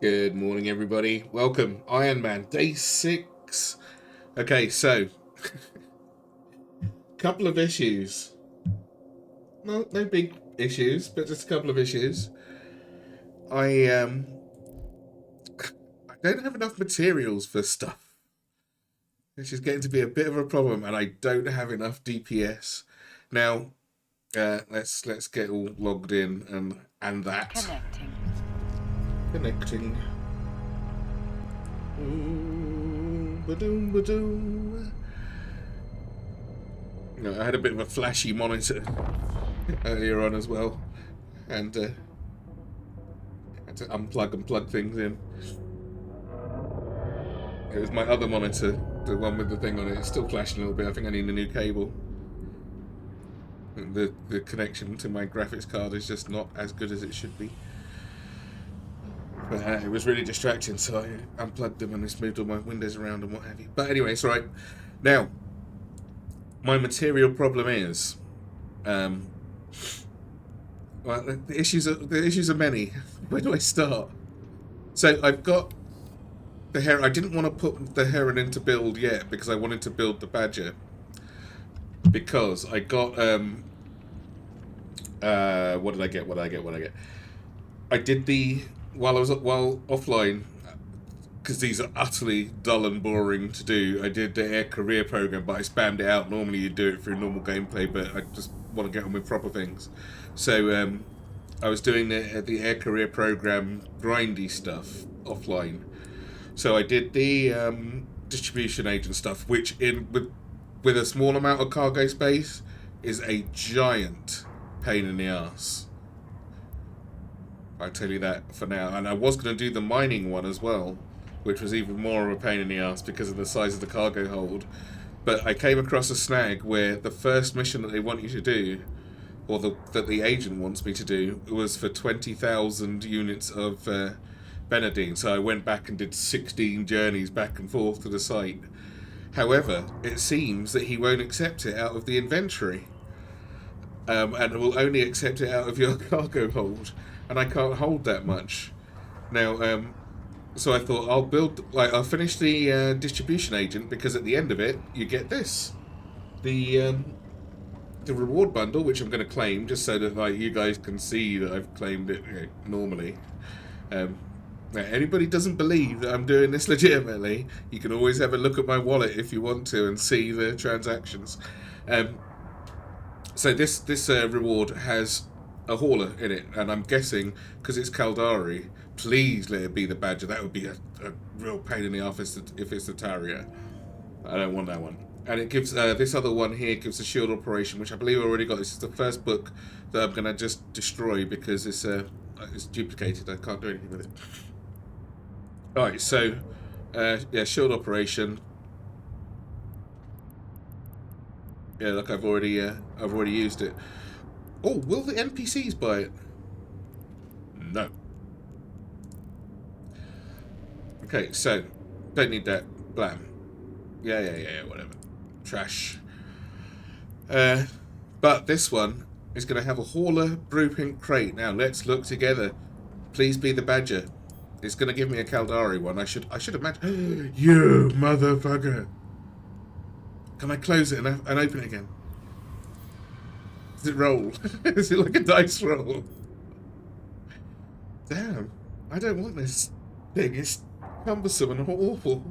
Good morning, everybody. Welcome, Ironman Day 6. Okay, so, couple of issues. No big issues, but just a couple of issues. I I don't have enough materials for stuff, which is getting to be a bit of a problem, and I don't have enough DPS. Now, let's get all logged in and that connecting. Ooh, ba-doom, ba-doom. No, I had a bit of a flashy monitor earlier on as well, and had to unplug and plug things in. It was my other monitor, the one with the thing on it. It's still flashing a little bit. I think I need a new cable. The connection to my graphics card is just not as good as it should be. But it was really distracting, so I unplugged them and just moved all my windows around and what have you. But anyway, it's right. Now, my material problem is, well, the issues are many. Where do I start? So I've got the heron. I didn't want to put the heron into build yet because I wanted to build the badger. Because I got what did I get? I did the while offline, because these are utterly dull and boring to do. I did the air career program, but I spammed it out. Normally you do it through normal gameplay, but I just want to get on with proper things. So I was doing the air career program grindy stuff offline. So I did the distribution agent stuff, which with a small amount of cargo space is a giant pain in the ass. I tell you that for now. And I was going to do the mining one as well, which was even more of a pain in the ass because of the size of the cargo hold. But I came across a snag where the first mission that they want you to do, or that the agent wants me to do, was for 20,000 units of Benedine. So I went back and did 16 journeys back and forth to the site. However, it seems that he won't accept it out of the inventory, and will only accept it out of your cargo hold, and I can't hold that much. Now, so I thought I'll finish the distribution agent, because at the end of it you get this, the reward bundle, which I'm going to claim just so that you guys can see that I've claimed it normally. Anybody doesn't believe that I'm doing this legitimately, you can always have a look at my wallet if you want to and see the transactions. So this reward has a hauler in it, and I'm guessing because it's Caldari, please let it be the badger. That would be a real pain in the ass if it's the Tarrier. I don't want that one. And it gives this other one here gives a shield operation, which I believe I already got. This is the first book that I'm gonna just destroy because it's duplicated. I can't do anything with it. All right, so yeah, shield operation. Yeah, look, I've already used it. Oh, will the NPCs buy it? No. Okay, so don't need that. Blam. Yeah, whatever. Trash. But this one is going to have a hauler blueprint crate. Now let's look together. Please be the badger. It's going to give me a Caldari one. I should imagine. You motherfucker! Can I close it and open it again? Does it roll? Is it like a dice roll? Damn! I don't want this thing. It's cumbersome and awful.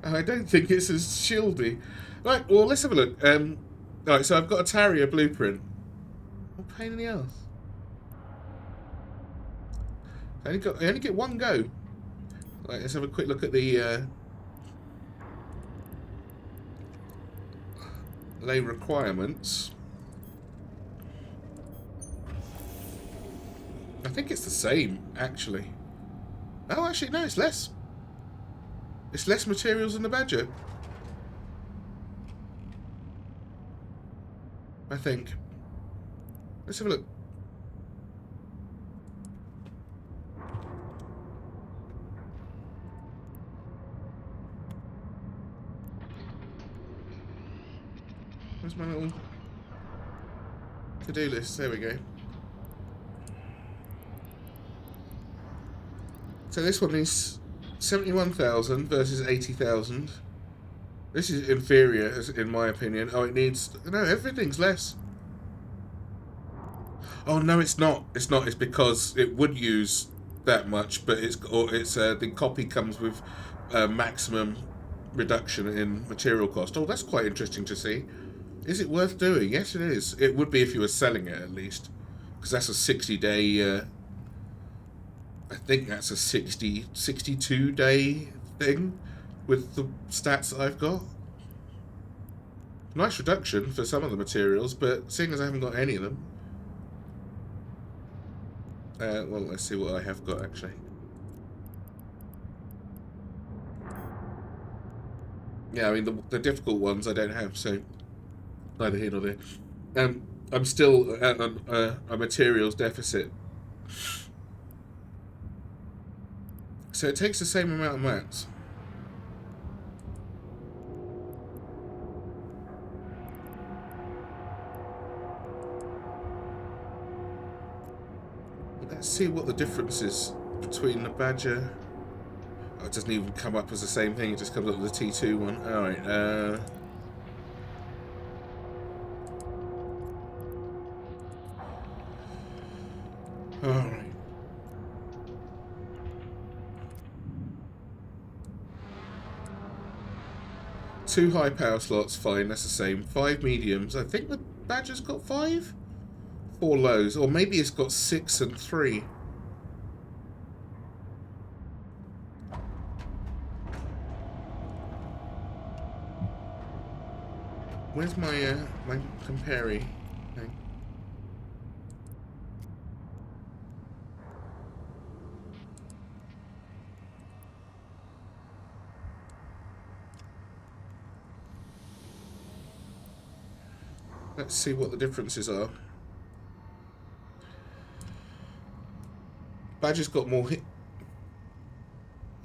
And I don't think it's as shieldy. Right, well, let's have a look. Alright, so I've got a Tarrier blueprint. What a pain in the ass. I only get one go. Right, let's have a quick look at the lay requirements. I think it's the same, actually. Oh, actually, no, it's less. It's less materials than the badger, I think. Let's have a look. Where's my little to-do list? There we go. So this one is 71,000 versus 80,000. This is inferior, in my opinion. Oh, it needs... No, everything's less. Oh, no, it's not. It's not. It's because it would use that much, but the copy comes with maximum reduction in material cost. Oh, that's quite interesting to see. Is it worth doing? Yes, it is. It would be if you were selling it, at least. Because that's a 60-day... I think that's a 62-day thing with the stats that I've got. Nice reduction for some of the materials, but seeing as I haven't got any of them... well, let's see what I have got, actually. Yeah, I mean, the difficult ones I don't have, so... Neither here nor there. I'm still at a materials deficit. So it takes the same amount of mats. Let's see what the difference is between the Badger. Oh, it doesn't even come up as the same thing, it just comes up with the T2 one. Alright, alright. 2 high power slots, fine, that's the same. 5 mediums. I think the Badger's got 5? 4 lows, or maybe it's got 6 and 3. Where's my my compare-y thing? Let's see what the differences are. Badger's got more hit.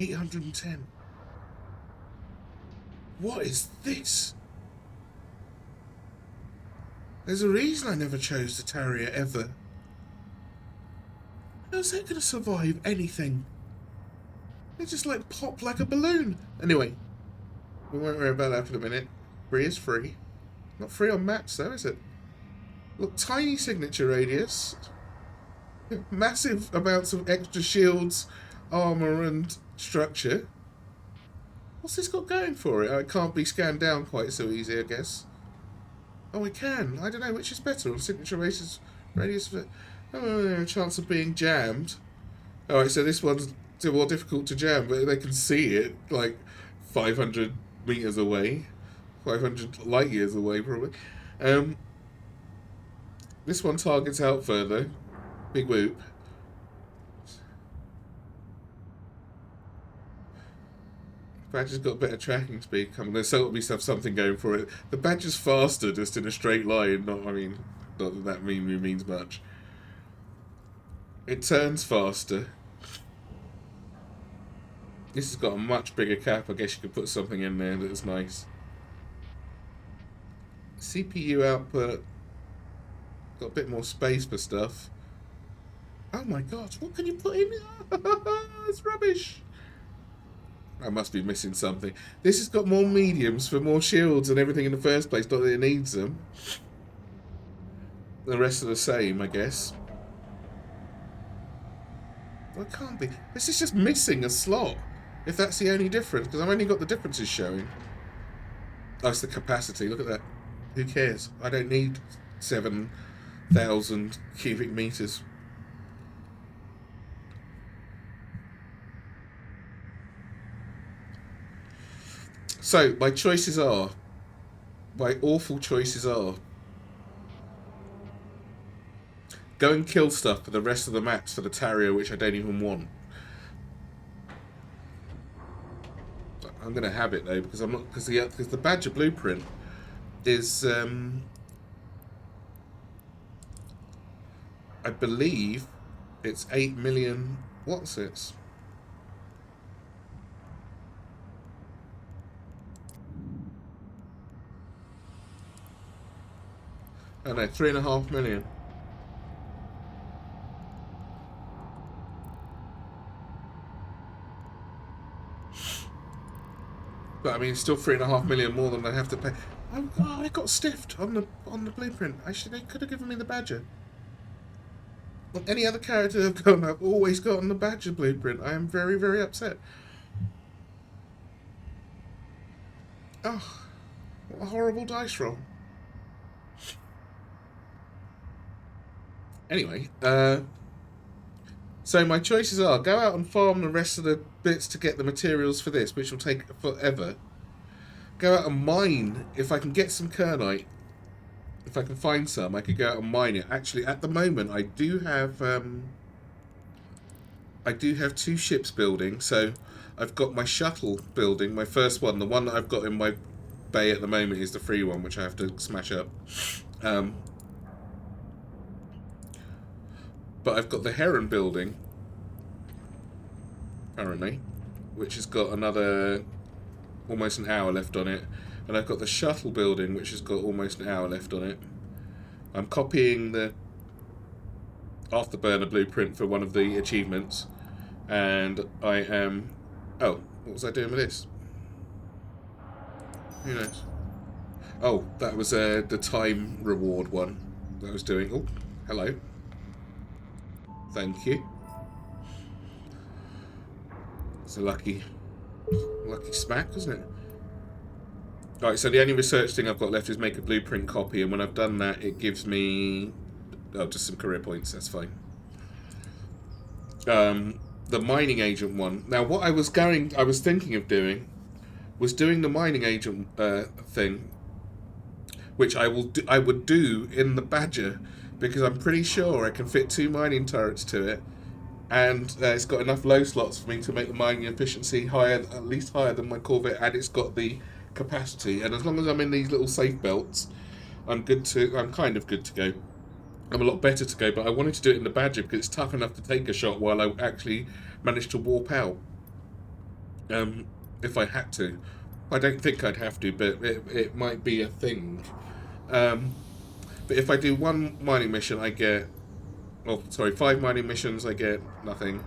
810. What is this? There's a reason I never chose the Terrier ever. How's that going to survive anything? They just like pop like a balloon. Anyway, we won't worry about that for a minute. Free is free. Not free on maps though, is it? Look, tiny signature radius. Massive amounts of extra shields, armour and structure. What's this got going for it? Oh, it can't be scanned down quite so easy, I guess. Oh, it can. I don't know which is better. On signature radius for... Oh, chance of being jammed. Alright, so this one's more difficult to jam, but they can see it like 500 meters away. 500 light years away, probably. This one targets out further. Big whoop. Badger's got better tracking speed coming. There's got to be something going for it. The Badger's faster, just in a straight line. Not that means much. It turns faster. This has got a much bigger cap. I guess you could put something in there that's nice. CPU output. Got a bit more space for stuff. Oh my gosh, what can you put in? It's rubbish. I must be missing something. This has got more mediums for more shields and everything in the first place. Not that it needs them. The rest are the same, I guess. Well, it can't be. This is just missing a slot. If that's the only difference, because I've only got the differences showing. Oh, it's the capacity. Look at that. Who cares? I don't need 7,000 cubic meters. So, my choices are... My awful choices are... Go and kill stuff for the rest of the maps for the Terrier, which I don't even want. I'm going to have it though, because I'm not... Because the Badger blueprint is... I believe it's 8 million... What's it? Oh no, 3.5 million. but I mean, it's still 3.5 million more than I have to pay. Oh, I got stiffed on the blueprint. They could have given me the badger. Well, any other character I've gone, I've always gotten the badger blueprint. I am very, very upset. Oh, what a horrible dice roll. Anyway, so my choices are go out and farm the rest of the bits to get the materials for this, which will take forever. Go out and mine if I can get some kernite. If I can find some, I could go out and mine it. Actually, at the moment, I do have 2 ships building. So I've got my shuttle building, my first one. The one that I've got in my bay at the moment is the free one, which I have to smash up. But I've got the Heron building, apparently, which has got another almost an hour left on it. And I've got the shuttle building, which has got almost an hour left on it. I'm copying the afterburner blueprint for one of the achievements. And I am... Oh, what was I doing with this? Who knows? Oh, that was the time reward one that I was doing. Oh, hello. Thank you. It's a lucky smack, isn't it? Alright, so the only research thing I've got left is make a blueprint copy, and when I've done that, it gives me... Oh, just some career points, that's fine. The mining agent one. Now, what I was thinking of doing was doing the mining agent thing, which I would do in the Badger, because I'm pretty sure I can fit 2 mining turrets to it, and it's got enough low slots for me to make the mining efficiency higher, at least higher than my Corvette, and it's got the capacity. And as long as I'm in these little safe belts, I'm kind of good to go. I'm a lot better to go, but I wanted to do it in the Badger because it's tough enough to take a shot while I actually manage to warp out. If I had to. I don't think I'd have to, but it might be a thing. But if I do 1 mining mission, I get... Oh, sorry, 5 mining missions, I get nothing.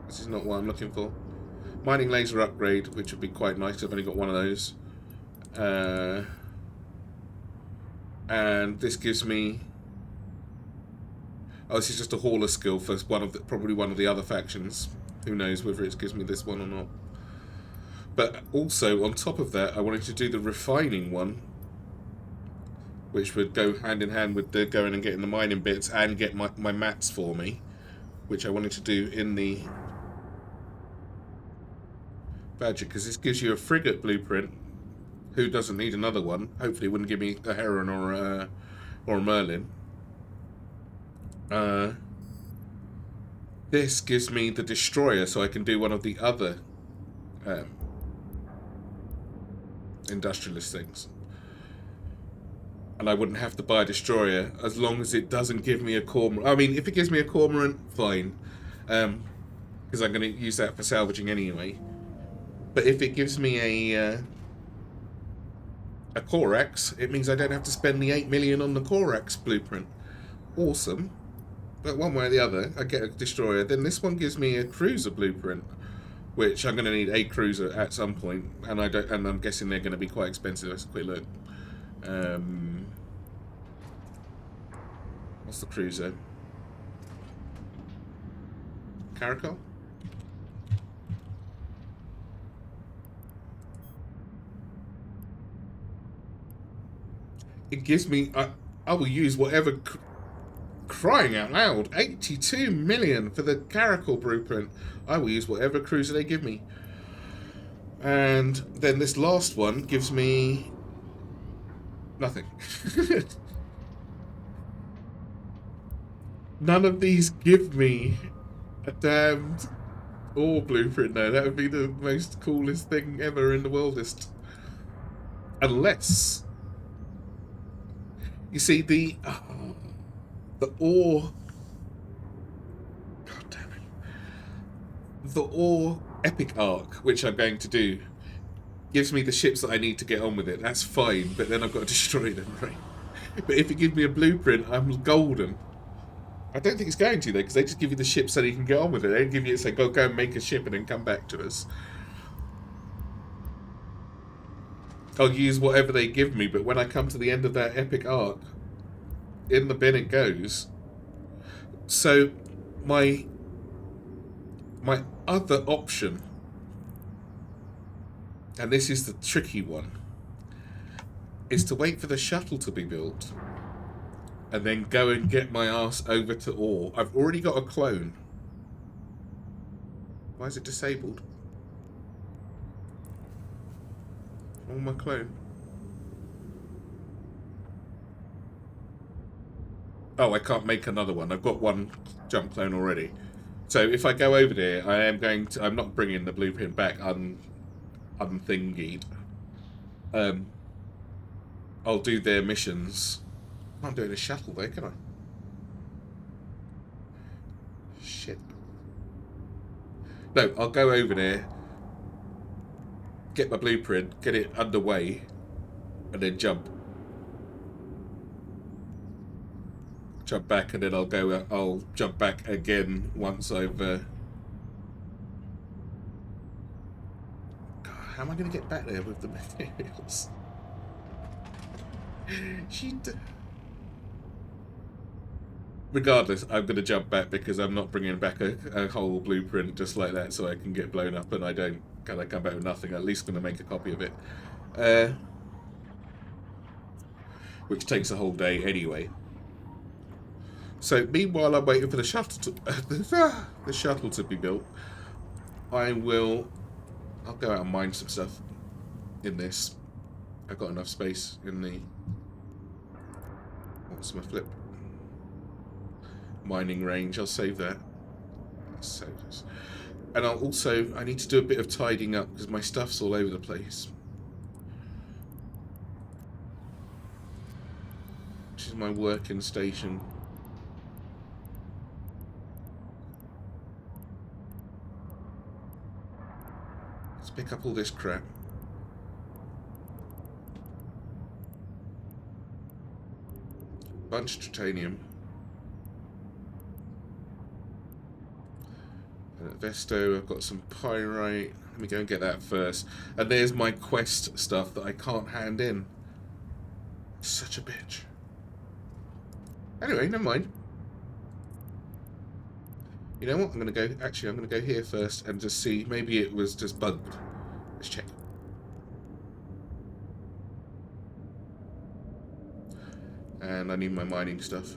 This is not what I'm looking for. Mining laser upgrade, which would be quite nice. I've only got 1 of those. And this gives me... Oh, this is just a hauler skill for probably one of the other factions. Who knows whether it gives me this one or not. But also, on top of that, I wanted to do the refining one, which would go hand in hand with the going and getting the mining bits and get my mats for me, which I wanted to do in the Badger, because this gives you a frigate blueprint. Who doesn't need another one? Hopefully it wouldn't give me a Heron or a Merlin. This gives me the destroyer, so I can do one of the other industrialist things. And I wouldn't have to buy a destroyer as long as it doesn't give me a cormorant. I mean, if it gives me a cormorant, fine. Because I'm going to use that for salvaging anyway. But if it gives me a Corax, it means I don't have to spend the 8 million on the Corax blueprint. Awesome. But one way or the other, I get a destroyer. Then this one gives me a cruiser blueprint, which I'm going to need a cruiser at some point, and I'm guessing they're going to be quite expensive. Let's quick look. What's the cruiser? Caracal? It gives me... I will use whatever... Crying out loud, 82 million for the Caracal blueprint. I will use whatever cruiser they give me. And then this last one gives me nothing. None of these give me a damned ore blueprint though. That would be the most coolest thing ever in the worldist. Unless... You see, the ore... God damn it. The ore epic arc, which I'm going to do, gives me the ships that I need to get on with it. That's fine, but then I've got to destroy them, right? But if it gives me a blueprint, I'm golden. I don't think it's going to, though, because they just give you the ship so that you can get on with it. They don't give you, say, go and make a ship and then come back to us. I'll use whatever they give me, but when I come to the end of that epic arc, in the bin it goes. So, my other option, and this is the tricky one, is to wait for the shuttle to be built and then go and get my ass over to ore. I've already got a clone. Why is it disabled? Oh, my clone. Oh, I can't make another one. I've got one jump clone already. So if I go over there, I am going to... I'm not bringing the blueprint back unthingied. I'll do their missions. I can't do it in a shuttle though, can I? Shit. No, I'll go over there, get my blueprint, get it underway, and then jump. Jump back, and then I'll jump back again once I've... God, how am I going to get back there with the materials? Regardless, I'm going to jump back because I'm not bringing back a whole blueprint just like that so I can get blown up and I don't kind of come back with nothing. I'm at least going to make a copy of it. Which takes a whole day anyway. So meanwhile I'm waiting for the shuttle to be built. I'll go out and mine some stuff in this. I've got enough space in the... What's my flip? Mining range. I'll save that. Save this. And I need to do a bit of tidying up because my stuff's all over the place. Which is my working station. Let's pick up all this crap. Bunch of titanium. And at Vesto, I've got some pyrite. Let me go and get that first. And there's my quest stuff that I can't hand in. Such a bitch. Anyway, never mind. You know what? I'm gonna go here first and just see. Maybe it was just bugged. Let's check. And I need my mining stuff.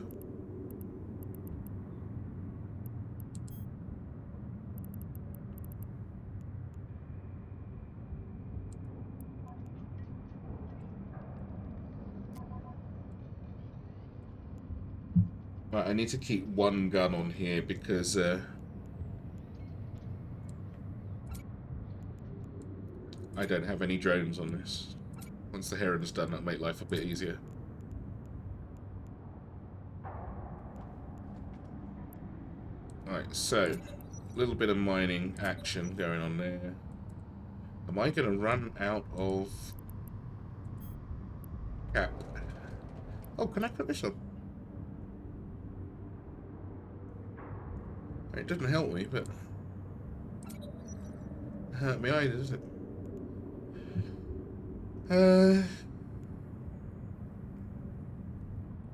Right, I need to keep one gun on here because I don't have any drones on this. Once the Heron's done, that'll make life a bit easier. Right, so a little bit of mining action going on there. Am I going to run out of cap? Oh, can I put this on? It doesn't help me, but hurt me either, does it?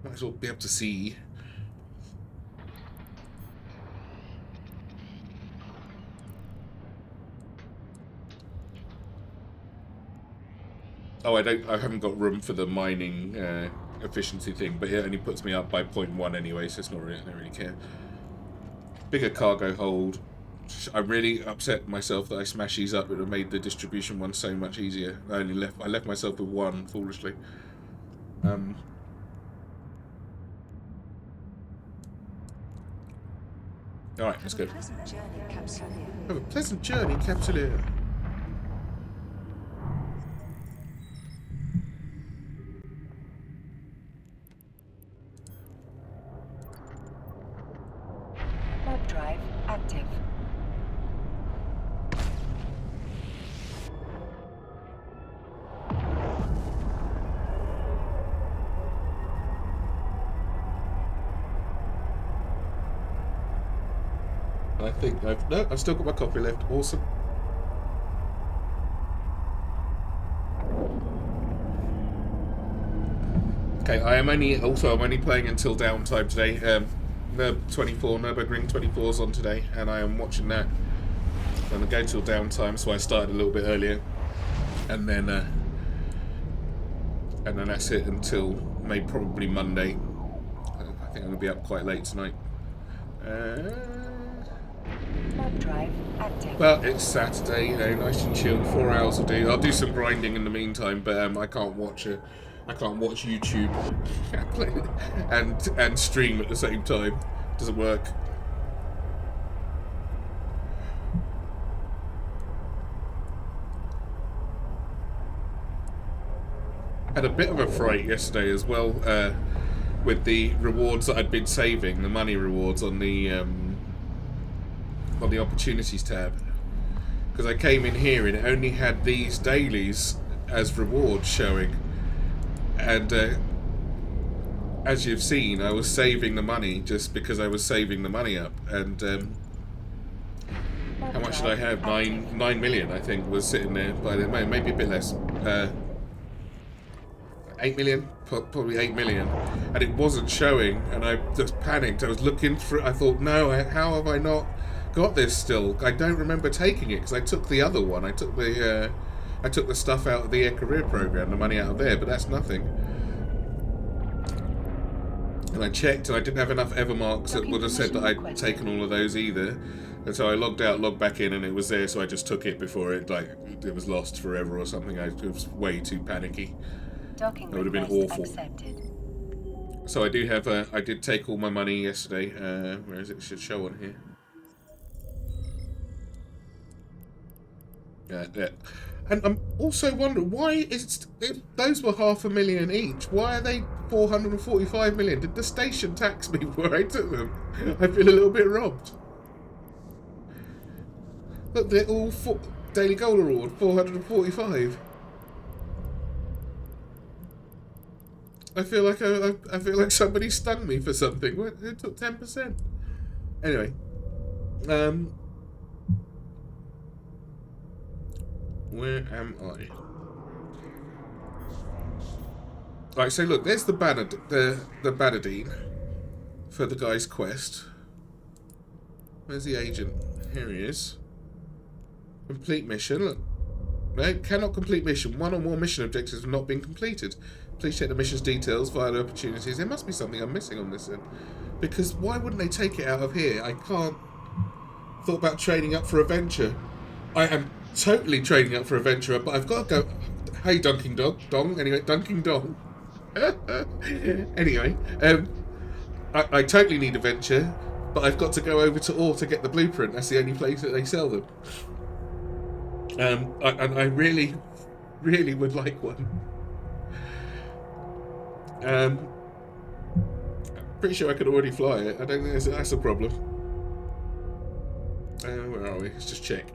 Might as well be able to see. Oh, I haven't got room for the mining efficiency thing, but it only puts me up by 0.1 anyway, so it's not really, I don't really care. Bigger cargo hold. I'm really upset myself that I smashed these up. It would have made the distribution one so much easier. I left myself with one foolishly. Alright, let's go. Have a pleasant journey, Capsuleer. Drive active. I think I've still got my copy left. Awesome. Okay, I'm only playing until downtime today. Nürburgring 24 is on today, and I am watching that. I'm gonna go till downtime, so I started a little bit earlier, and then that's it until maybe probably Monday. I think I'm gonna be up quite late tonight. Warp drive active. Well, it's Saturday, you know, nice and chilled. 4 hours will do. I'll do some grinding in the meantime, but I can't watch YouTube and stream at the same time. Doesn't work. Had a bit of a fright yesterday as well with the rewards that I'd been saving, the money rewards on the opportunities tab, because I came in here and it only had these dailies as rewards showing, and as you've seen, I was saving the money just because I was saving the money up, and how much did I have? 9 million, I think, was sitting there by the moment, maybe a bit less. 8 million, probably 8 million, and it wasn't showing, and I just panicked. I was looking for it. I thought, no, how have I not got this still? I don't remember taking it, because I took the other one. I took the stuff out of the Air Career program, the money out of there, but that's nothing. And I checked, and I didn't have enough EvE marks that would have said that I'd taken all of those either. And so I logged out, logged back in, and it was there. So I just took it before it was lost forever or something. I was way too panicky. Docking That would have been awful. accepted. So I do have I did take all my money yesterday. Where is it? It should show on here. Yeah. And I'm also wondering why if those were 500,000 each. Why are they 445 million? Did the station tax me before I took them? I feel a little bit robbed. Look, they're all daily gold reward 445. I feel like somebody stung me for something. Who took 10%? Anyway, where am I? Right, so look, there's the Banadine for the guy's quest. Where's the agent? Here he is. Complete mission. Look. No, cannot complete mission. One or more mission objectives have not been completed. Please check the mission's details via the opportunities. There must be something I'm missing on this then. Because why wouldn't they take it out of here? I can't... Thought about training up for a venture. I am totally training up for a venture, but I've got to go... Hey, Dunking Dong. Anyway, Dunking Dong. Anyway, I totally need a venture, but I've got to go over to Ore to get the blueprint. That's the only place that they sell them. And I really, really would like one. Pretty sure I could already fly it. I don't think that's a problem. Where are we? Let's just check.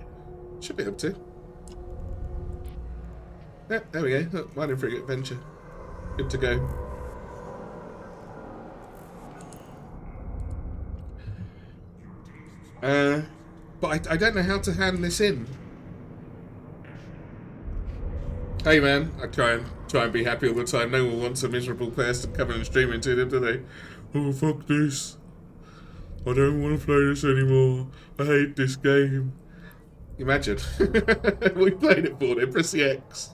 Should be able to. Yeah, there we go. Look, mining frigate venture. Good to go. But I don't know how to hand this in. Hey man, I try and be happy all the time. No one wants a miserable person coming and streaming to them, do they? Oh, fuck this. I don't want to play this anymore. I hate this game. Imagine. We played it for them. Press the X.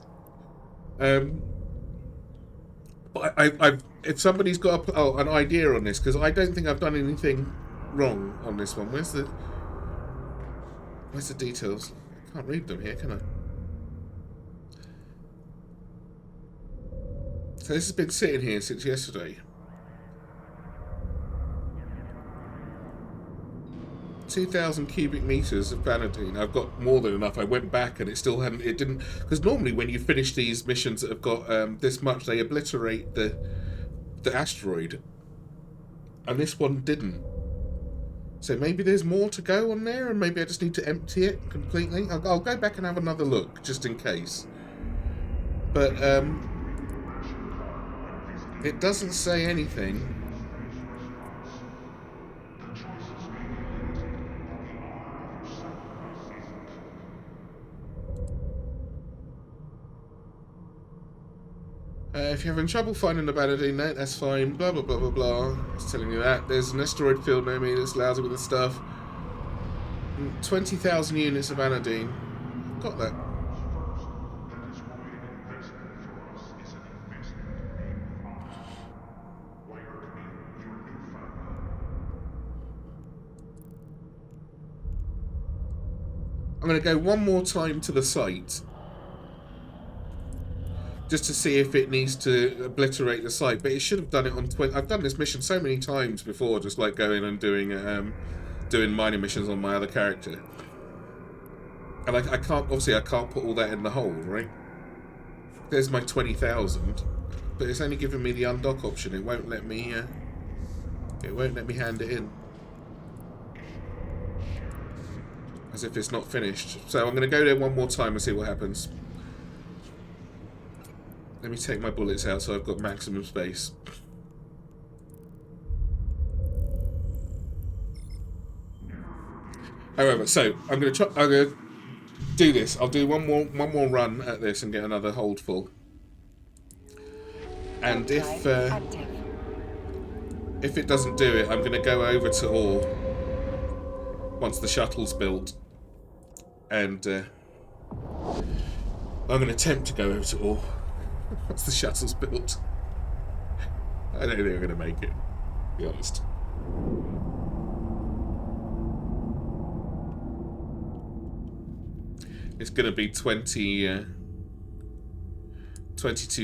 But if somebody's got an idea on this, because I don't think I've done anything wrong on this one. Where's the details? I can't read them here, can I? So this has been sitting here since yesterday. 2,000 cubic meters of vanadine. I've got more than enough. I went back and it still hadn't. It didn't, because normally when you finish these missions that have got this much, they obliterate the asteroid, and this one didn't. So maybe there's more to go on there, and maybe I just need to empty it completely. I'll go back and have another look just in case. But it doesn't say anything. If you're having trouble finding the vanadine net, that's fine. Blah, blah, blah, blah, blah. It's telling you that. There's an asteroid field near me that's lousy with the stuff. 20,000 units of vanadine. Got that. I'm going to go one more time to the site. Just to see if it needs to obliterate the site. But it should have done it on 20... I've done this mission so many times before, just like going and doing mining missions on my other character. And I can't... Obviously, I can't put all that in the hole, right? There's my 20,000. But it's only giving me the undock option. It won't let me... it won't let me hand it in. As if it's not finished. So I'm going to go there one more time and see what happens. Let me take my bullets out so I've got maximum space. However, so I'm gonna do this. I'll do one more run at this and get another hold full. And if it doesn't do it, I'm gonna go over to ore once the shuttle's built, and I'm gonna attempt to go over to ore. Once the shuttle's built. I don't think we're going to make it, to be honest. It's going to be 22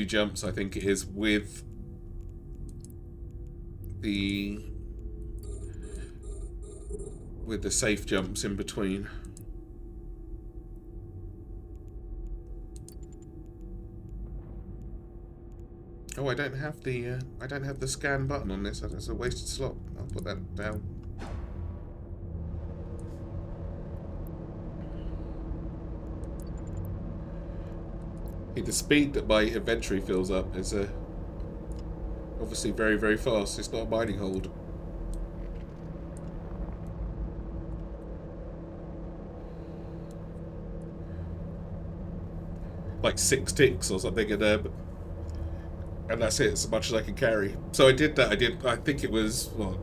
jumps, I think it is, with the safe jumps in between. Oh, I don't have the scan button on this. That's a wasted slot. I'll put that down. The speed that my inventory fills up is obviously very, very fast. It's not a mining hold. Like 6 ticks or something, and that's it, as much as I can carry. So I did that. I think it was, what?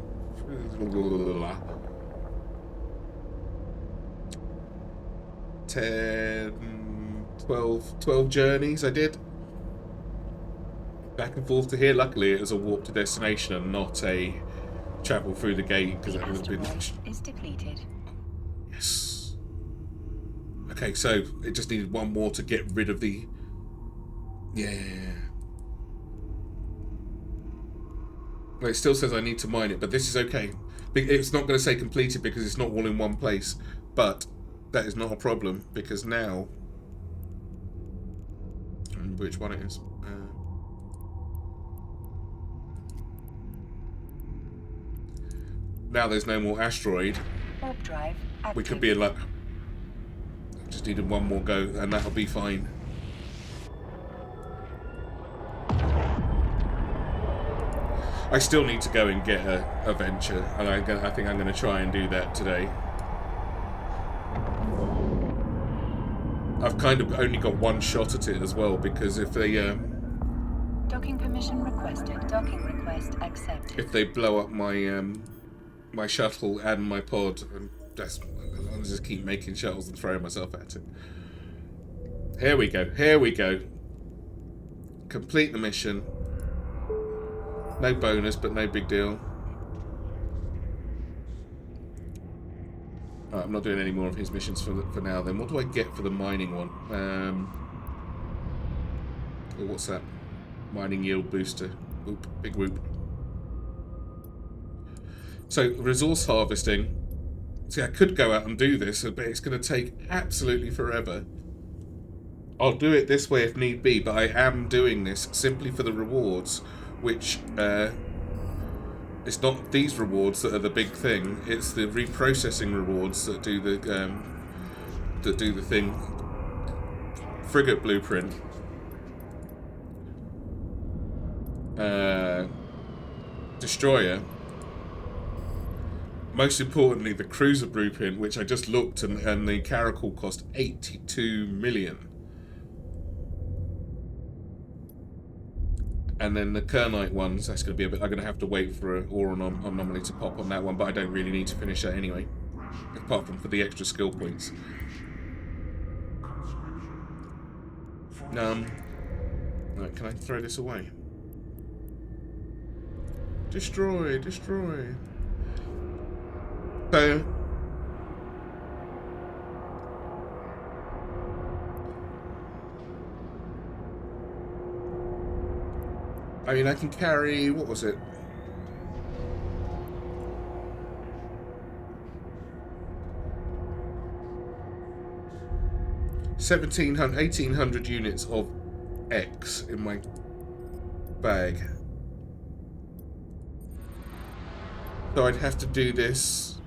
10, 12 journeys I did. Back and forth to here. Luckily it was a warp to destination and not a travel through the gate, because that would have been... is depleted. Yes. Okay, so it just needed one more to get rid of the... Yeah. Well, it still says I need to mine it, but this is okay. It's not going to say completed because it's not all in one place. But that is not a problem, because now... I don't remember which one it is. Now there's no more asteroid. Warp drive active. We could be in luck. Just needed one more go, and that'll be fine. I still need to go and get a venture, and I think I'm going to try and do that today. I've kind of only got one shot at it as well, because if they docking permission requested. Docking request accepted. if they blow up my my shuttle and my pod, and I'll just keep making shuttles and throwing myself at it. Here we go. Here we go. Complete the mission. No bonus, but no big deal. Right, I'm not doing any more of his missions for now then. What do I get for the mining one? Oh, what's that? Mining yield booster. Whoop, big whoop. So, resource harvesting. See, I could go out and do this, but it's going to take absolutely forever. I'll do it this way if need be, but I am doing this simply for the rewards, which it's not these rewards that are the big thing. It's the reprocessing rewards that do the thing. Frigate blueprint. Destroyer. Most importantly, the cruiser blueprint, which I just looked, and the caracal cost 82 million. And then the Kernite ones, that's going to be a bit... I'm going to have to wait for an ore anomaly to pop on that one, but I don't really need to finish that anyway. Apart from for the extra skill points. Right, can I throw this away? Destroy, destroy. So... I mean, I can carry... What was it? $1,700, 1,800 units of X in my bag. So I'd have to do this...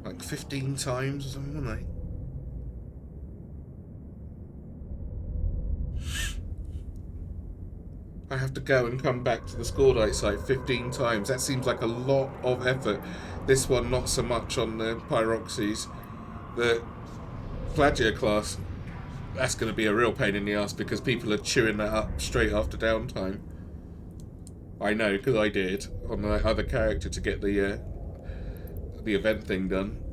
like 15 times or something, wouldn't I? I have to go and come back to the Caldari site 15 times. That seems like a lot of effort. This one, not so much on the Pyroxes. The Plagiar class, that's going to be a real pain in the ass because people are chewing that up straight after downtime. I know, because I did on my other character to get the event thing done.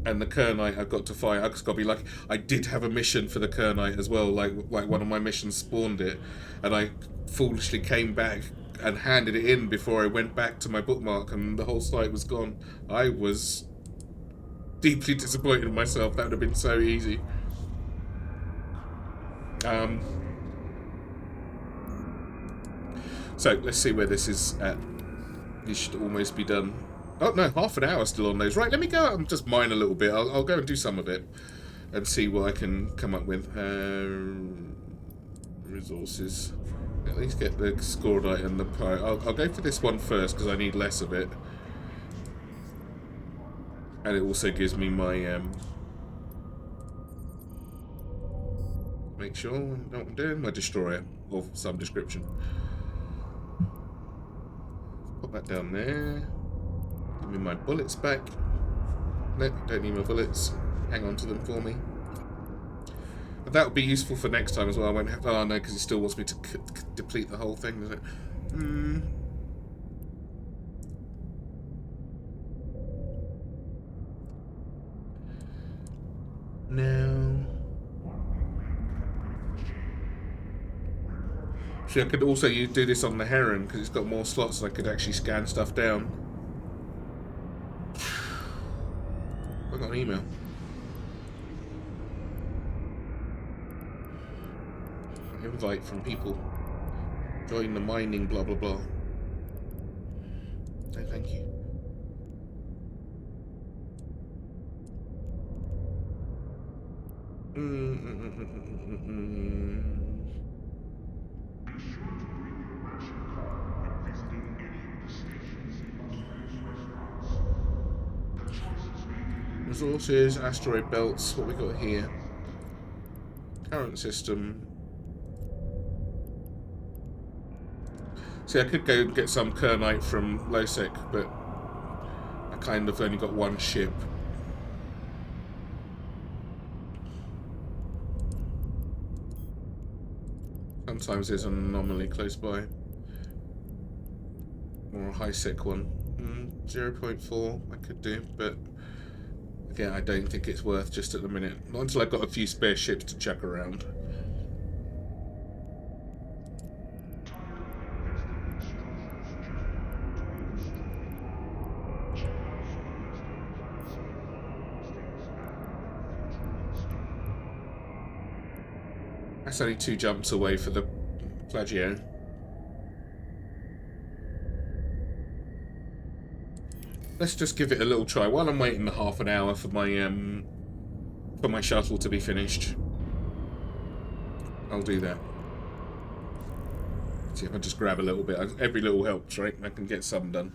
And the Kernite I've got to fight. I've just got to be lucky. I did have a mission for the Kernite as well. Like one of my missions spawned it, and I foolishly came back and handed it in before I went back to my bookmark, and the whole site was gone. I was deeply disappointed in myself. That would have been so easy. So let's see where this is at. This should almost be done. Oh no, half an hour still on those. Right, let me go out and just mine a little bit. I'll go and do some of it and see what I can come up with. Resources. At least get the Caldari and the Pyro. I'll go for this one first because I need less of it. And it also gives me my... make sure I know what I'm doing. My destroyer of some description. Put that down there. Give me my bullets back. No, don't need my bullets. Hang on to them for me. But that would be useful for next time as well. I won't have to... Oh no, because he still wants me to deplete the whole thing, does it? No. See, I could also do this on the Heron because it's got more slots and I could actually scan stuff down. I got an email. Invite from people. Join the mining, blah blah blah. No, thank you. Resources, asteroid belts, what we got here? Current system. See, I could go and get some Kernite from Null Sec, but I kind of only got one ship. Sometimes there's an anomaly close by. Or a high sec one. 0.4 I could do, but again, I don't think it's worth just at the minute. Not until I've got a few spare ships to chuck around. That's only 2 jumps away for the Plagio. Let's just give it a little try while I'm waiting the half an hour for my shuttle to be finished. I'll do that. See if I just grab a little bit. Every little helps, right? I can get some done.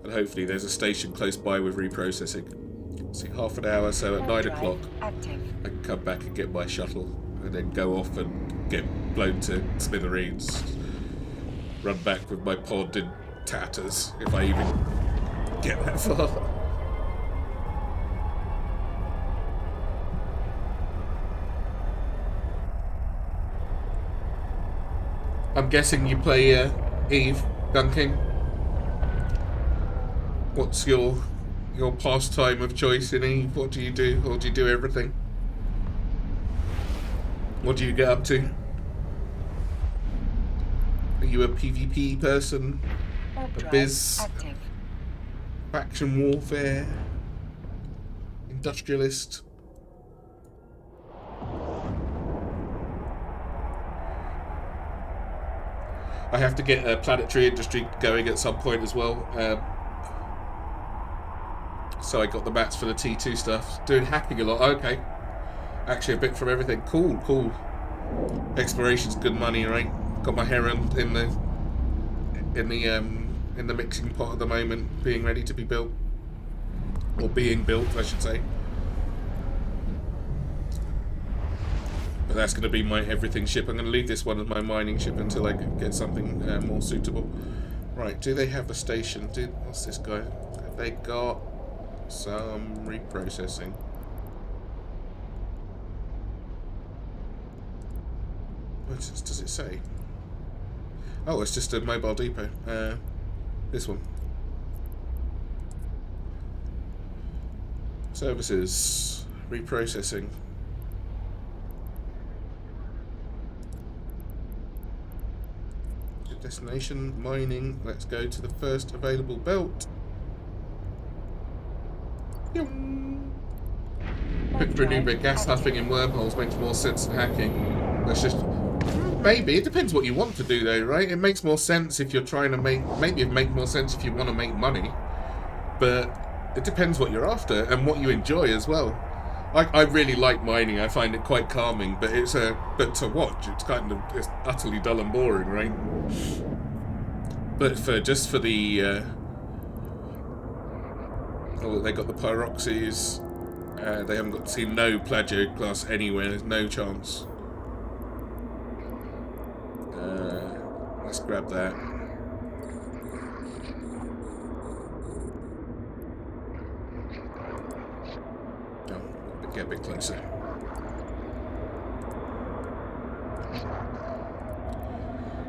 And hopefully there's a station close by with reprocessing. See, half an hour, so at 9 o'clock I can come back and get my shuttle and then go off and get blown to smithereens. Run back with my pod in tatters, if I even get that far. I'm guessing you play EvE, Dunking. What's your pastime of choice in EvE? What do you do? Or do you do everything? What do you get up to? Are you a PvP person? Warp A drive biz? active. Faction warfare? Industrialist? I have to get a planetary industry going at some point as well. So I got the mats for the T2 stuff. Doing hacking a lot. Okay. Actually a bit from everything. Cool, cool. Exploration's good money, right? Got my heron in the mixing pot at the moment, being ready to be built. Or being built, I should say. But that's going to be my everything ship. I'm going to leave this one as my mining ship until I can get something more suitable. Right, do they have a station? What's this guy? Have they got some reprocessing? What does it say? Oh, it's just a mobile depot. This one. Services. Reprocessing. Destination, mining. Let's go to the first available belt. Renewable gas huffing in wormholes makes more sense than hacking. That's just... Maybe. It depends what you want to do though, right? It makes more sense if you're trying to make... Maybe it makes more sense if you want to make money. But it depends what you're after and what you enjoy as well. I really like mining. I find it quite calming, but but to watch, it's utterly dull and boring, right? But just for the oh, they got the pyroxes. They haven't seen no Plagio class anywhere. There's no chance. Let's grab that. Get a bit closer.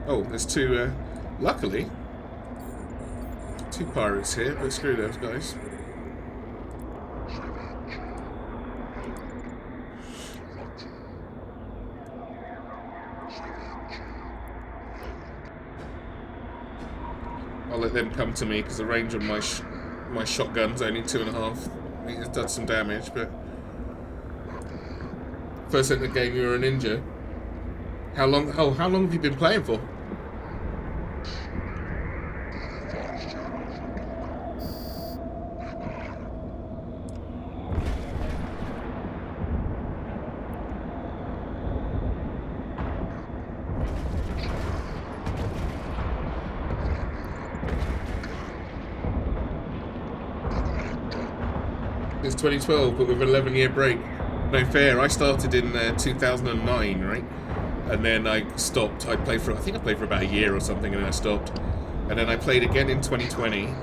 Oh, there's two, luckily, two pirates here, but screw those guys. I'll let them come to me because the range on my shotgun's only 2.5. It does some damage, but... First in the game, you were a ninja. How long? Oh, how long have you been playing for? It's 2012, but with an 11-year break. No fair. I started in 2009, right? And then I stopped. I think I played for about a year or something, and then I stopped. And then I played again in 2020.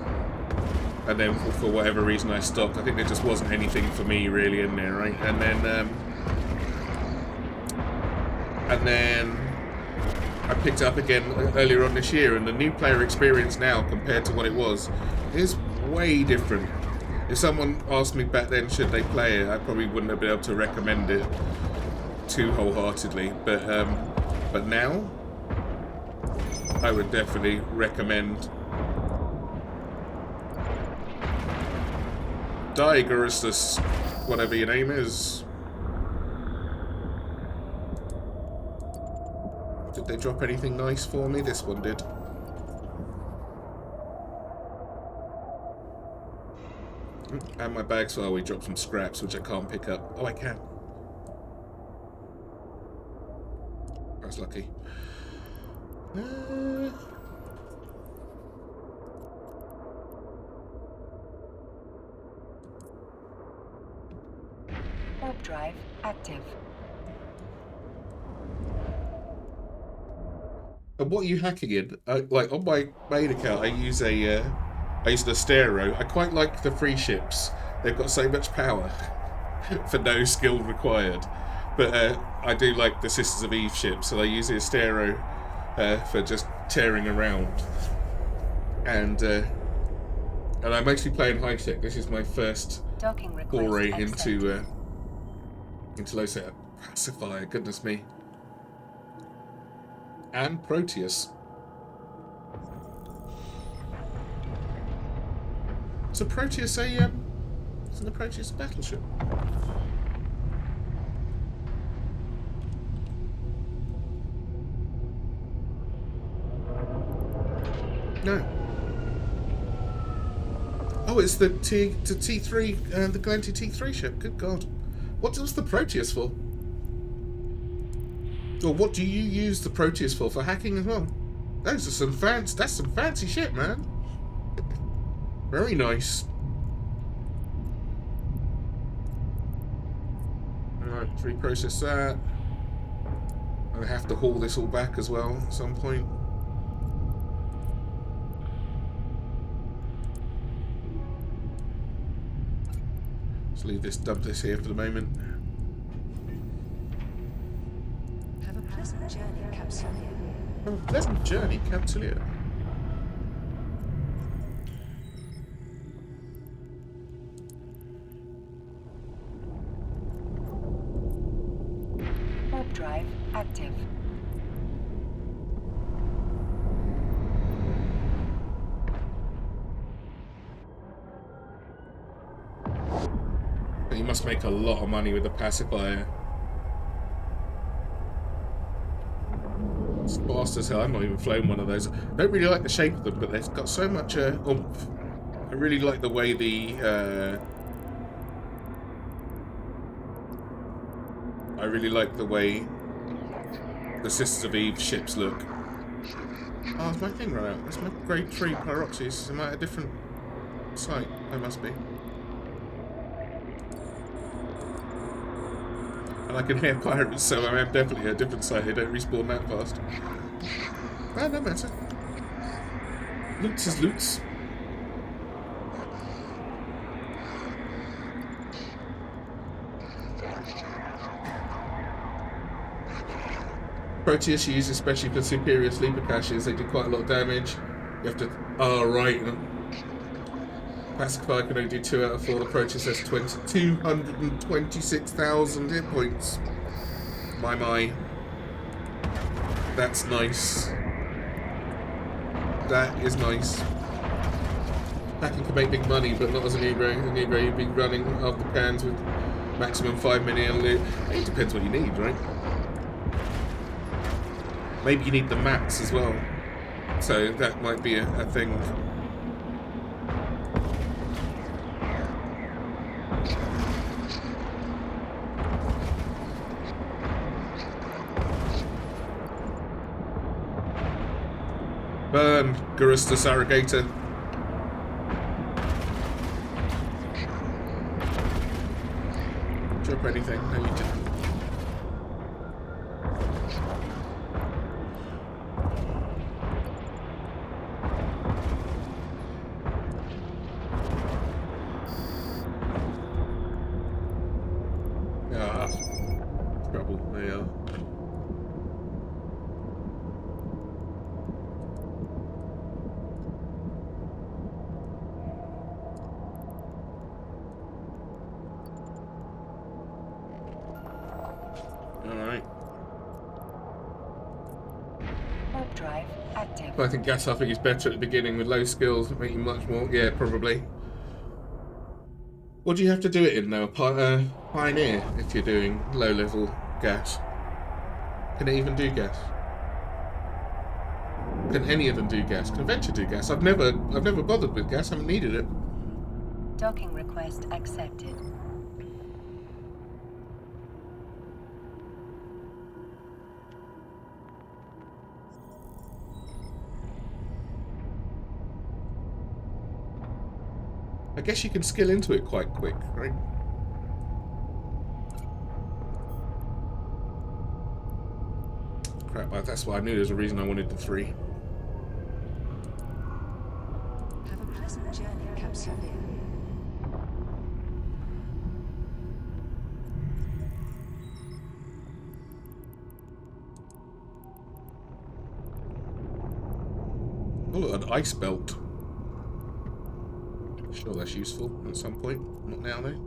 And then for whatever reason I stopped. I think there just wasn't anything for me really in there, right? And then I picked it up again earlier on this year, and the new player experience now compared to what it was is way different. If someone asked me back then should they play it, I probably wouldn't have been able to recommend it too wholeheartedly. But now, I would definitely recommend Diagoristus, whatever your name is. Did they drop anything nice for me? This one did. And my bags, oh, we dropped some scraps, which I can't pick up. Oh, I can. That's lucky. Warp drive active. And what are you hacking in? Like on my main account, I use a I used an Astero. I quite like the free ships. They've got so much power for no skill required. But I do like the Sisters of Eve ships, so I use the Astero for just tearing around. And I'm mostly playing high tech. This is my first foray into Null Sec. Pacifier, goodness me. And Proteus. So Proteus isn't the Proteus a battleship? No. Oh, it's the T3, the Glenty T3 ship. Good God. What's the Proteus for? Or what do you use the Proteus for? For hacking as well? Those are some fancy. That's some fancy shit, man. Very nice. Alright, reprocess that. I have to haul this all back as well at some point. Let's leave this, dump this here for the moment. Have a pleasant journey, Capsulia. Have a pleasant journey, Capsulia. Warp drive active. But you must make a lot of money with the pacifier. It's fast as hell. I've not even flown one of those. I don't really like the shape of them, but they've got so much oomph. I really like the way the Sisters of Eve ships look. Oh, is my thing run out? That's my grade 3 pyroxys. Am I at a different site? I must be. And I can hear pirates, so I am definitely at a different site. They don't respawn that fast. Ah, no matter. Loots is loots. Proteus used especially for superior sleeper caches. They do quite a lot of damage. You have to... Oh, right. Pacifier can only do 2 out of 4. The Proteus has 226,000 hit points. My. That's nice. That is nice. Hacking can make big money, but not as an Negro. An Negro, you'd be running after cans with maximum 5 million loot. It depends what you need, right? Maybe you need the mats as well. So that might be a thing. Burn, Garista Surrogator. Drop anything? No, you didn't. Ah, trouble. There you are. Alright. Warp drive active. I think gas huffing is better at the beginning with low skills, make you much more. Yeah, probably. What do you have to do it in though? Pioneer, if you're doing low level gas. Can it even do gas? Can any of them do gas? Can Adventure do gas? I've never bothered with gas. I haven't needed it. Docking request accepted. I guess you can skill into it quite quick, right? Crap, that's why I knew there's a reason I wanted the 3. Have a pleasant capsule. Oh, look, an ice belt. Sure, that's useful at some point. Not now, though.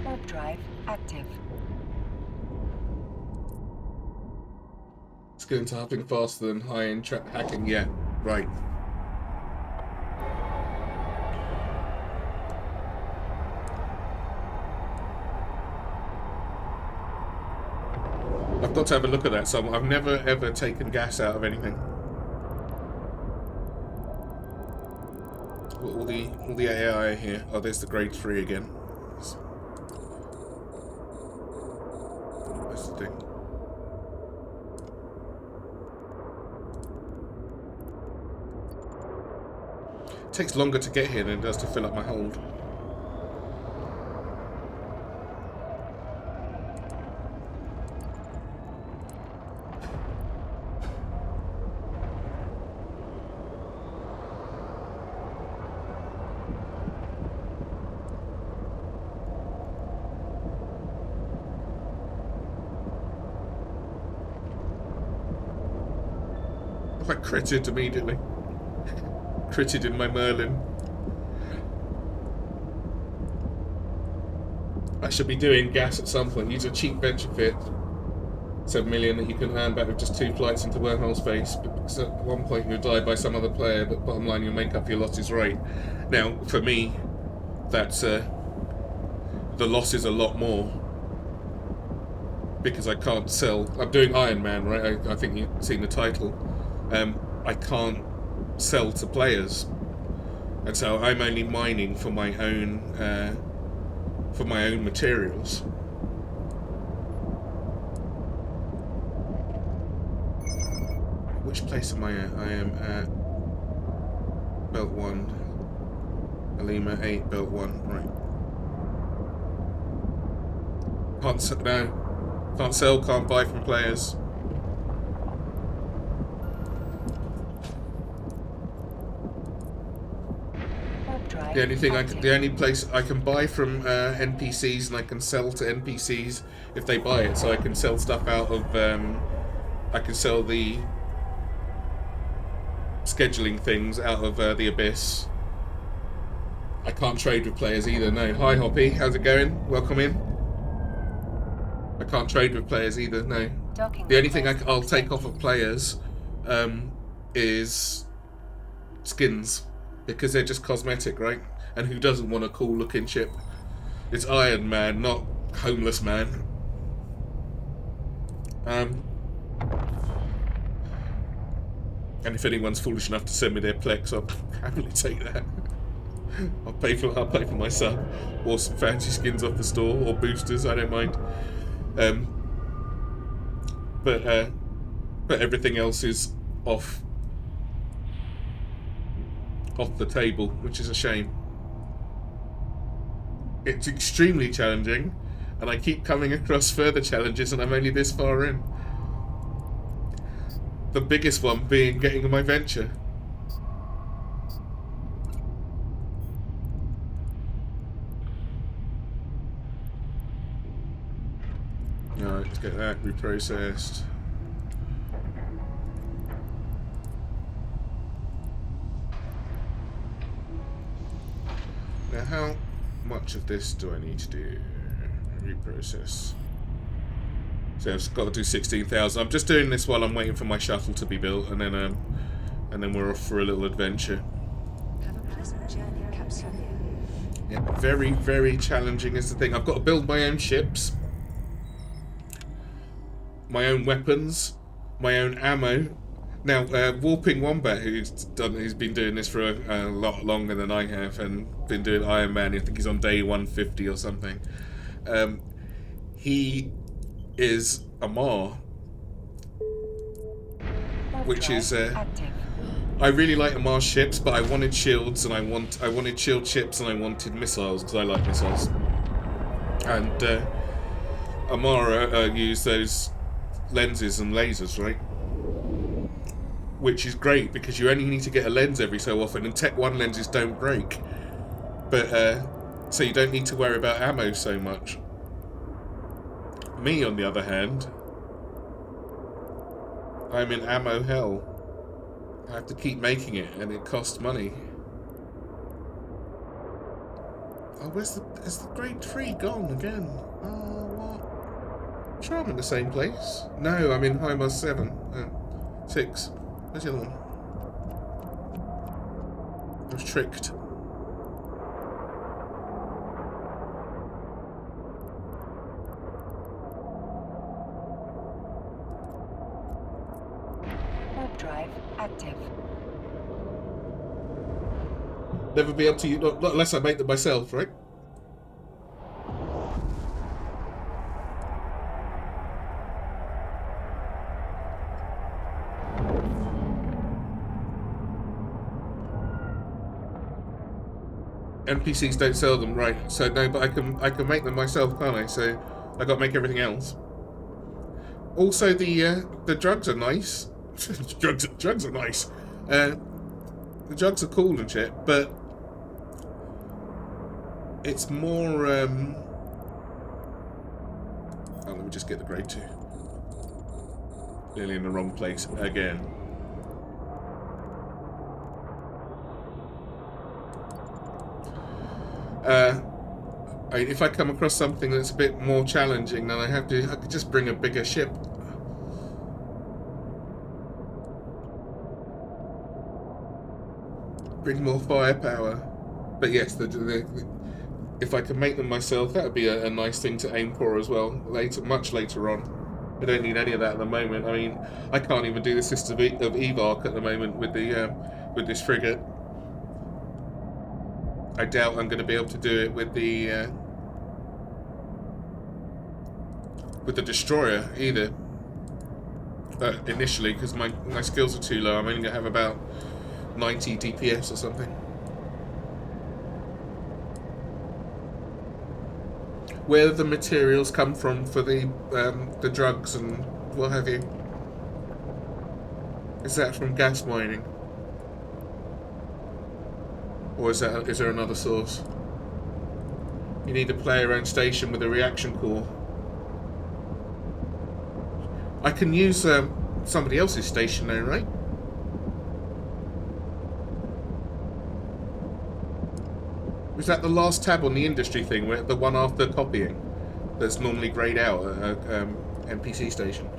Warp drive active. It's going to happen faster than high-end hacking. Yeah, right. I've got to have a look at that. So I've never ever taken gas out of anything. All the AI here. Oh, there's the grade 3 again. That's the thing. It takes longer to get here than it does to fill up my hold. I critted immediately. Critted in my Merlin. I should be doing gas at some point. Use a cheap venture fit. 7 million that you can earn back with just 2 flights into wormhole space. Because at one point you'll die by some other player, but bottom line you'll make up your losses right. Now, for me, that's the loss is a lot more. Because I can't sell. I'm doing Ironman, right? I think you've seen the title. I can't sell to players, and so I'm only mining for my own materials. Which place am I at? I am at Belt 1, Alima 8, Belt 1. Right. Can't sell, can't buy from players. The only place I can buy from NPCs, and I can sell to NPCs if they buy it. So I can sell stuff out of, I can sell the scheduling things out of the Abyss. I can't trade with players either. No. Hi Hoppy, how's it going? Welcome in. I can't trade with players either. No. The only thing I'll take off of players is skins. Because they're just cosmetic, right? And who doesn't want a cool looking ship? It's Iron Man, not Homeless Man. And if anyone's foolish enough to send me their Plex, I'll happily take that. I'll pay for my sub, or some fancy skins off the store, or boosters. I don't mind. But everything else is off the table, which is a shame. It's extremely challenging, and I keep coming across further challenges, and I'm only this far in. The biggest one being getting my venture. Alright, let's get that reprocessed. Now, how much of this do I need to do? Reprocess. So I've got to do 16,000. I'm just doing this while I'm waiting for my shuttle to be built, and then we're off for a little adventure. Have a pleasant journey, capsule. Yeah, very, very challenging is the thing. I've got to build my own ships, my own weapons, my own ammo. Now, WarpingWombat, who's been doing this for a lot longer than I have, and been doing Ironman. I think he's on day 150 or something. He is a Mar, which is I really like Amar ships, but I wanted shields, and I wanted shield ships, and I wanted missiles because I like missiles. And Amara use those lenses and lasers, right? which is great because you only need to get a lens every so often, and Tech 1 lenses don't break. But, so you don't need to worry about ammo so much. Me, on the other hand, I'm in ammo hell. I have to keep making it, and it costs money. Oh, is the grade 3 gone again? Oh, what? Sure, I'm in the same place. No, I'm in HIMARS 7. 6. Where's the other one? I was tricked. Warp drive active. Never be able to use, not unless I make them myself, right? NPCs don't sell them, right? So no, but I can make them myself, can't I? So I got to make everything else. Also, the drugs are nice. drugs are nice. The drugs are cool and shit, but it's more. Oh, let me just get the grade 2. Nearly in the wrong place again. If I come across something that's a bit more challenging, then I could just bring a bigger ship. Bring more firepower. But yes, if I can make them myself, that would be a nice thing to aim for as well. Much later on. I don't need any of that at the moment. I mean, I can't even do the system of EvE arc at the moment with this frigate. I doubt I'm going to be able to do it with the destroyer either. Initially, because my skills are too low. I'm only going to have about 90 DPS or something. Where do the materials come from for the drugs and what have you? Is that from gas mining? Or is there another source? You need a player-owned station with a reaction core. I can use somebody else's station though, right? Was that the last tab on the industry thing, where the one after copying? That's normally grayed out at NPC station.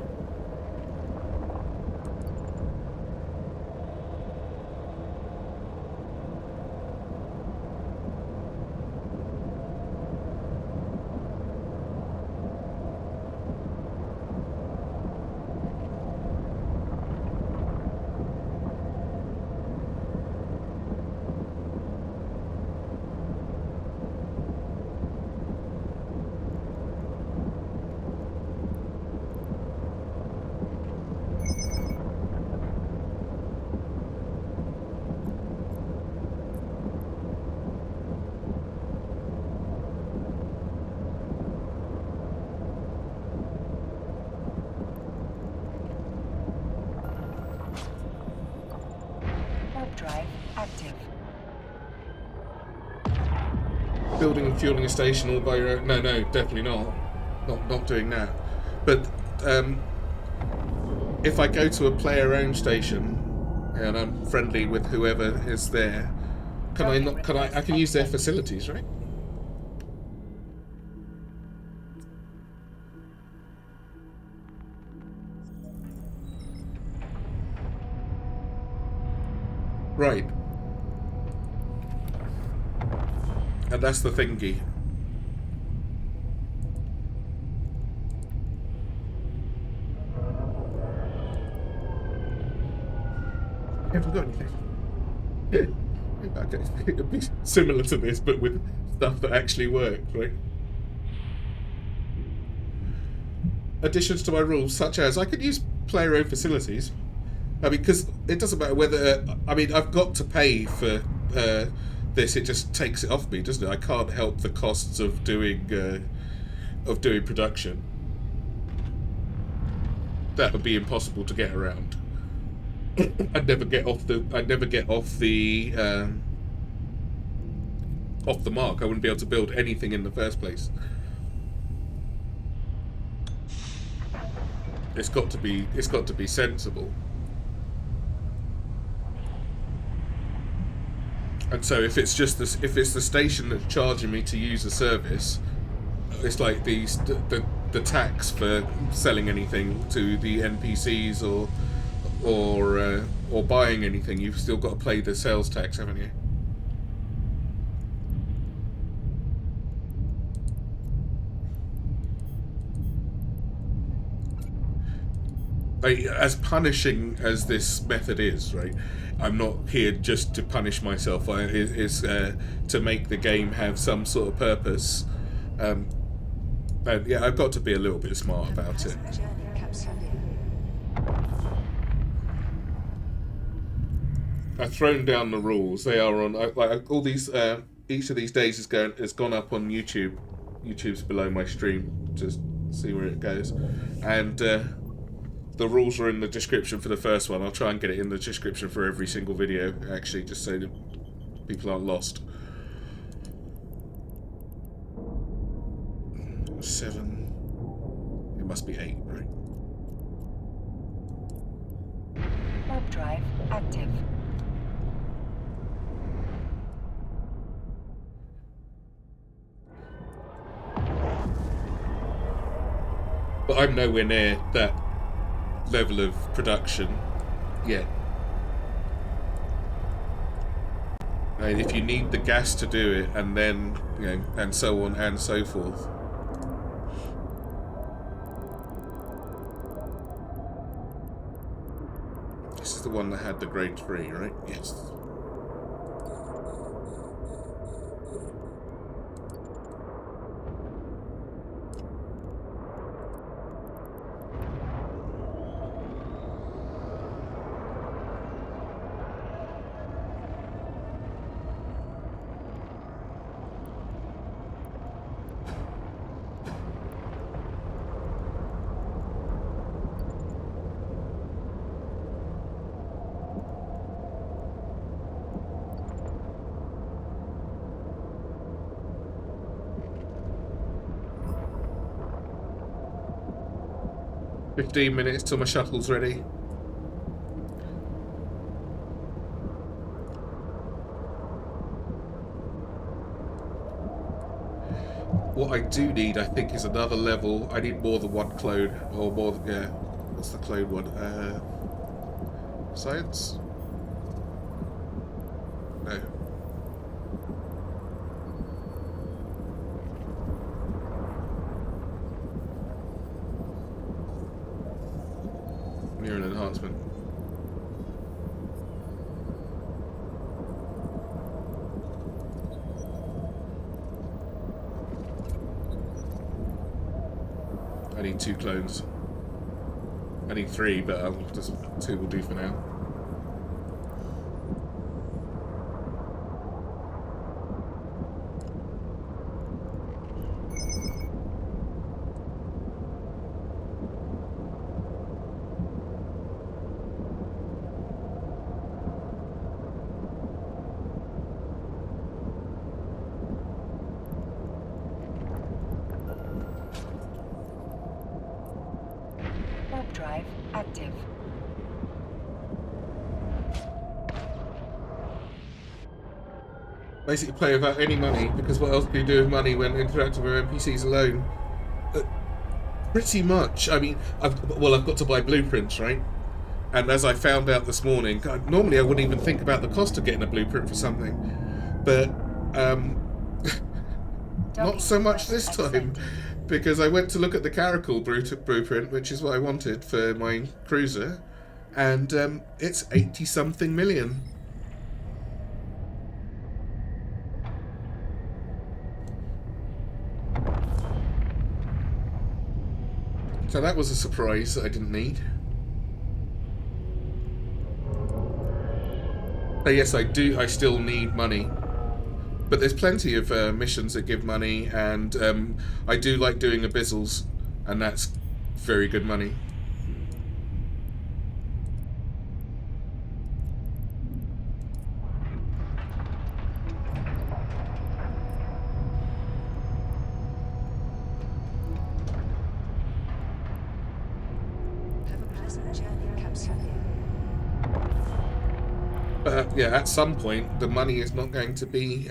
Drive active. Building and fueling a station all by your own? No, definitely not. Not doing that. But if I go to a player-owned station and I'm friendly with whoever is there, I can use their facilities, right? Right. And that's the thingy. I haven't got anything. Okay, it'd be similar to this, but with stuff that actually works, right? Additions to my rules, such as I could use player-owned facilities. I mean, because it doesn't matter whether... I mean, I've got to pay for this. It just takes it off me, doesn't it? I can't help the costs of doing production. That would be impossible to get around. I'd never get off the off the mark. I wouldn't be able to build anything in the first place. It's got to be sensible. And so if it's just this, if it's the station that's charging me to use a service, it's like the tax for selling anything to the NPCs or buying anything. You've still got to pay the sales tax, haven't you? As punishing as this method is, right? I'm not here just to punish myself. It's to make the game have some sort of purpose. And yeah, I've got to be a little bit smart about it. I've thrown down the rules. They are on like all these. Each of these days has gone up on YouTube. YouTube's below my stream. Just see where it goes, and the rules are in the description for the first one. I'll try and get it in the description for every single video, actually, just so that people aren't lost. 7. It must be 8, right? Warp drive active. But I'm nowhere near that level of production yet. And if you need the gas to do it, and then, you know, and so on and so forth. This is the one that had the grade 3, right? Yes. "15 minutes till my shuttle's ready." What I do need, I think, is another level. I need more than one clone, or more than, yeah. What's the clone one? Science? No. Near an enhancement. I need 2 clones. I need 3, but I'll just 2 will do for now. Drive active. Basically play without any money, because what else do you do with money when interacting with NPCs alone? Pretty much. I mean, I've got to buy blueprints, right? And as I found out this morning, normally I wouldn't even think about the cost of getting a blueprint for something, but not so much this time. Because I went to look at the Caracal blueprint, which is what I wanted for my cruiser, and it's 80-something million. So that was a surprise that I didn't need. But yes, I still need money. But there's plenty of missions that give money, and I do like doing abyssals, and that's very good money. yeah, at some point, the money is not going to be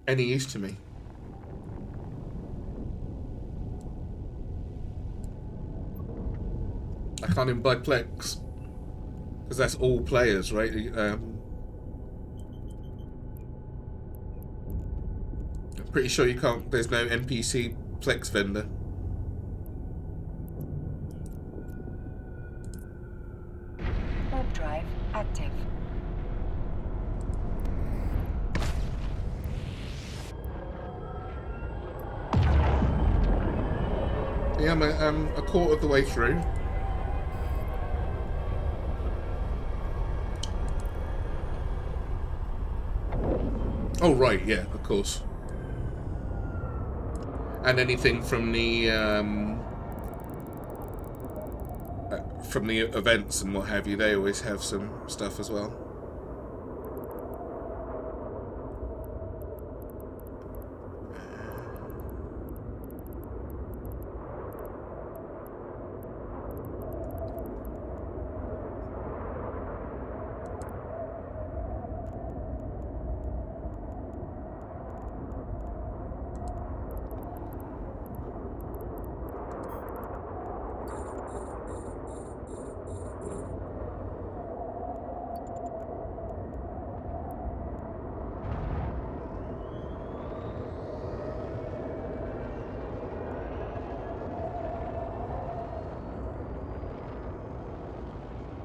any use to me. I can't even buy Plex. Because that's all players, right? I'm pretty sure you can't, there's no NPC Plex vendor. Warp drive active. Yeah, I'm a quarter of the way through. Oh, right, yeah, of course. And anything from the events and what have you, they always have some stuff as well.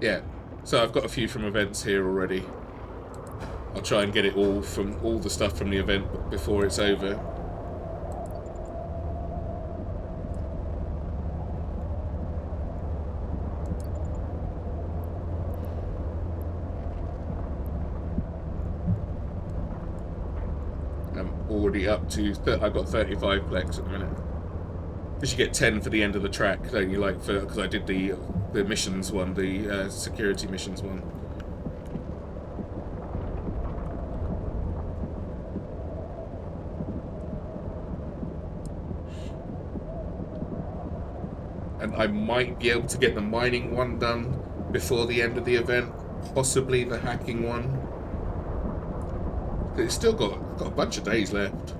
Yeah, so I've got a few from events here already. I'll try and get it all from all the stuff from the event before it's over. I'm already up to, I've got 35 Plex at the minute. Because you get 10 for the end of the track, don't you? Like, because I did the missions one, the security missions one. And I might be able to get the mining one done before the end of the event, possibly the hacking one. It's still got a bunch of days left.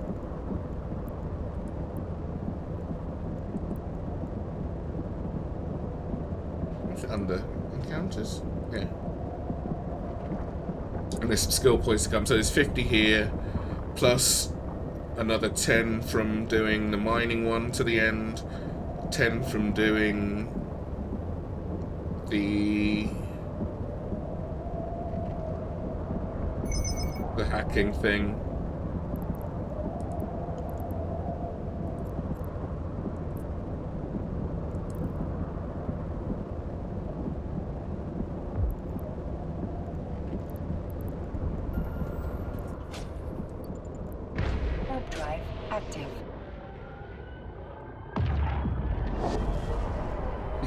Under encounters, yeah. And there's some skill points to come. So there's 50 here, plus another 10 from doing the mining one to the end, 10 from doing the hacking thing.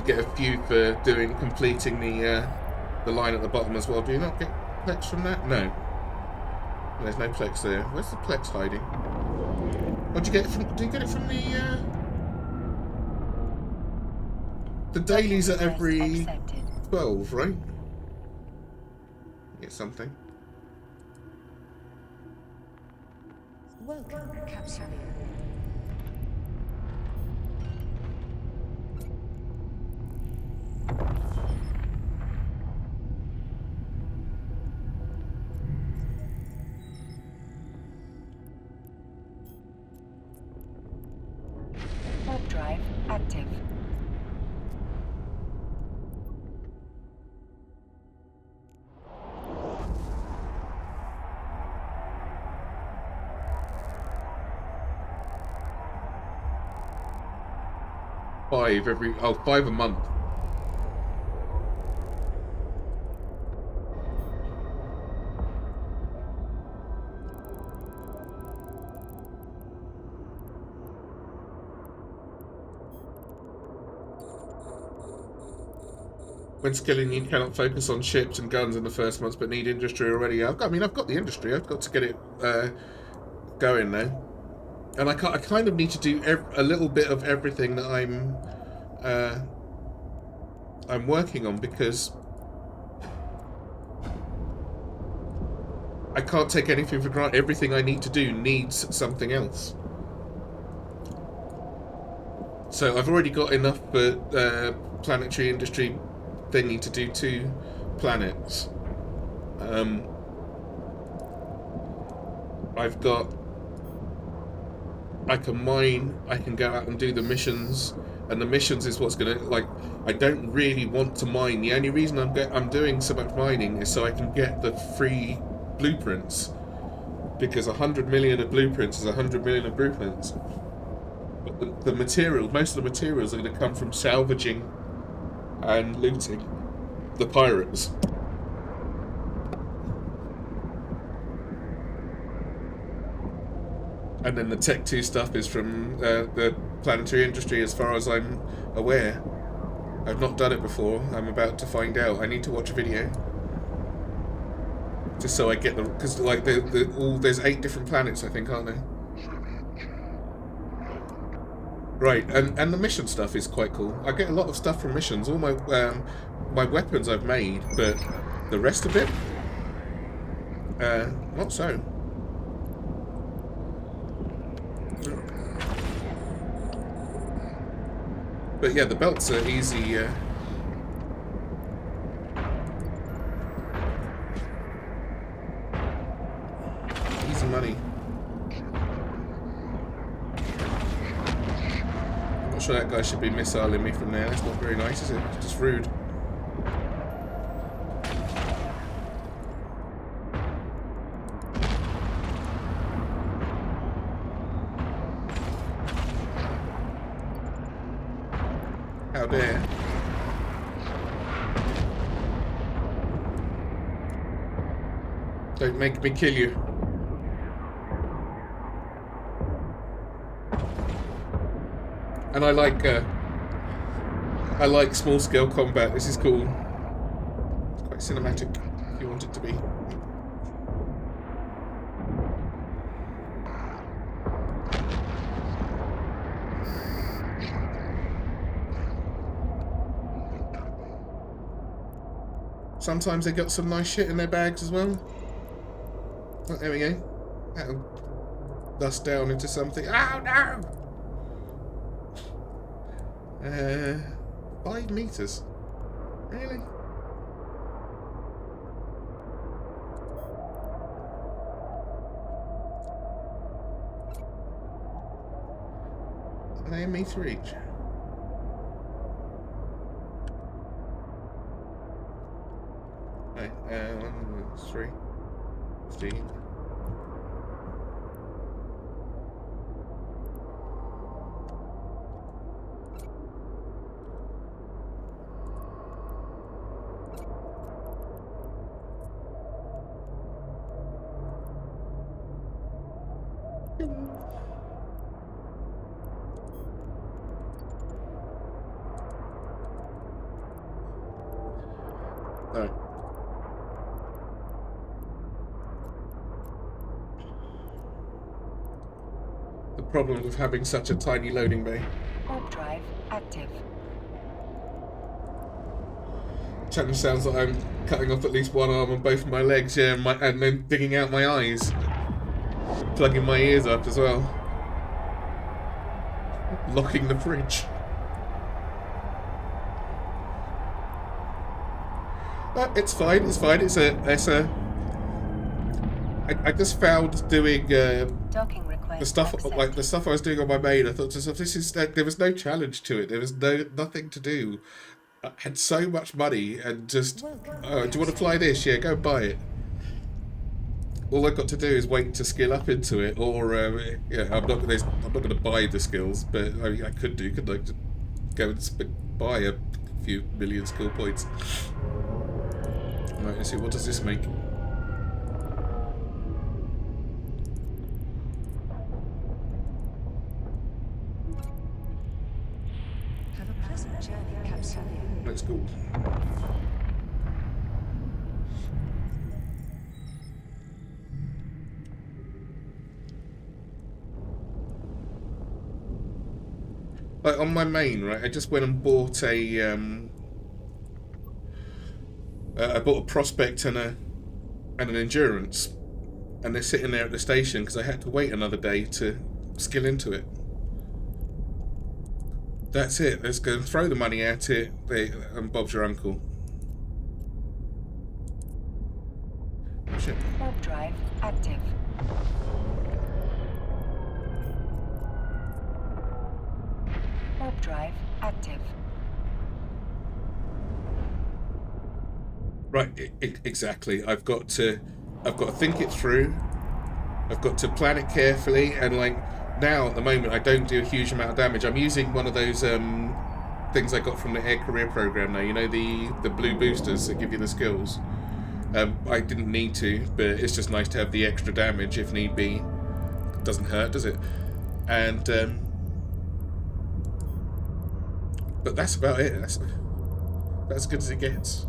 Get a few for completing the line at the bottom as well. Do you not get Plex from that? No. There's no Plex there. Where's the Plex hiding? What'd you get from? Do you get it from the dailies at every 12, right? Get something. Welcome, capsule. Warp drive active. Five a month. When skilling, you cannot focus on ships and guns in the first months, but need industry already. I've got the industry. I've got to get it going now, and I kind of need to do a little bit of everything that I'm working on, because I can't take anything for granted. Everything I need to do needs something else. So I've already got enough for planetary industry thingy to do 2 planets. I've got... I can mine, I can go out and do the missions, and the missions is what's gonna, like, I don't really want to mine. The only reason I'm doing so much mining is so I can get the free blueprints, because 100 million of blueprints is 100 million of blueprints. But the materials, most of the materials are going to come from salvaging and looting the pirates. And then the Tech 2 stuff is from the planetary industry, as far as I'm aware. I've not done it before. I'm about to find out. I need to watch a video. Just so I get the... Because, like, there's 8 different planets, I think, aren't there? Right, and the mission stuff is quite cool. I get a lot of stuff from missions. All my my weapons I've made, but the rest of it, not so. But yeah, the belts are easy. Easy money. I'm not sure that guy should be missiling me from there. That's not very nice, is it? It's just rude. How dare. Don't make me kill you. And I like small scale combat. This is cool. It's quite cinematic if you want it to be. Sometimes they got some nice shit in their bags as well. Oh, there we go. That'll dust down into something. Oh no! 5 meters. Really? Are they a meter each? Right, 1, 3, 15. Alright. The problem of having such a tiny loading bay. Warp drive active. Challenge sounds like I'm cutting off at least one arm and both of my legs, yeah, and then digging out my eyes. Plugging my ears up as well. Locking the fridge. It's fine, it's fine. I just found doing Docking request the stuff accept. like the stuff I was doing on my main. I thought to myself, this is there was no challenge to it. There was nothing to do. I had so much money and just do you want to fly this? Yeah, go buy it. All I've got to do is wait to skill up into it, or yeah, I'm not going to buy the skills, but I could do. Could like just go and buy a few million skill points. Right, let's see, what does this make? Have a pleasant journey, Capsule. Let's go. Like on my main, right? I just went and bought I bought a prospect and an endurance, and they're sitting there at the station because I had to wait another day to skill into it. That's it. Let's go and throw the money at it. And Bob's your uncle. Oh, shit. Warp drive active. Warp drive active. Right, exactly. I've got to think it through. I've got to plan it carefully, and like now at the moment I don't do a huge amount of damage. I'm using one of those things I got from the Air Career program now. You know, the blue boosters that give you the skills. I didn't need to, but it's just nice to have the extra damage if need be. It doesn't hurt, does it? And but that's about it. That's as good as it gets.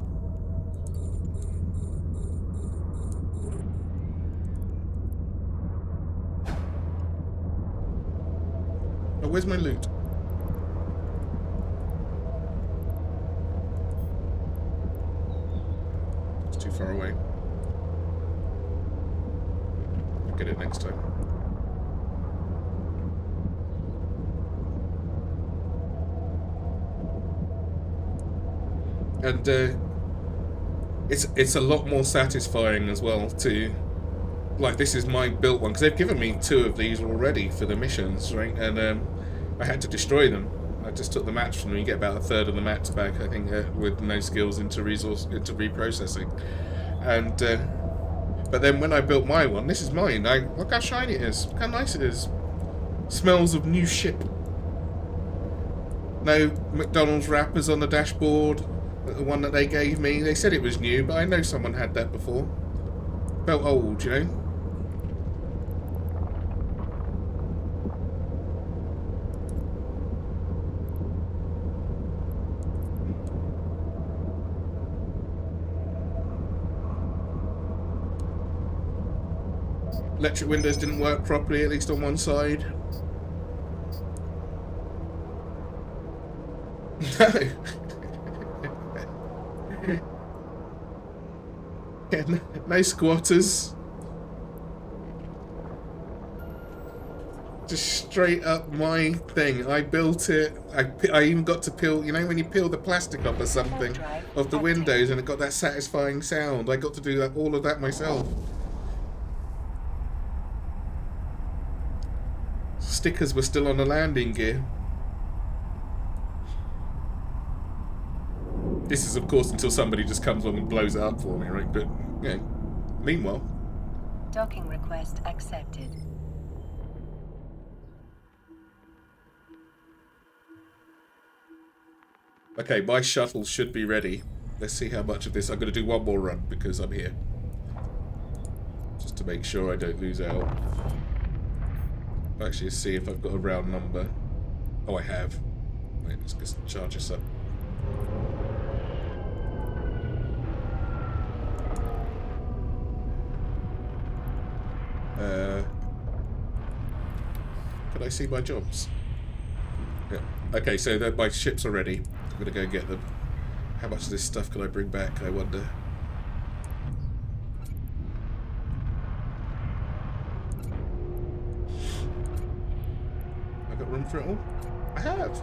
Oh, where's my loot? It's too far away. I'll get it next time. And it's a lot more satisfying as well to, like, this is my built one because they've given me 2 of these already for the missions, right? And I had to destroy them. I just took the mats from them. You get about a third of the mats back, I think, with no skills into reprocessing. And but then when I built my one, this is mine. Look how shiny it is. Look how nice it is. Smells of new ship. No McDonald's wrappers on the dashboard. The one that they gave me. They said it was new, but I know someone had that before. Felt old, you know. Electric windows didn't work properly, at least on one side. No. Yeah, no squatters. Just straight up my thing. I built it. I even got to peel, you know when you peel the plastic off or something of the windows and it got that satisfying sound. I got to do that, all of that myself. Stickers were still on the landing gear. This is, of course, until somebody just comes along and blows it up for me, right? But, yeah, meanwhile. Docking request accepted. Okay, my shuttle should be ready. Let's see how much of this. I'm going to do one more run because I'm here. Just to make sure I don't lose out. Actually, see if I've got a round number. Oh, I have. Wait, let's just charge this up. Can I see my jobs? Yeah. Okay, so my ships are ready. I'm gonna go get them. How much of this stuff can I bring back, I wonder? I got room for it all? I have!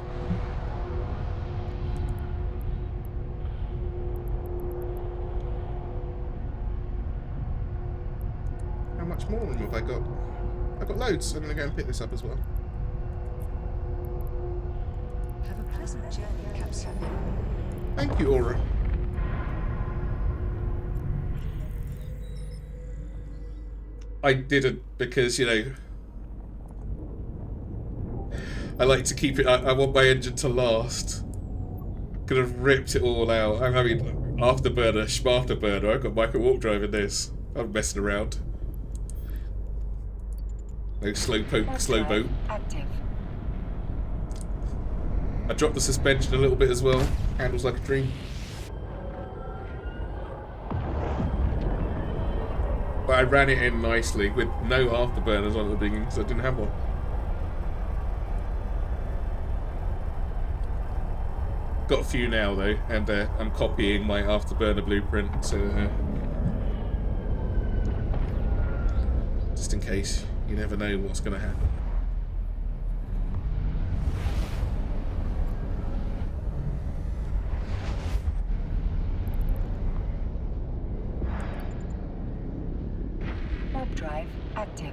How much more room have I got? I've got loads. I'm going to go and pick this up as well. Have a pleasant journey, Captain. Thank you, Aura. I didn't because, you know, I like to keep it. I want my engine to last. Could have ripped it all out. I mean, afterburner, schmafterburner. I've got micro warp drive in this. I'm messing around. No slow boat. Active. I dropped the suspension a little bit as well. Handles like a dream. But I ran it in nicely with no afterburners on at the beginning because I didn't have one. Got a few now though, and I'm copying my afterburner blueprint. So just in case. You never know what's going to happen. Warp drive active.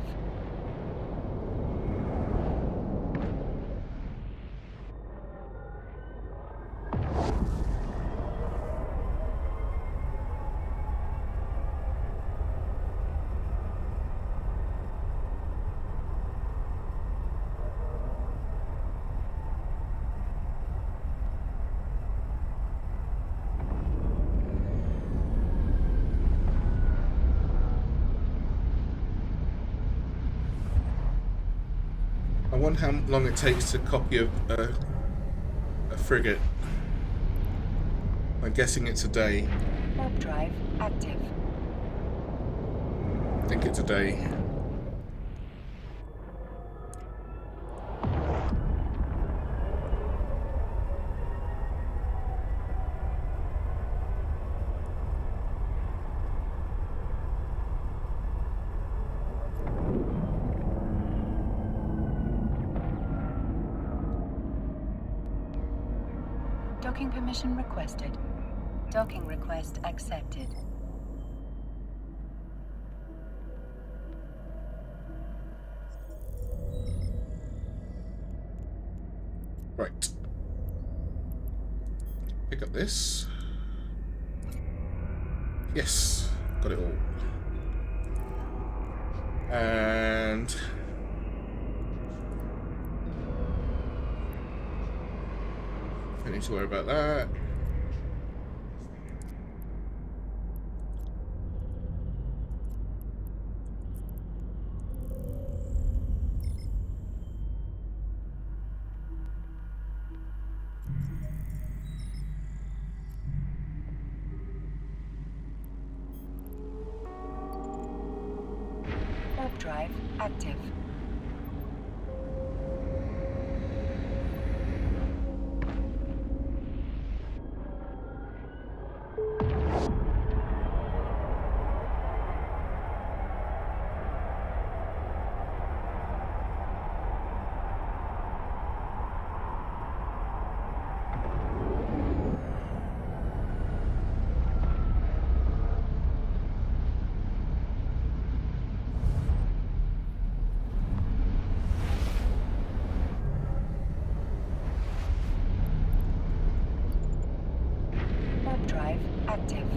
I wonder how long it takes to copy a frigate. I'm guessing it's a day. Warp drive active. I think it's a day. Docking permission requested. Docking request accepted. Right. Pick up this. Yes, got it all. And don't need to worry about that. Warp drive active. Warp drive active.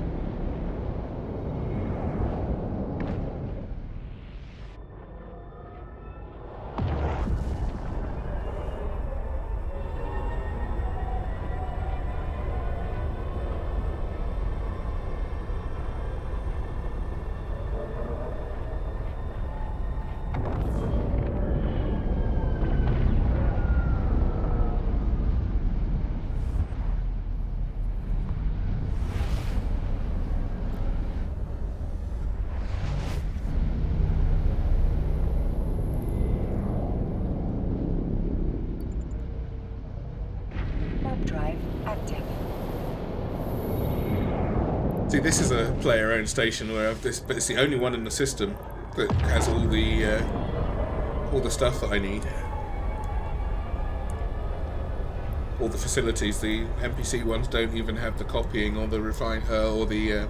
Warp drive active. See, this is a player-owned station where I've this, but it's the only one in the system that has all the stuff that I need, all the facilities. The NPC ones don't even have the copying or the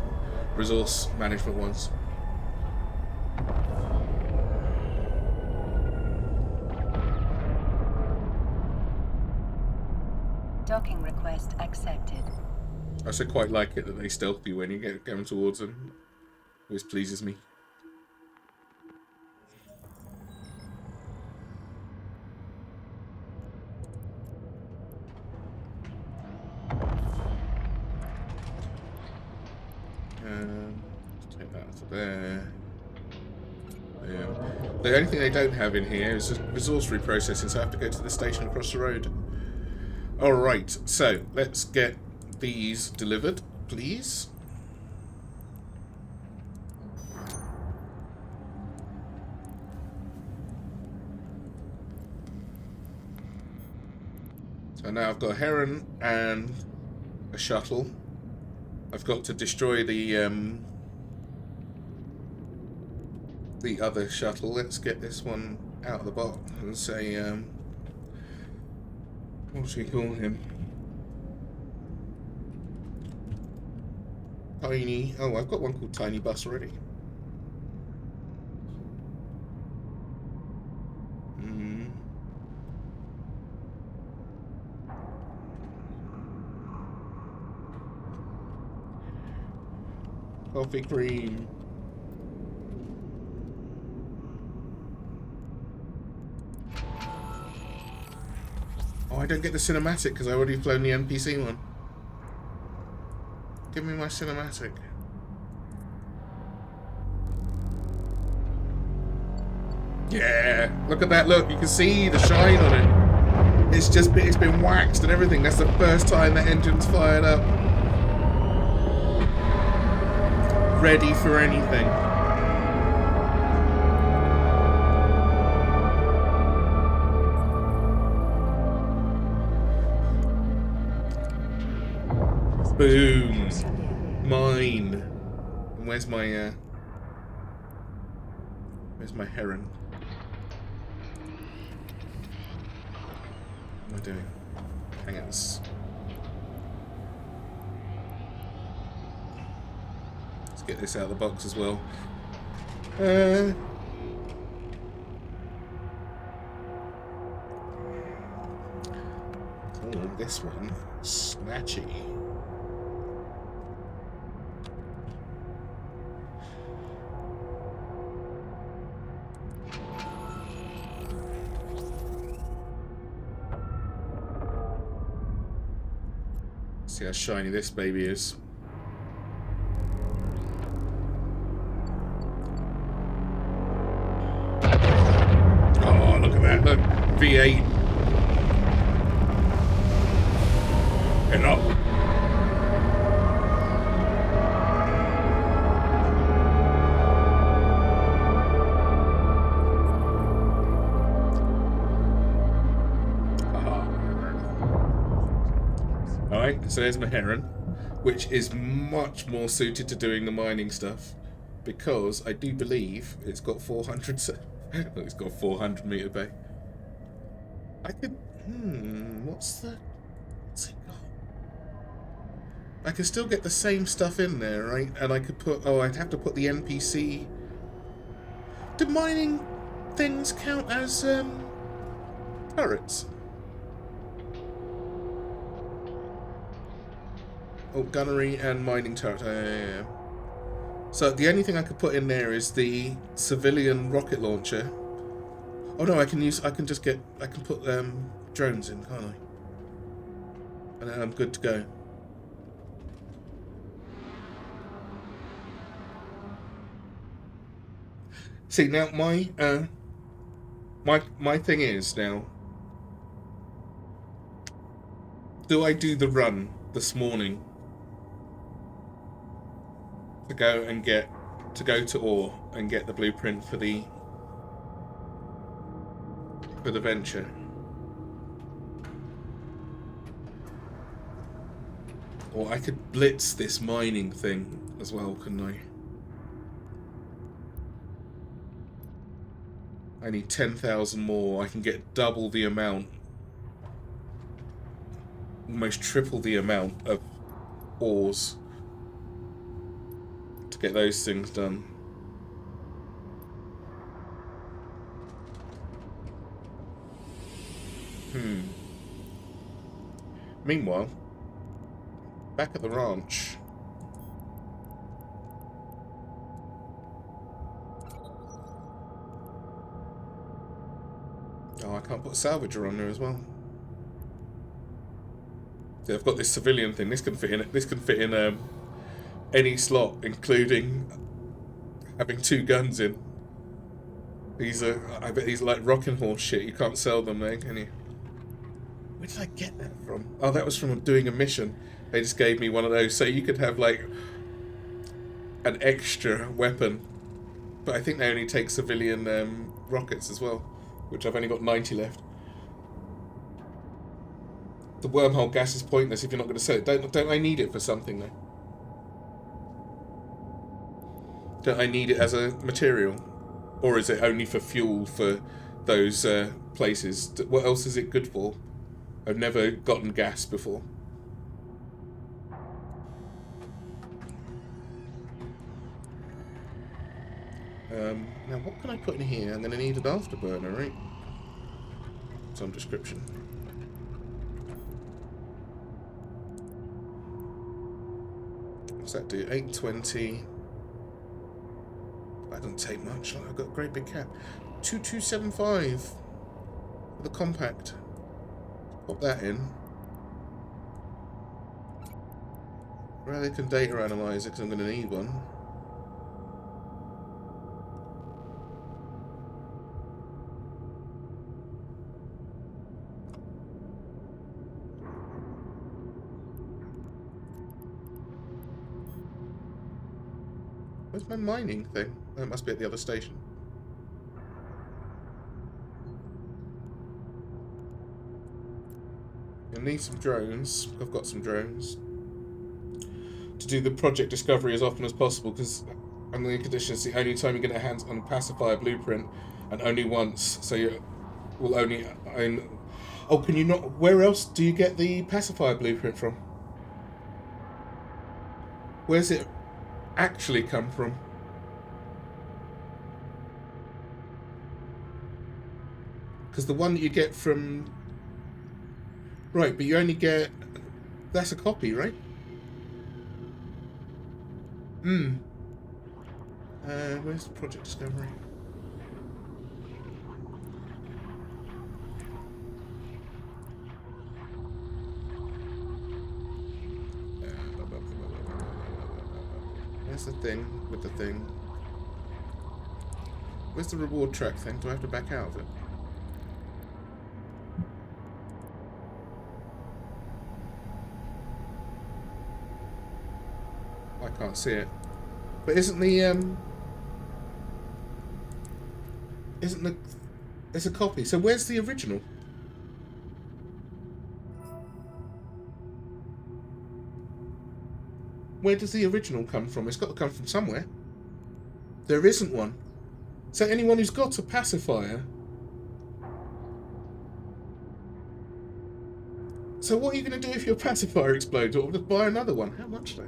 resource management ones. Docking request accepted. I also quite like it that they stealth you when you get going towards them. Always pleases me. Take that to there. The only thing they don't have in here is resource reprocessing, so I have to go to the station across the road. Alright, so let's get these delivered, please. So now I've got a Heron and a shuttle. I've got to destroy the the other shuttle. Let's get this one out of the box and say, what should we call him? Tiny. Oh, I've got one called Tiny Bus already. Coffee cream. Oh, I don't get the cinematic because I already flown the NPC one. Give me my cinematic. Yeah, look at that, look, you can see the shine on it. It's been waxed and everything. That's the first time the engine's fired up. Ready for anything. Boom. Mine. And where's my heron? What am I doing? Hang on. Let's get this out of the box as well. Oh, this one. Snatchy. See how shiny this baby is. Oh, look at that. Look. V8. And up. Alright, so there's my heron, which is much more suited to doing the mining stuff, because I do believe it's got 400. It's got 400 meter bay. I could. What's it got? I could still get the same stuff in there, right? And I could put. Oh, I'd have to put the NPC. Do mining things count as turrets? Oh, gunnery and mining turret. Yeah. So the only thing I could put in there is the civilian rocket launcher. Oh no, I can put drones in, can't I? And then I'm good to go. See now, my thing is now. Do I do the run this morning? To go to Ore and get the blueprint for the venture. Or I could blitz this mining thing as well, couldn't I? I need 10,000 more. I can get double the amount, almost triple the amount of ores. Get those things done. Meanwhile, back at the ranch. Oh, I can't put a salvager on there as well. See, I've got this civilian thing. This can fit in any slot, including having 2 guns in. I bet these are like rocking horse shit. You can't sell them there, can you? Where did I get that from? Oh, that was from doing a mission. They just gave me one of those, so you could have like an extra weapon. But I think they only take civilian rockets as well, which I've only got 90 left. The wormhole gas is pointless if you're not going to sell it. Don't I need it for something though? Don't I need it as a material? Or is it only for fuel for those places? What else is it good for? I've never gotten gas before. Now, what can I put in here? I'm going to need an afterburner, right? Some description. What's that do? 820. That doesn't take much. I've got a great big cap. 2275 for the compact. Pop that in. Relic and data analyzer, because I'm going to need one. Where's my mining thing? Oh, it must be at the other station. You'll need some drones. I've got some drones. To do the project discovery as often as possible, because under the conditions, the only time you get a hands on a pacifier blueprint, and only once, so you will only own... Oh, can you not... Where else do you get the pacifier blueprint from? Where's it actually come from? Because the one that you get from... Right, but you only get... That's a copy, right? Where's the project discovery? Where's the thing with the thing? Where's the reward track thing? Do I have to back out of it? I can't see it. But isn't the it's a copy. So where's the original? Where does the original come from? It's got to come from somewhere. There isn't one. So anyone who's got a pacifier... So what are you going to do if your pacifier explodes? Or just buy another one? How much though?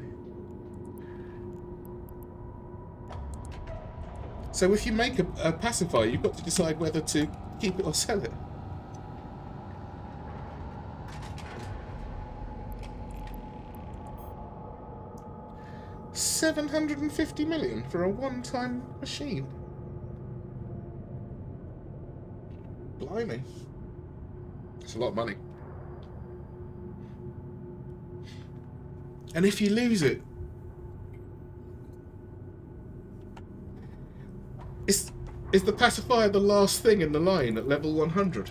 So if you make a pacifier, you've got to decide whether to keep it or sell it. $750 million for a one-time machine. Blimey. That's a lot of money. And if you lose it, is the pacifier the last thing in the line at level 100?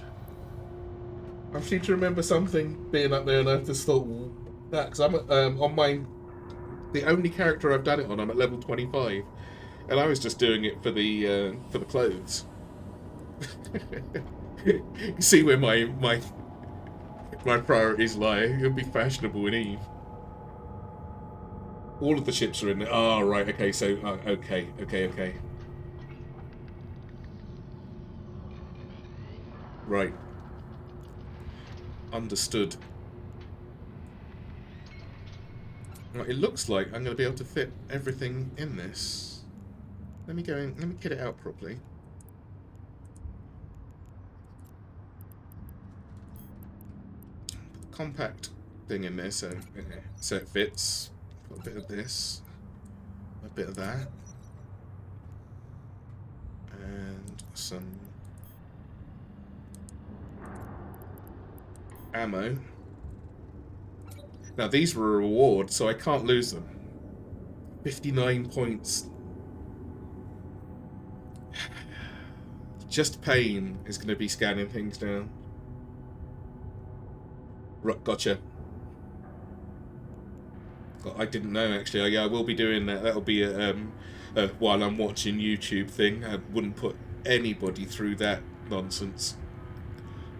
I seem to remember something being up there, and I just thought that because I'm on the only character I've done it on. I'm at level 25, and I was just doing it for the clothes. You see where my priorities lie. It'll be fashionable in EVE. All of the ships are in there. Oh, right. Okay. So okay. Right. Understood. Right, it looks like I'm going to be able to fit everything in this. Let me kit it out properly. Put the compact thing in there so it fits. Put a bit of this, a bit of that, and some ammo. Now these were a reward, so I can't lose them. 59 points. Just pain is going to be scanning things down. Right, gotcha. I didn't know actually. Yeah, I will be doing that. That'll be while I'm watching YouTube thing. I wouldn't put anybody through that nonsense.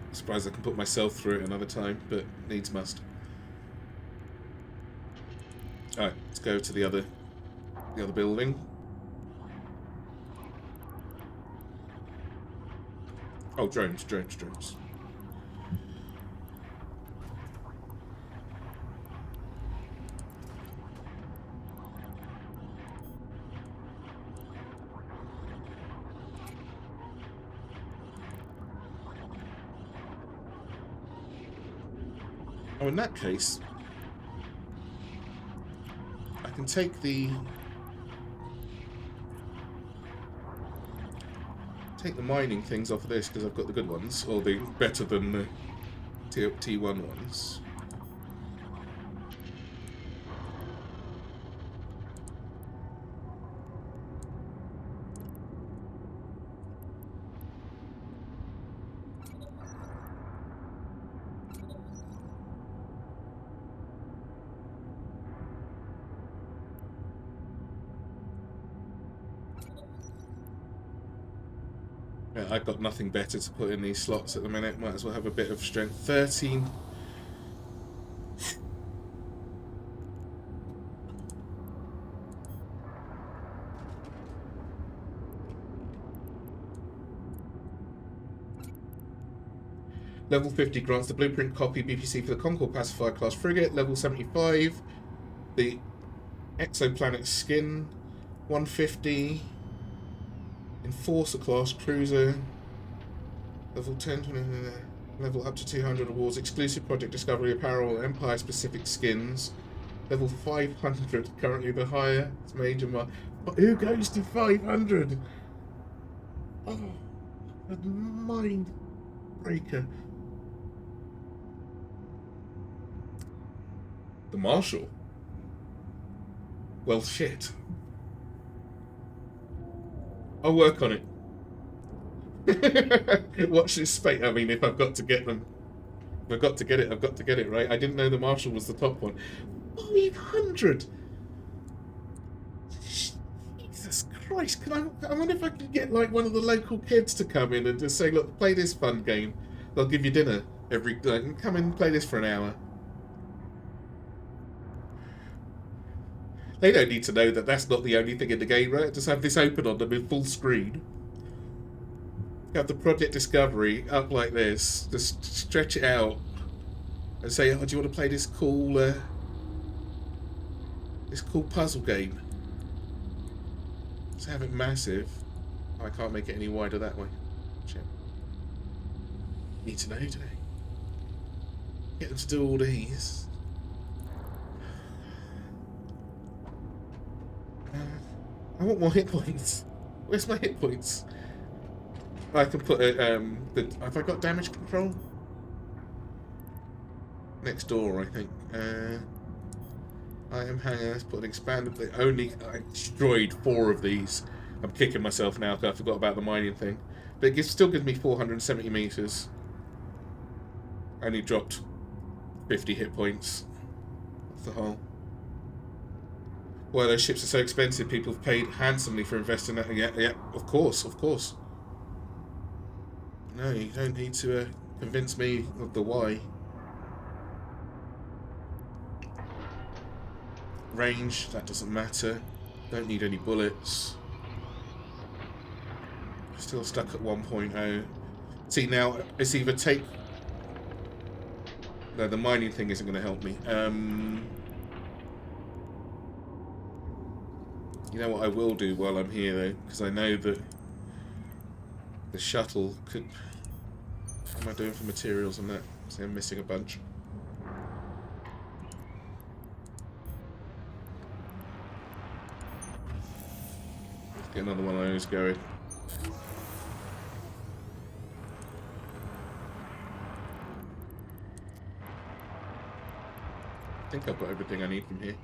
I'm surprised I can put myself through it another time, but needs must. Alright, let's go to the other building. Oh, drones. Oh, in that case, I can take the mining things off of this because I've got the good ones, or the better than the T1 ones. Yeah, I've got nothing better to put in these slots at the minute. Might as well have a bit of strength. 13. Level 50 grants the blueprint copy BPC for the Concord Pacifier class frigate. Level 75, the exoplanet skin. 150, Enforcer class cruiser. Level 10, 20, level up to 200 awards. Exclusive Project Discovery apparel, Empire specific skins. Level 500, currently the highest major mark. But who goes to 500? Oh, a mind breaker. The Marshal? Well, shit. I'll work on it. Watch this space. I mean, if I've got to get them. If I've got to get it, I've got to get it, right? I didn't know the Marshal was the top one. 500! Jesus Christ, I wonder if I can get, like, one of the local kids to come in and just say, look, play this fun game. They'll give you dinner every... come in and play this for an hour. They don't need to know that that's not the only thing in the game, right? Just have this open on them in full screen. Have the Project Discovery up like this. Just stretch it out. And say, oh, do you want to play this cool puzzle game? Just have it massive. Oh, I can't make it any wider that way. Shit. Need to know today. Get them to do all these. I want more hit points. Where's my hit points? I can put it, have I got damage control? Next door, I think. Item hanger, let's put an expanded... I destroyed 4 of these. I'm kicking myself now because I forgot about the mining thing. But it still gives me 470 meters. Only dropped 50 hit points. That's the whole. Why those ships are so expensive, people have paid handsomely for investing in that. Yeah, of course. No, you don't need to convince me of the why. Range, that doesn't matter. Don't need any bullets. Still stuck at 1.0. See, now, it's either take... No, the mining thing isn't going to help me. You know what I will do while I'm here, though? Because I know that the shuttle could... What am I doing for materials on that? See, I'm missing a bunch. Let's get another one of those going. I think I've got everything I need from here.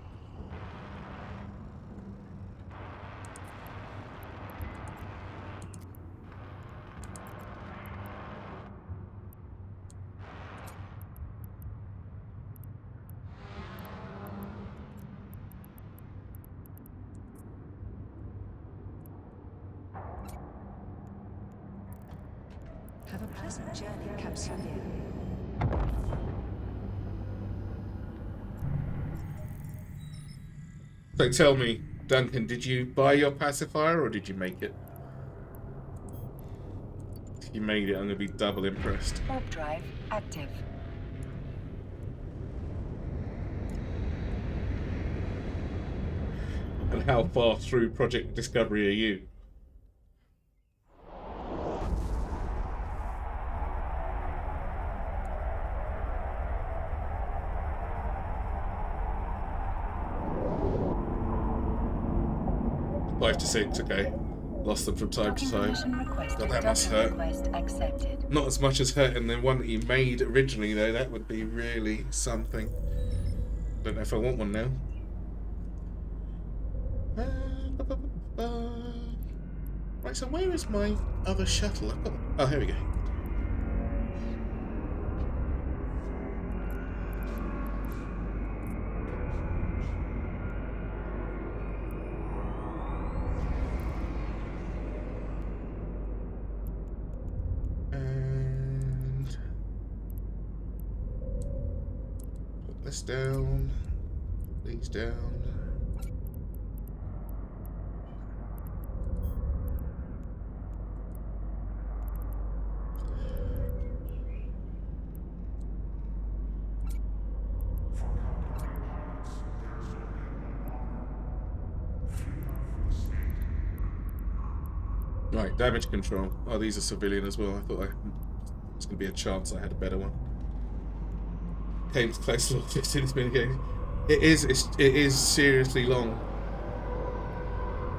Have a pleasant journey, Capsulier. So tell me, Duncan, did you buy your pacifier or did you make it? If you made it, I'm going to be double impressed. Warp drive active. And how far through Project Discovery are you? Five to 6, okay. Lost them from time to time. God, that must hurt. Not as much as hurting the one that you made originally, though. That would be really something. Don't know if I want one now. Right, so where is my other shuttle? Oh, here we go. And put this down, these down. Right, damage control. Oh, these are civilian as well. I thought there was going to be a chance I had a better one. Came close to 15 minute game. It is seriously long.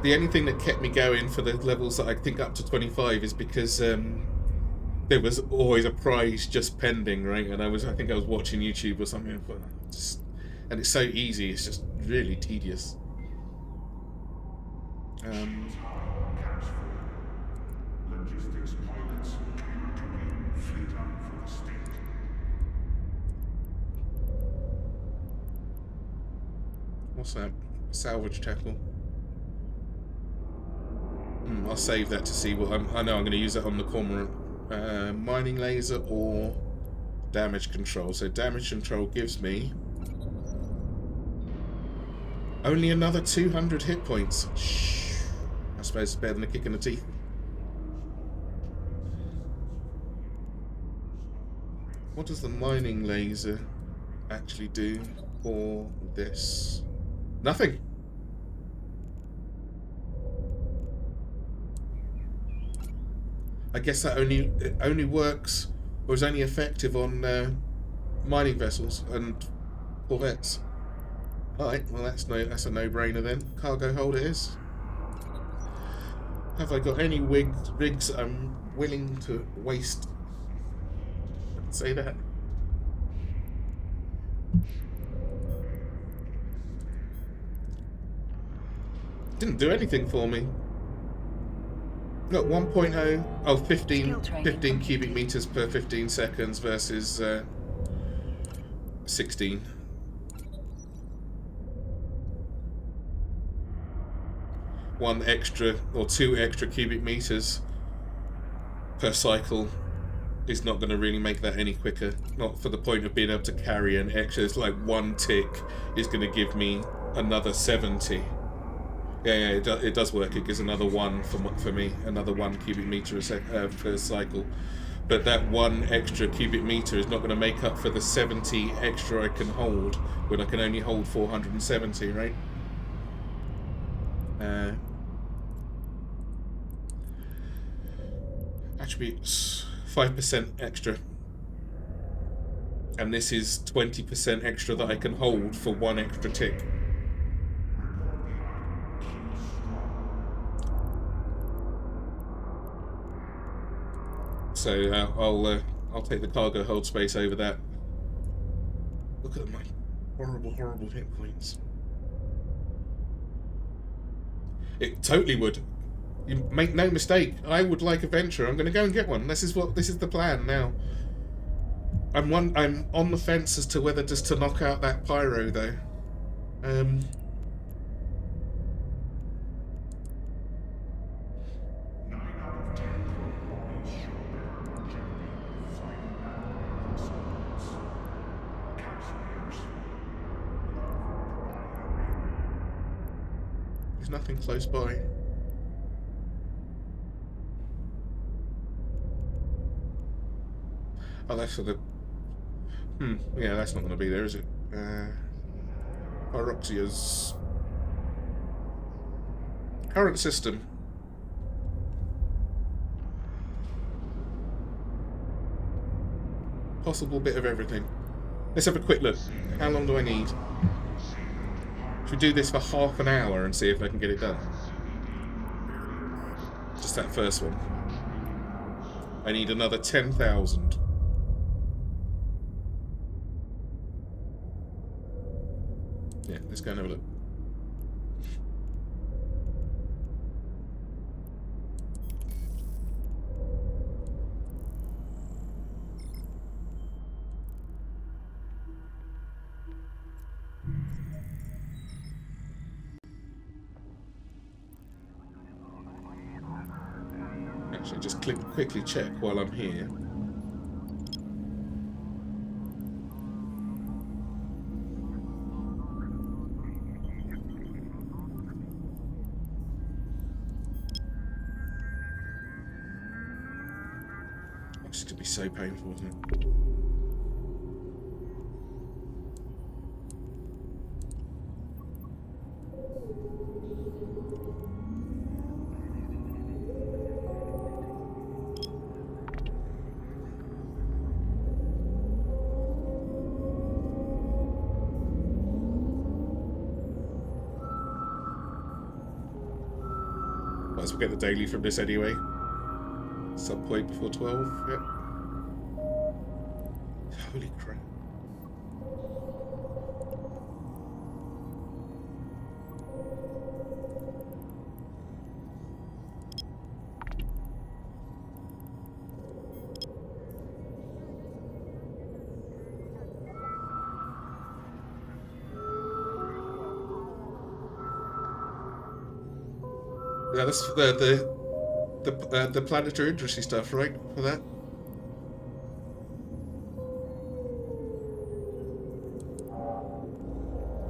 The only thing that kept me going for the levels that I think up to 25 is because there was always a prize just pending, right? And I think I was watching YouTube or something, but and it's so easy. It's just really tedious. What's that? Salvage tackle. I'll save that to see what I know I'm going to use that on the cormorant. Mining laser or damage control. So damage control gives me only another 200 hit points. Shh. I suppose it's better than a kick in the teeth. What does the mining laser actually do for this? Nothing. I guess that only works or is only effective on mining vessels and corvettes. Alright, well that's a no-brainer then. Cargo hold it is. Have I got any rigs I'm willing to waste? I'd say that. Didn't do anything for me. Look, 1.0, oh, 15 cubic meters per 15 seconds versus 16. One extra or 2 extra cubic meters per cycle is not going to really make that any quicker. Not for the point of being able to carry an extra. It's like 1 tick is going to give me another 70. Yeah, it does work. It gives another 1 for me, another 1 cubic meter per cycle. But that 1 extra cubic meter is not going to make up for the 70 extra I can hold when I can only hold 470, right? Attributes 5% extra, and this is 20% extra that I can hold for 1 extra tick. So I'll take the cargo hold space over that. Look at my horrible hit points. It totally would. You make no mistake. I would like a venture. I'm going to go and get one. This is the plan now. I'm on the fence as to whether just to knock out that pyro though. There's nothing close by. Oh, that's for the... yeah, that's not going to be there, is it? Pyroxia's... Current system. Possible bit of everything. Let's have a quick look. How long do I need? Should we do this for half an hour and see if I can get it done? Just that first one. I need another 10,000. Yeah, let's go and have a look. Actually, just quickly check while I'm here. This could be so painful, isn't it? Might as well get the daily from this anyway. Some point before 12, yep. Holy crap. Yeah, that's the planetary industry stuff, right? For that.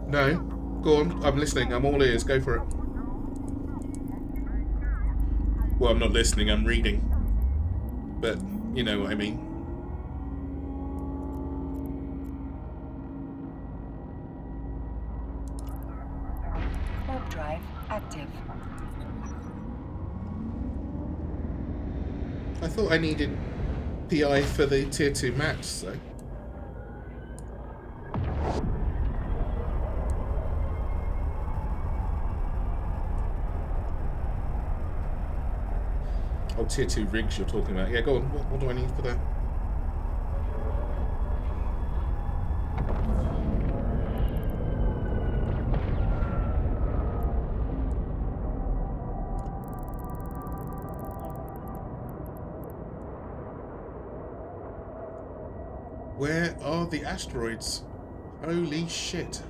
No, go on. I'm listening. I'm all ears. Go for it. Well, I'm not listening. I'm reading. But you know what I mean. Warp drive active. I thought I needed PI for the tier 2 max, though. Oh, tier 2 rigs you're talking about. Yeah, go on. What do I need for that? Where are the asteroids? Holy shit.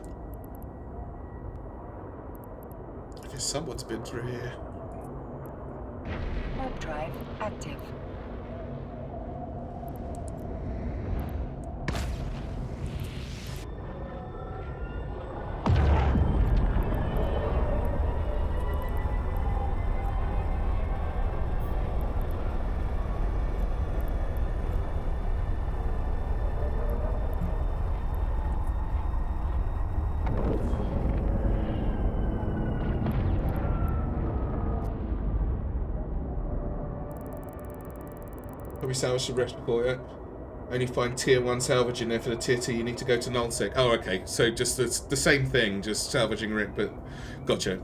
I guess someone's been through here. Warp drive active. We salvaged the rest before, yeah? Only find tier 1 salvage in there for the tier 2, you need to go to Null Sec. Oh, okay, so just the same thing, just salvaging Rick, but gotcha.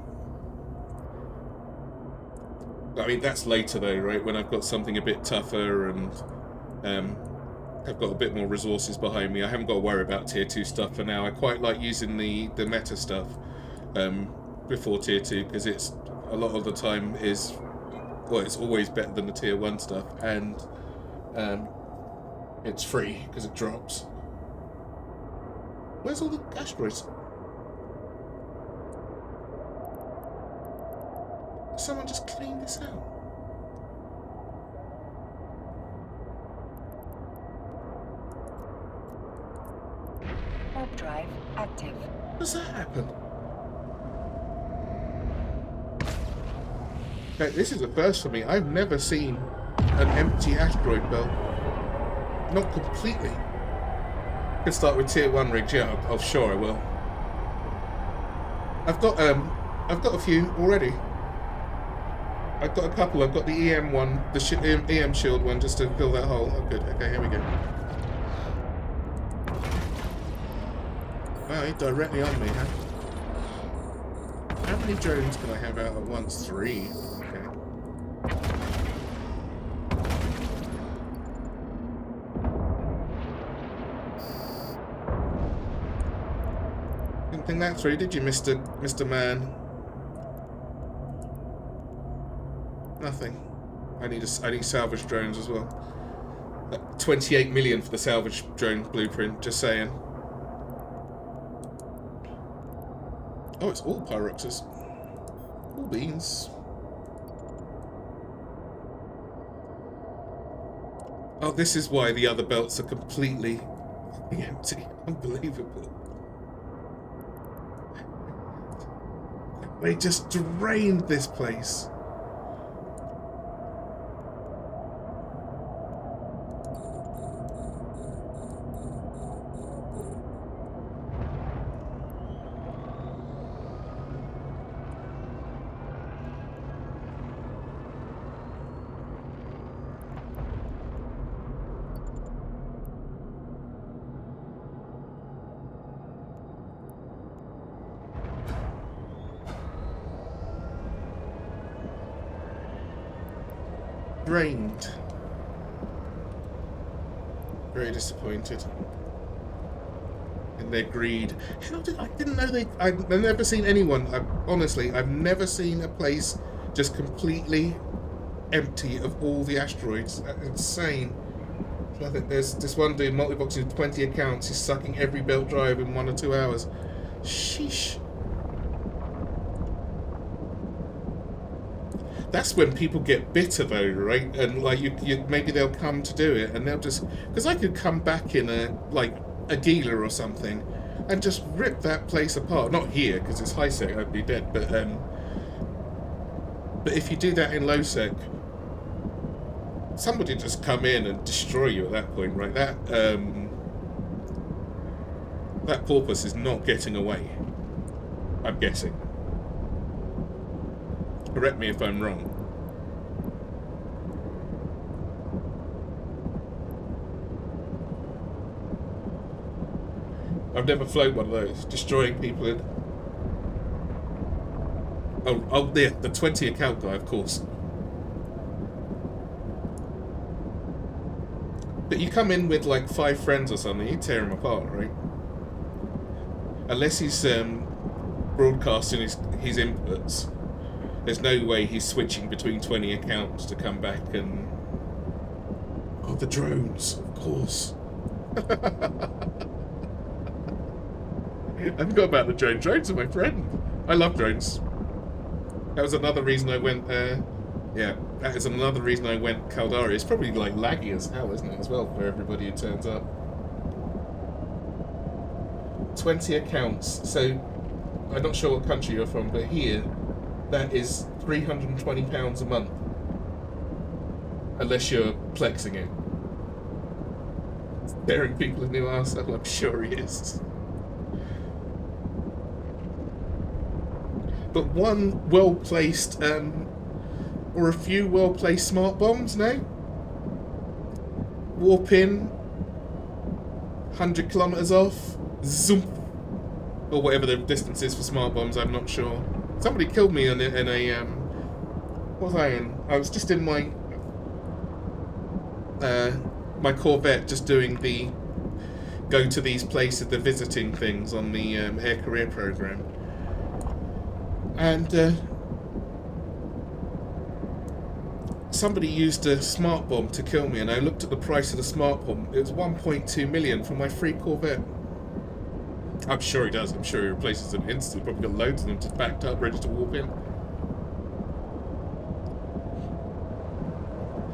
I mean, that's later though, right? When I've got something a bit tougher and I've got a bit more resources behind me. I haven't got to worry about tier 2 stuff for now. I quite like using the meta stuff before tier 2 because it's a lot of the time is, well, it's always better than the tier 1 stuff, and it's free because it drops. Where's all the asteroids? Someone just cleaned this out. Warp drive active. Does that happen? Okay, this is a first for me. I've never seen an empty asteroid belt. Not completely. Could start with tier 1 rigs, yeah, I'm sure I will. I've got a few already. I've got a couple. I've got the EM one, the EM shield one, just to fill that hole. Oh, good. Okay, here we go. Oh, he's directly on me, huh? How many drones can I have out at once? 3. Okay. Didn't think that through, did you, Mr. Man? Nothing. I need salvage drones as well. 28 million for the salvage drone blueprint. Just saying. Oh, it's all Pyroxes. All beans. Oh, this is why the other belts are completely empty. Unbelievable. They just drained this place. Drained. Very disappointed in their greed. I didn't know they. I've never seen anyone. Honestly, I've never seen a place just completely empty of all the asteroids. That's insane. I think there's this one dude multi-boxing with 20 accounts. He's sucking every belt drive in 1 or 2 hours. Sheesh. That's when people get bitter, though, right? And like you maybe they'll come to do it, and they'll just, because I could come back in a dealer or something, and just rip that place apart. Not here, because it's high sec, I'd be dead. But if you do that in low sec, somebody just come in and destroy you at that point, right? That porpoise is not getting away. I'm guessing. Correct me if I'm wrong. I've never flown one of those, destroying people in. Oh, yeah, the 20 account guy, of course. But you come in with like 5 friends or something, you tear him apart, right? Unless he's broadcasting his inputs. There's no way he's switching between 20 accounts to come back and... Oh, the drones, of course. I forgot about the drone. Drones are my friend. I love drones. That was another reason I went... yeah, that is another reason I went Caldari. It's probably like laggy as hell, isn't it, as well, for everybody who turns up. 20 accounts. So, I'm not sure what country you're from, but here... That is £320 a month. Unless you're plexing it. Staring people in the arsehole, I'm sure he is. But one well-placed, or a few well-placed smart bombs now. Warp in, 100 kilometers off, zoom. Or whatever the distance is for smart bombs, I'm not sure. Somebody killed me in a what was I in? I was just in my my Corvette, just doing the go to these places, the visiting things on the air career program, and somebody used a smart bomb to kill me, and I looked at the price of the smart bomb. It was 1.2 million for my free Corvette. I'm sure he does. I'm sure he replaces them instantly. Probably got loads of them just backed up, ready to warp in.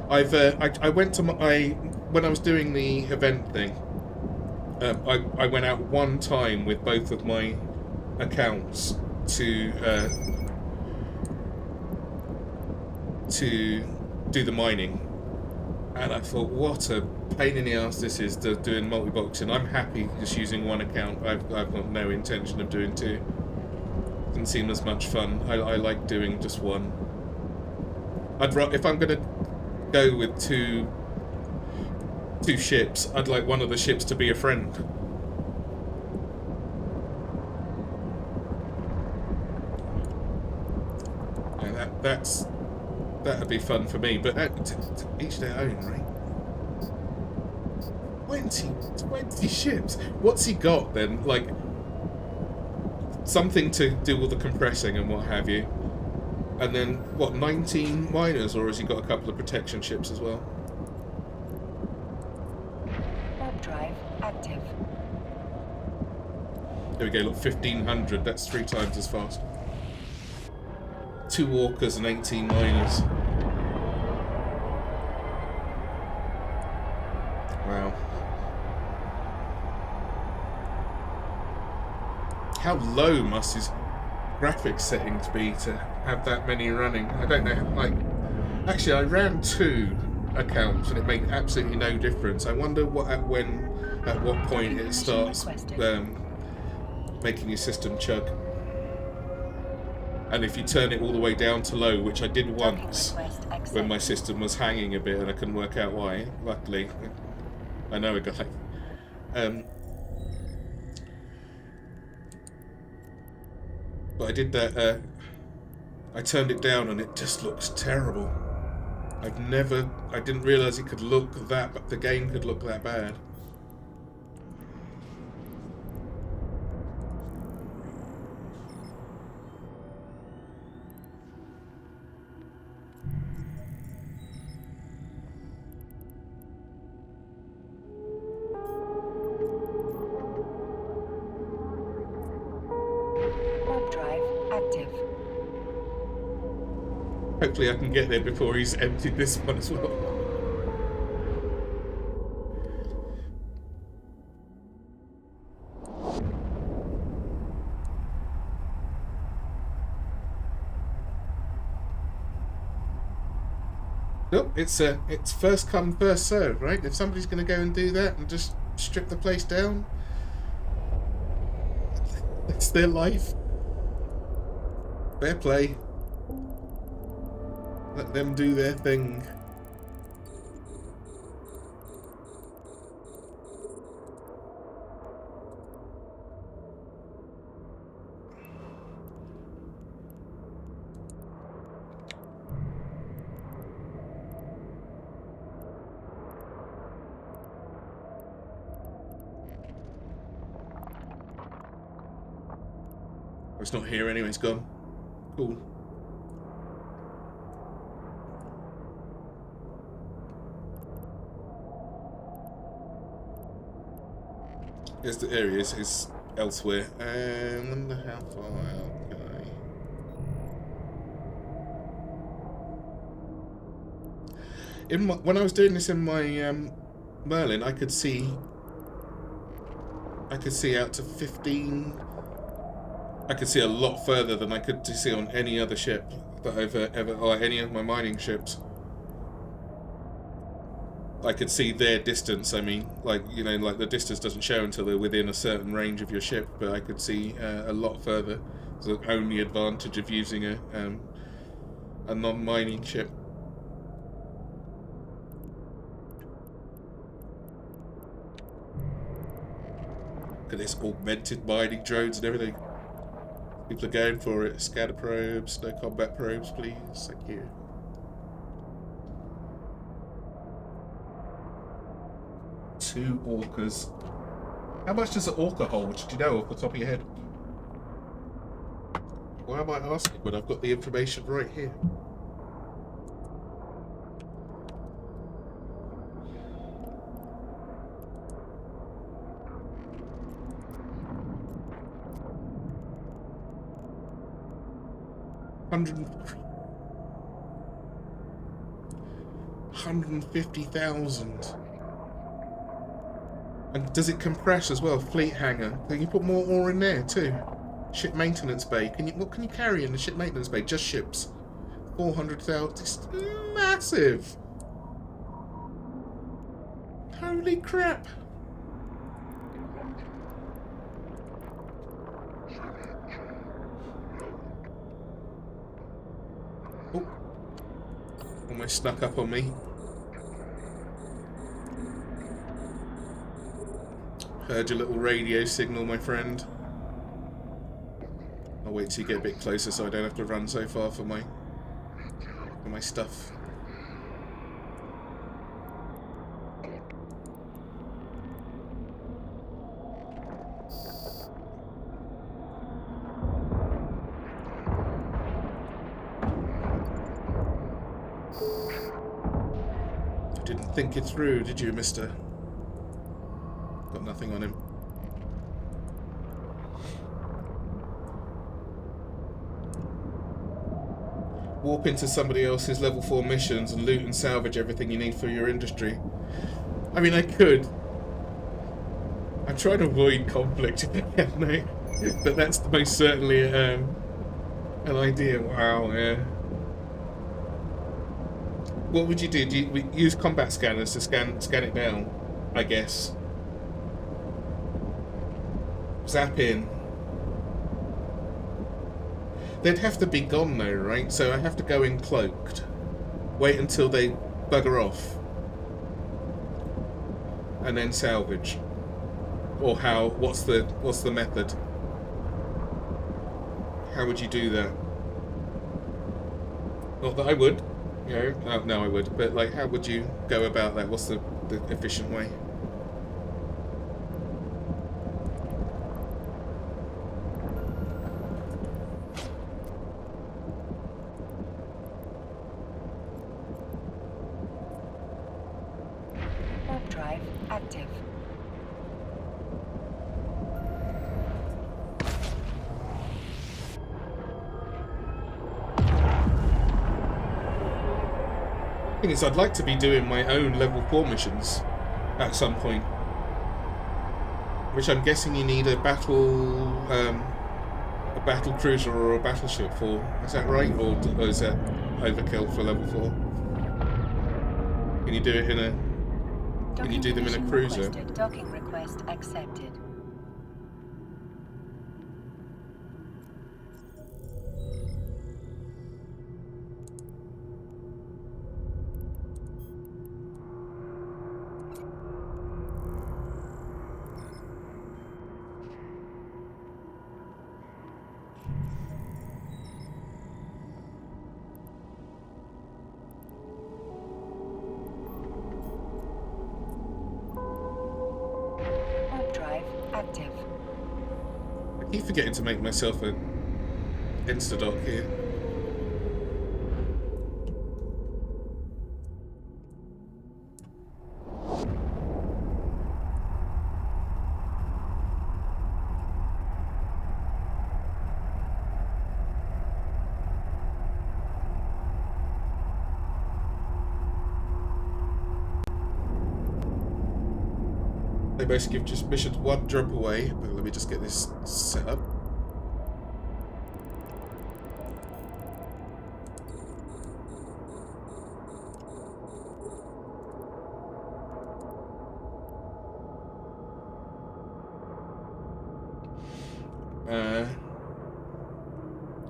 I went to when I was doing the event thing. I went out one time with both of my accounts to do the mining, And I thought, what a pain in the ass this is doing multi-boxing. I'm happy just using one account. I've got no intention of doing two. Doesn't seem as much fun. I like doing just one. If I'm going to go with two ships, I'd like one of the ships to be a friend. And that'd be fun for me, but each their own, right? 20 ships. What's he got then? Like something to do with the compressing and what have you. And then what? 19 miners, or has he got a couple of protection ships as well? Warp drive active. There we go. Look, 1500. That's 3 times as fast. 2 walkers and 18 miners. Wow. How low must his graphics settings be to have that many running? I don't know. Like, actually, I ran 2 accounts and it made absolutely no difference. I wonder at what point it starts making your system chug. And if you turn it all the way down to low, which I did once when my system was hanging a bit and I couldn't work out why. Luckily, I know a guy. But I did that. I turned it down and it just looks terrible. I didn't realise it could look that, but the game could look that bad. Hopefully I can get there before he's emptied this one as well. Nope, it's first come, first serve, right? If somebody's going to go and do that and just strip the place down, it's their life. Fair play. Let them do their thing. It's not here anyway, it's gone. Cool. Yes, the area is elsewhere. I wonder how far out can I... when I was doing this in my Merlin, I could see out to 15. I could see a lot further than I could see on any other ship that I've ever, or any of my mining ships. I could see their distance. I mean, like, you know, like the distance doesn't show until they're within a certain range of your ship, but I could see a lot further. It's the only advantage of using a non-mining ship. Look at this augmented mining drones and everything. People are going for it. Scatter probes, no combat probes, please. Thank you. Two orcas. How much does an orca hold? Do you know off the top of your head? Why am I asking when I've got the information right here? $150,000. And does it compress as well? Fleet hangar. Can you put more ore in there too? Ship maintenance bay. What can you carry in the ship maintenance bay? Just ships. 400,000. It's massive. Holy crap! Oh. Almost snuck up on me. Heard your little radio signal, my friend. I'll wait till you get a bit closer so I don't have to run so far for my stuff. You didn't think it through, did you, mister? Got nothing on him. Warp into somebody else's level 4 missions and loot and salvage everything you need for your industry. I mean, I could. I'm trying to avoid conflict, no, but that's most certainly an idea. Wow, yeah. What would you do? Do you use combat scanners to scan it down? I guess. Zap in. They'd have to be gone though, right? So I have to go in cloaked. Wait until they bugger off. And then salvage. Or how? What's the method? How would you do that? Not that I would. You know, no, I would. But like, how would you go about that? What's the efficient way? Warp drive active. Thing is, I'd like to be doing my own level 4 missions at some point, which I'm guessing you need a battle cruiser or a battleship for. Is that right, or is that overkill for level 4? Can you do it in a? Can you do them in a cruiser? Requested. Docking request accepted. Active. I keep forgetting to make myself a insta-dock here. They basically give just missions one drop away, but let me just get this set up.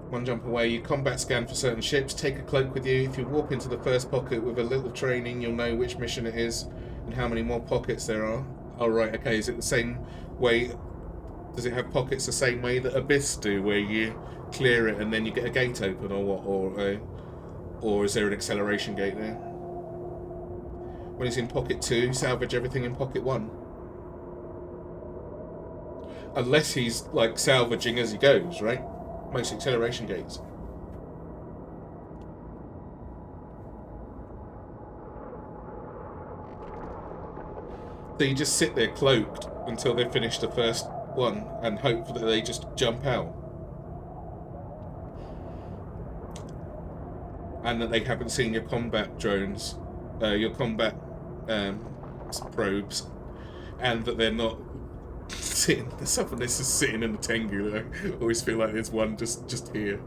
One jump away, you combat scan for certain ships, take a cloak with you. If you warp into the first pocket with a little training, you'll know which mission it is and how many more pockets there are. Oh right, okay, is it the same way? Does it have pockets the same way that Abyss do, where you clear it and then you get a gate open, or what? Or is there an acceleration gate there? When he's in pocket 2, salvage everything in pocket 1. Unless he's like salvaging as he goes, right? Most acceleration gates. So you just sit there cloaked until they finish the first one and hope that they just jump out. And that they haven't seen your combat drones, your combat probes, and that they're not sitting. Some of this is sitting in the Tengu. I always feel like there's one just here.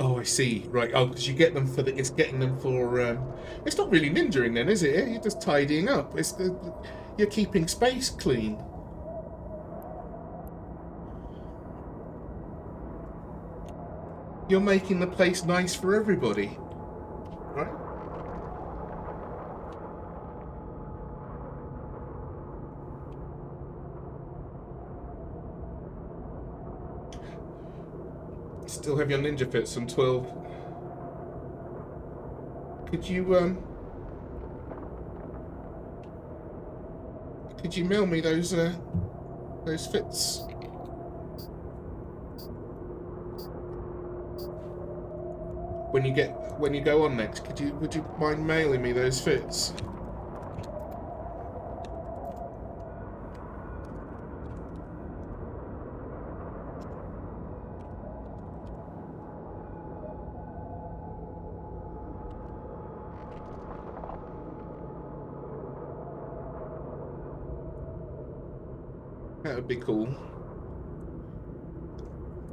Oh, I see. Right. Oh, because you get them for the. It's getting them for. It's not really ninjaing then, is it? You're just tidying up. You're keeping space clean. You're making the place nice for everybody, right? Still have your ninja fits from 12. Could you mail me those fits? When you go on next, would you mind mailing me those fits? That would be cool.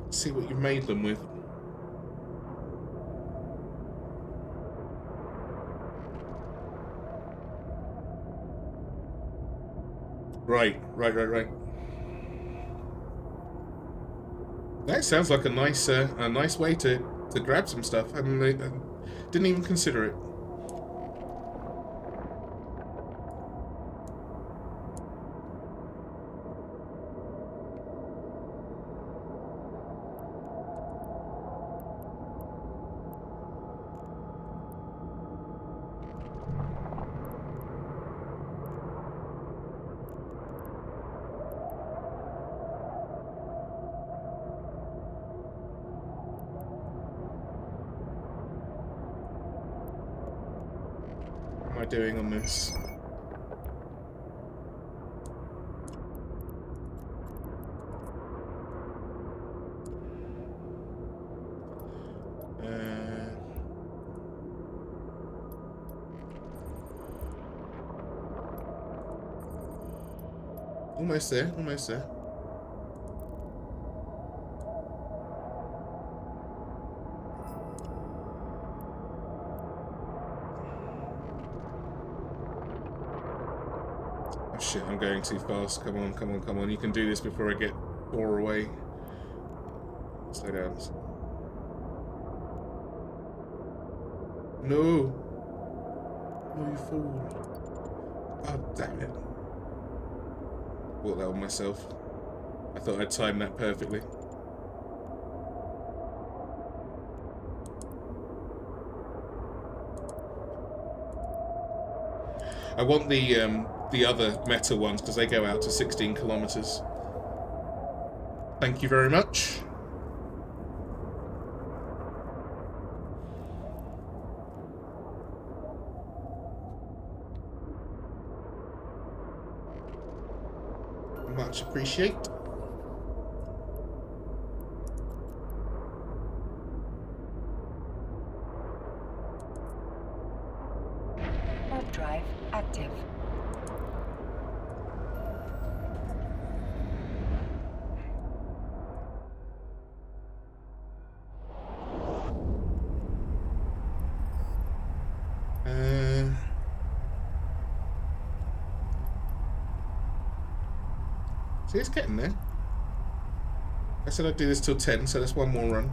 See what you've made them with. Right. That sounds like a nice way to grab some stuff. I didn't even consider it. Doing on this. Almost there. Shit, I'm going too fast. Come on. You can do this before I get 4 away. Slow down. No! Oh, you fool. God damn it. Bought that on myself. I thought I'd timed that perfectly. I want the other meta ones because they go out to 16 kilometers. Thank you very much. Much appreciate. Warp drive active. See, it's getting there. I said I'd do this till 10, so that's one more run.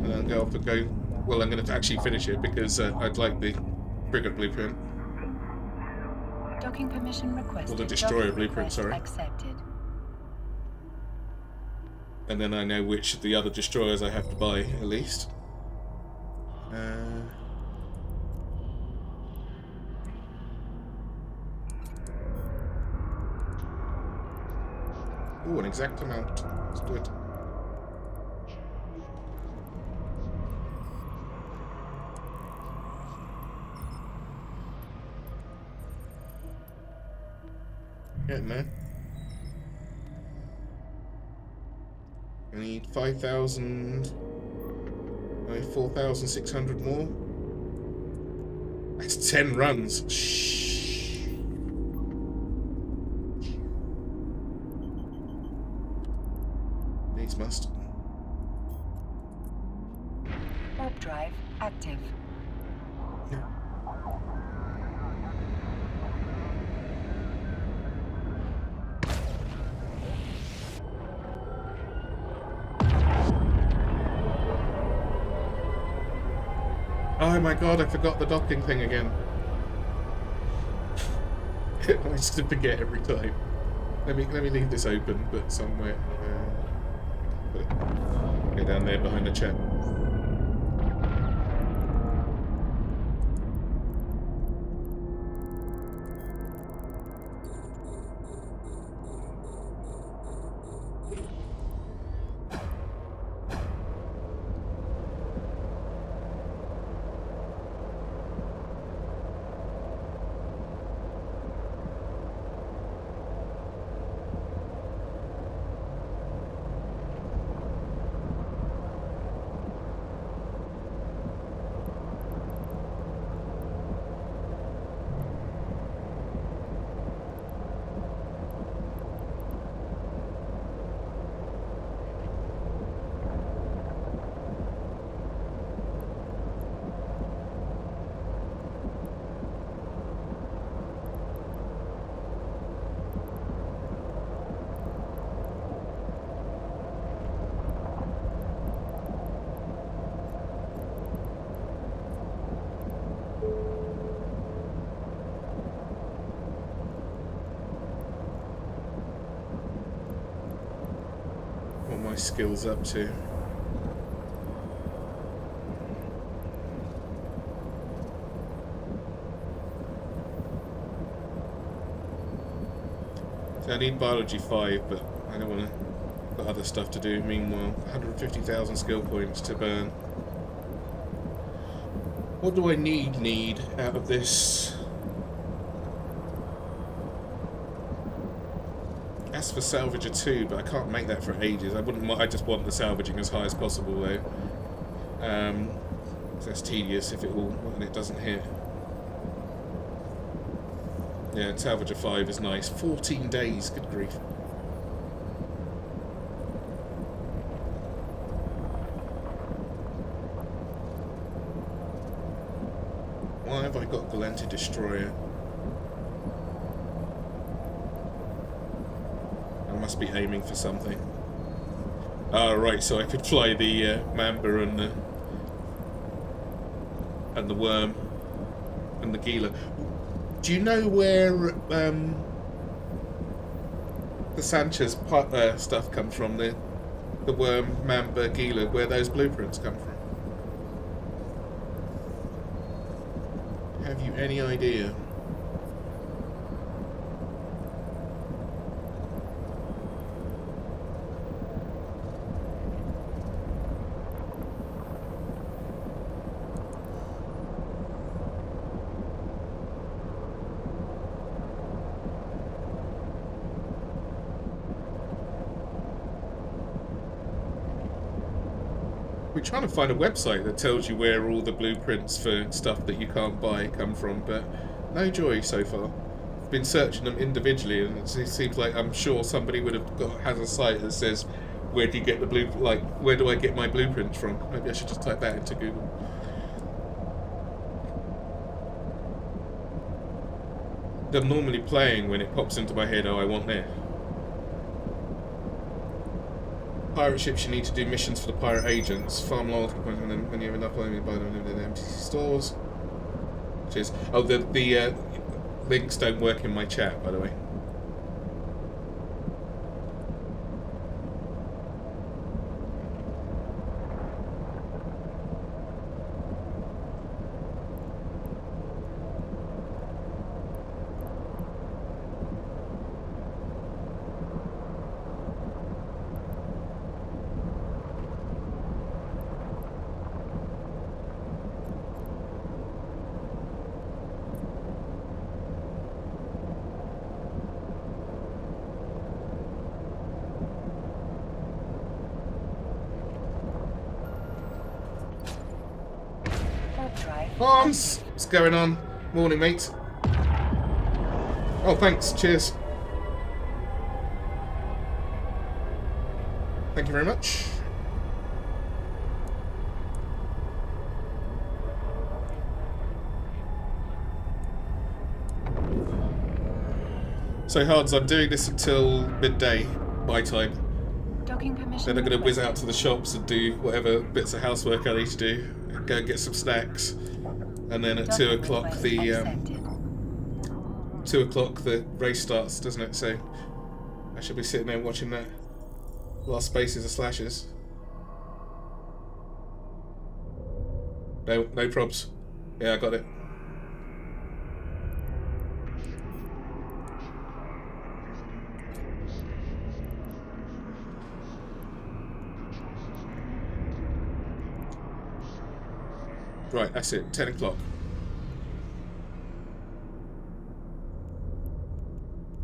And then go off and go. Well, I'm going to actually finish it because I'd like the frigate blueprint. Docking permission requested. Or the destroyer blueprint, sorry. Accepted. And then I know which of the other destroyers I have to buy, at least. Ooh, an exact amount. Let's do it. Getting there. I need 5,000. I need 4,600 more. That's 10 runs. Shh. Needs must. active. Oh my god, I forgot the docking thing again. I just forget every time. Let me leave this open, but somewhere. Put it go down there behind the chat. What my skills up to? So I need biology 5, but I don't want to. Got other stuff to do. Meanwhile, 150,000 skill points to burn. What do I need out of this? Ask for salvager 2, but I can't make that for ages. I just want the salvaging as high as possible though. So that's tedious if when it doesn't hit. Yeah, salvager 5 is nice. 14 days, good grief. Why have I got Galanted Destroyer? I must be aiming for something. Oh, right, so I could fly the Mamba and the Worm and the Gila. Do you know where the Sanchez stuff comes from? The Worm, Mamba, Gila, where those blueprints come from? Have you any idea? We're trying to find a website that tells you where all the blueprints for stuff that you can't buy come from, but no joy so far. I've been searching them individually, and it seems like I'm sure somebody has a site that says, where do you get the where do I get my blueprints from? Maybe I should just type that into Google. I'm normally playing when it pops into my head, oh, I want this. Pirate ships, you need to do missions for the pirate agents, farm loyalty points, and then when you have enough money, buy them in the empty stores. Cheers. Oh, the links don't work in my chat, by the way. Hans! What's going on? Morning, mate. Oh, thanks. Cheers. Thank you very much. So Hans, I'm doing this until midday, my time. Docking permission. Then I'm going to whiz out requested. to the shops and do whatever bits of housework I need to do. Go and get some snacks. And then at 2 Docking o'clock request the accepted. 2 o'clock the race starts, doesn't it? So I should be sitting there watching that. Lost Spaces of Slashes. No probs. Yeah, I got it. Right, that's it. 10 o'clock.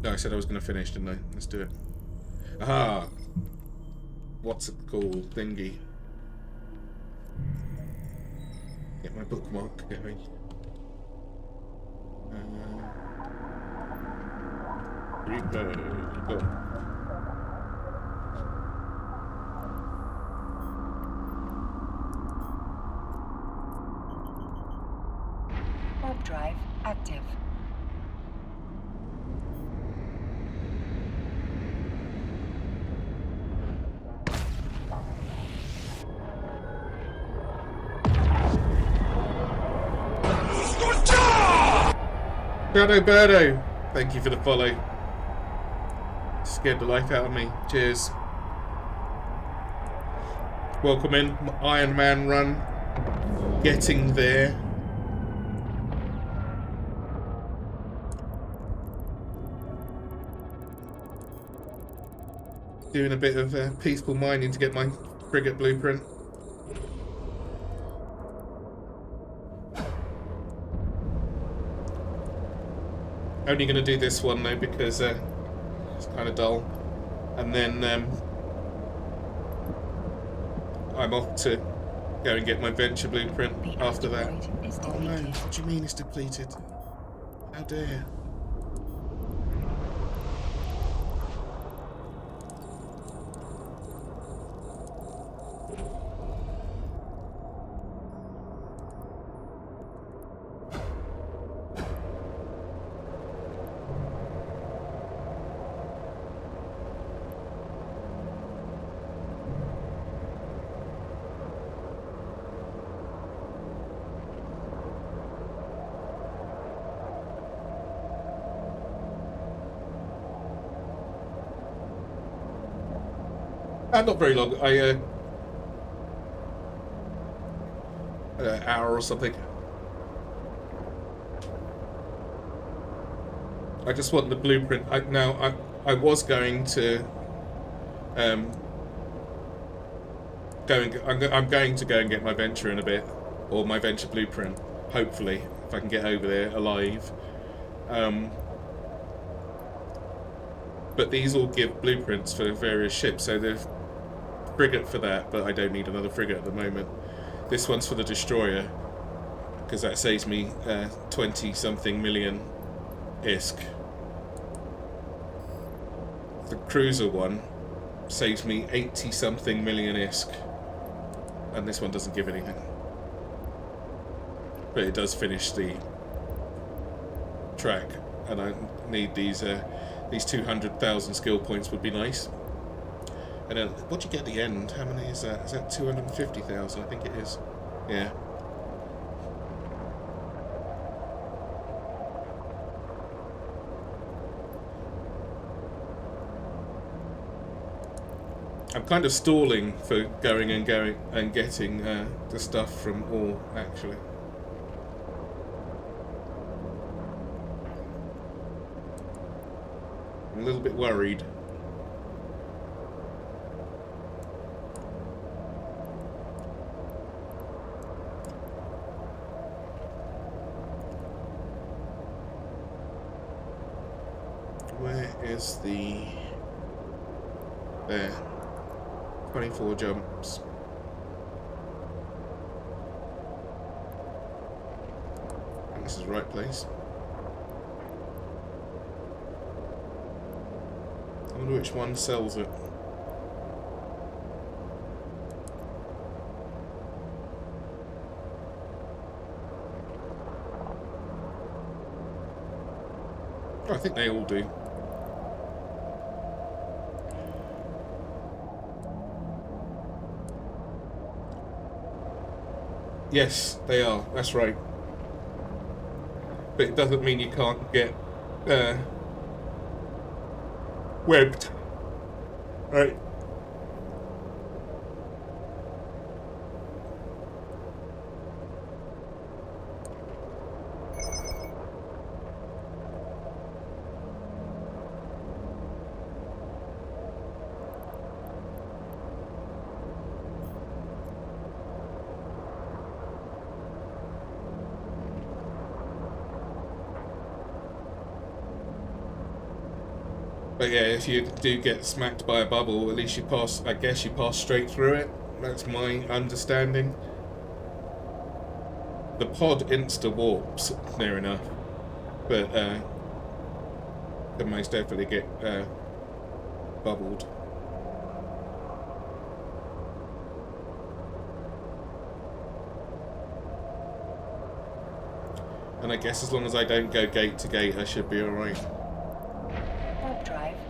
No, I said I was going to finish, didn't I? Let's do it. Aha! What's it called? Thingy. Get my bookmark going. Repo. Go. Warp drive active. Birdo, thank you for the follow. Scared the life out of me. Cheers. Welcome in, Ironman run. Getting there. Doing a bit of peaceful mining to get my frigate blueprint. Only going to do this one though because it's kind of dull, and then I'm off to go and get my venture blueprint The after that. asteroid is Oh no! depleted. What do you mean it's depleted? How dare! Not very long. An hour or something. I just want the blueprint. I was going to I'm going to go and get my venture in a bit, or my venture blueprint. Hopefully, if I can get over there alive. But these all give blueprints for various ships, so there's frigate for that, but I don't need another frigate at the moment. This one's for the destroyer, because that saves me 20-something million ISK. The cruiser one saves me 80-something million ISK, and this one doesn't give anything. But it does finish the track, and I need these 200,000 skill points would be nice. And then, what do you get at the end? How many is that? Is that 250,000? I think it is. Yeah. I'm kind of stalling for going and getting the stuff from ore, actually. I'm a little bit worried. Where is the... There. 24 jumps. I think this is the right place. I wonder which one sells it. Oh, I think they all do. Yes, they are. That's right. But it doesn't mean you can't get webbed. Right. But yeah, if you do get smacked by a bubble, at least you pass, I guess you pass straight through it. That's my understanding. The pod insta-warps near enough, but can most definitely get bubbled. And I guess as long as I don't go gate to gate, I should be alright.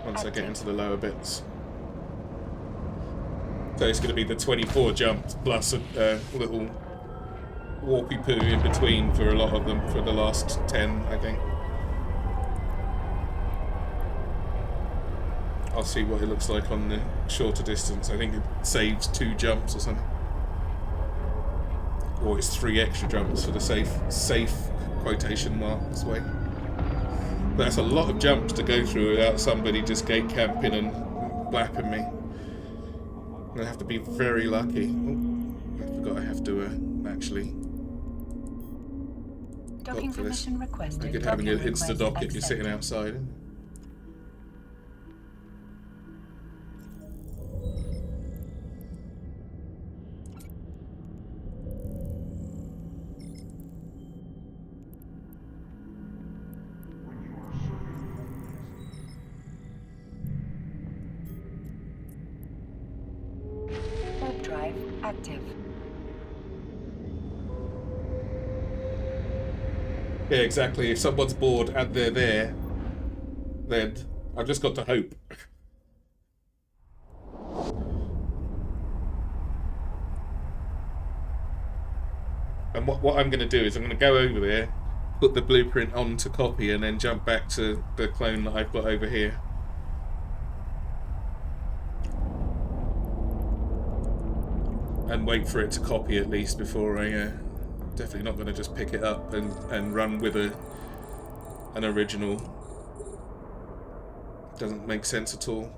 Once I get into the lower bits. So it's going to be the 24 jumps plus a little warpy poo in between for a lot of them for the last 10, I think. I'll see what it looks like on the shorter distance. I think it saves 2 jumps or something. Or it's 3 extra jumps for the safe quotation marks way. That's a lot of jumps to go through without somebody just gate camping and blapping me. I'm gonna have to be very lucky. Oh, I forgot I have to actually Docking dock for this. permission requested. I could have an Docking insta request dock if you're accepted. sitting outside. Warp drive active. Yeah, exactly. If someone's bored and they're there, then I've just got to hope. And what I'm going to do is I'm going to go over there, put the blueprint on to copy, and then jump back to the clone that I've got over here. And wait for it to copy at least before I... definitely not going to just pick it up and run with an original. Doesn't make sense at all.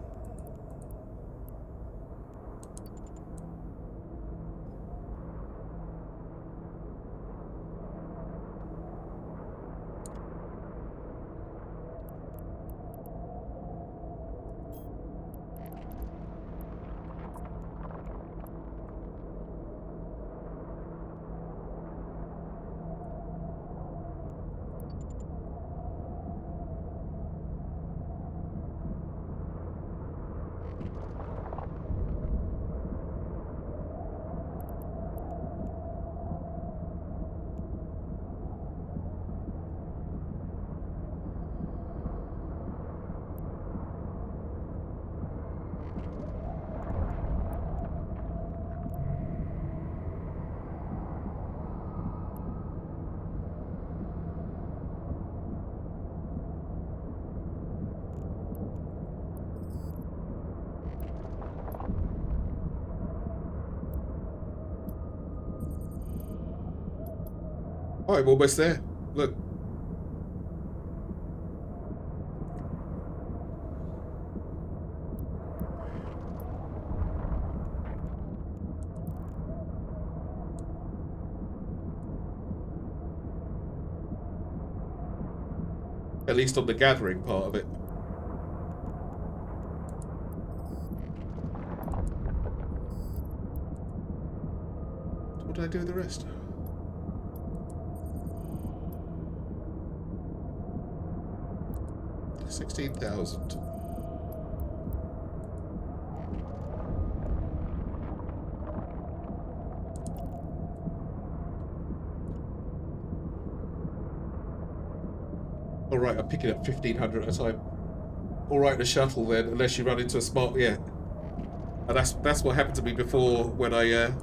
Oh, I'm almost there. Look. At least on the gathering part of it. What did I do with the rest? $16,000. All right, I'm picking up 1,500 at a time. All right, the shuttle then, unless you run into a smart, yeah. And that's what happened to me before when I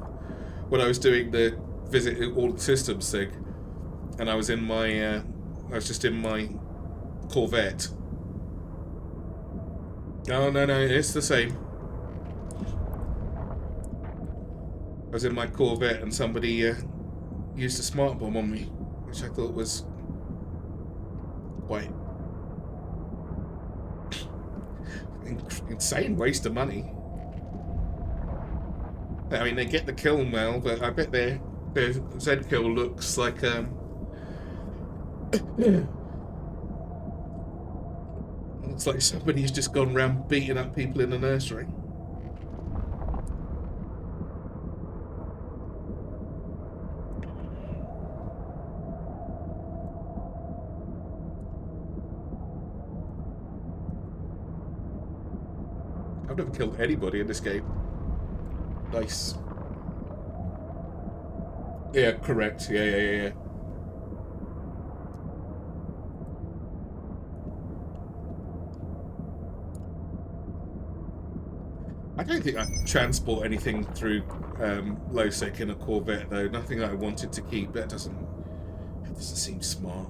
was doing the visit all the systems thing, and I was in my, I was just in my Corvette. Oh no, it's the same. I was in my Corvette and somebody used a smart bomb on me, which I thought was quite insane waste of money. I mean, they get the kill well, but I bet their Z kill looks like looks like somebody's just gone round beating up people in the nursery. I've never killed anybody in this game. Nice. Yeah, correct. Yeah. I don't think I transport anything through Null Sec in a Corvette though. Nothing that I wanted to keep. That doesn't seem smart.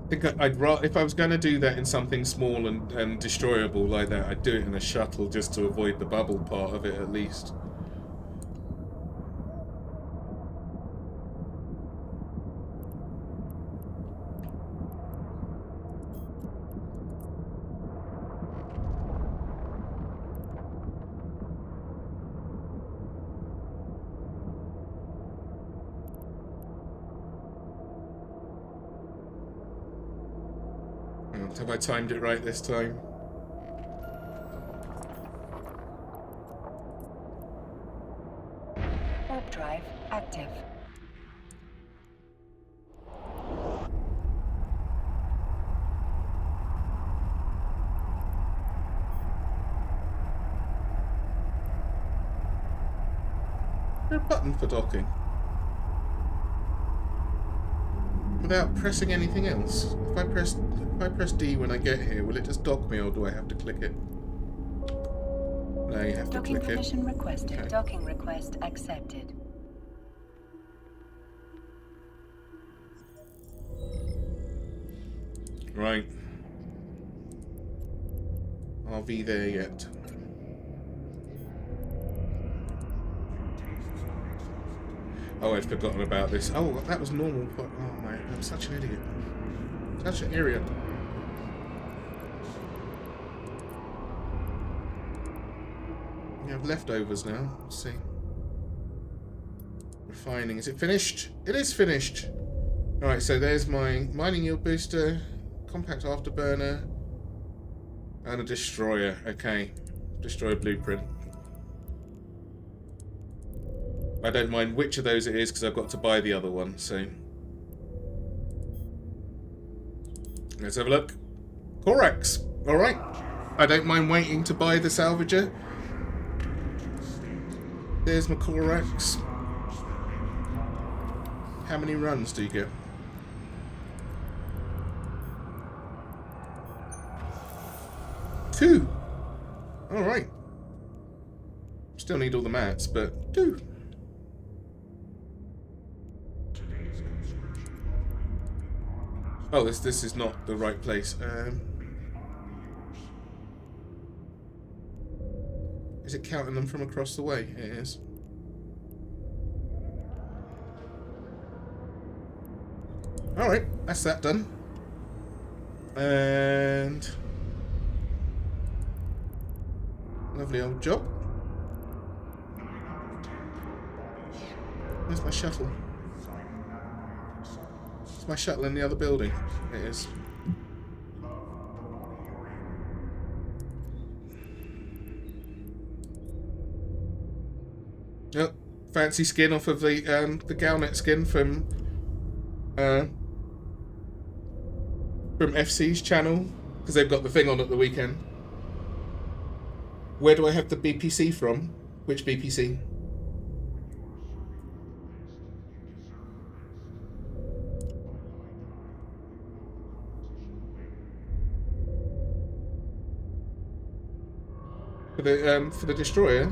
I think I'd rather, if I was going to do that in something small and destroyable like that, I'd do it in a shuttle just to avoid the bubble part of it at least. Have I timed it right this time? Warp drive active. Is there a button for docking? Without pressing anything else? If I press D when I get here, will it just dock me, or do I have to click it? No, you have to Docking click it. permission requested. Okay. Docking request accepted. Right. RV there yet? Oh, I'd forgotten about this. Oh, that was normal. Oh my, I'm such an idiot. Such an idiot. We have leftovers now. Let's see. Refining. Is it finished? It is finished. Alright, so there's my mining yield booster, compact afterburner, and a destroyer. Okay. Destroyer blueprint. I don't mind which of those it is because I've got to buy the other one, so. Let's have a look. Corax. Alright. I don't mind waiting to buy the salvager. There's my Corax. How many runs do you get? Two. Alright. Still need all the mats, but two. Oh, this is not the right place. Is it counting them from across the way? It is. Alright, that's that done. And lovely old job. Where's my shuttle? Is my shuttle in the other building? It is. Yep, fancy skin off of the Galnet skin from FC's channel, because they've got the thing on at the weekend. Where do I have the BPC from? Which BPC? For the destroyer.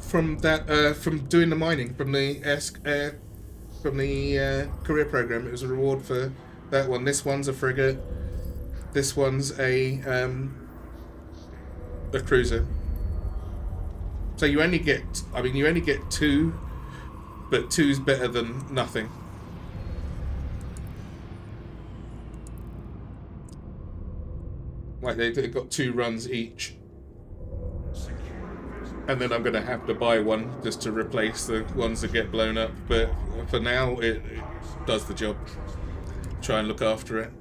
from that from doing the mining from the career program. It was a reward for that one. This one's a frigate. This one's a cruiser. So you only get, I mean, you only get 2, but 2's better than nothing. Like they've got 2 runs each. And then I'm going to have to buy one just to replace the ones that get blown up. But for now, it does the job. Try and look after it.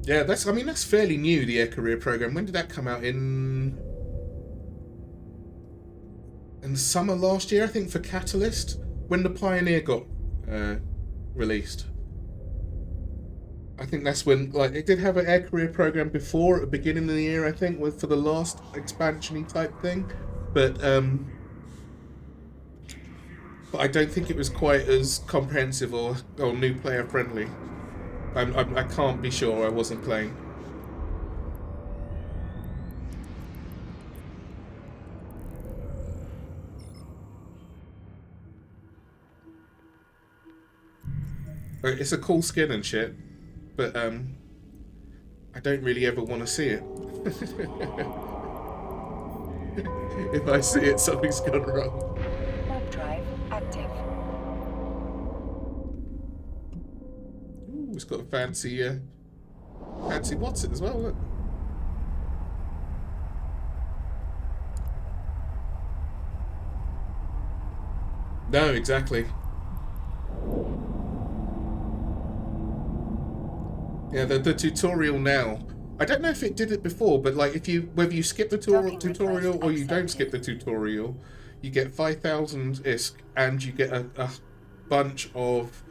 Yeah, that's fairly new, the Air Career Program. When did that come out? In summer last year, I think, for Catalyst, when the Pioneer got released. I think that's when, like, it did have an Air Career Program before, at the beginning of the year, I think, was for the last expansion-y type thing. But I don't think it was quite as comprehensive or new player friendly. I can't be sure, I wasn't playing. It's a cool skin and shit, but I don't really ever want to see it. If I see it, something's gone wrong. Warp drive active. Ooh, it's got a fancy what's it as well, look. No, exactly. Yeah, the tutorial now. I don't know if it did it before, but like whether you skip the tutorial or you don't skip the tutorial, you get 5,000 ISK and you get a bunch of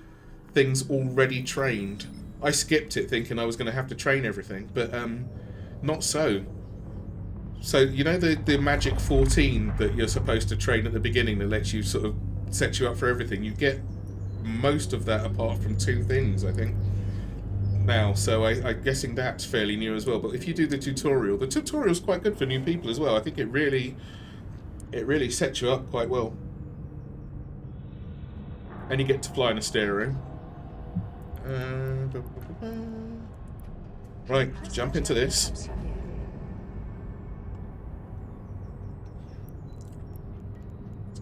things already trained. I skipped it thinking I was going to have to train everything, but not so. So you know the magic 14 that you're supposed to train at the beginning that lets you sort of set you up for everything. You get most of that apart from 2 things, I think. Now, so I'm guessing that's fairly new as well. But if you do the tutorial's quite good for new people as well. I think it really sets you up quite well. And you get to fly in a stereo. Right, jump into this.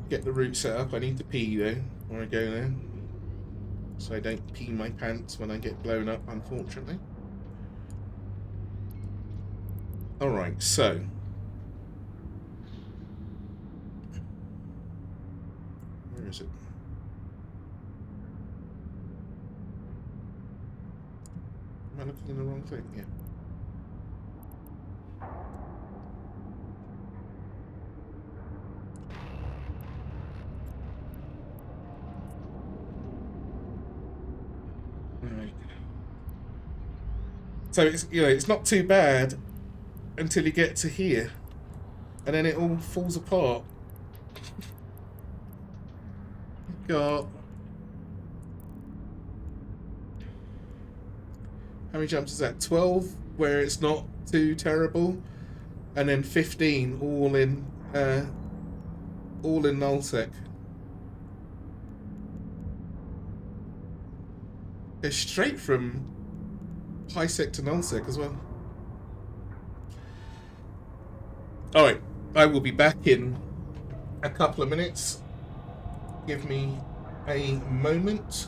Get the route set up. I need to pee though when I go there, so I don't pee my pants when I get blown up, unfortunately. Alright, so where is it? Am I looking in the wrong thing? Yeah. Right. So it's not too bad until you get to here, and then it all falls apart. Got how many jumps is that? 12 where it's not too terrible, and then 15 all in Null Sec. They're straight from high sec to null sec as well. Alright, I will be back in a couple of minutes. Give me a moment.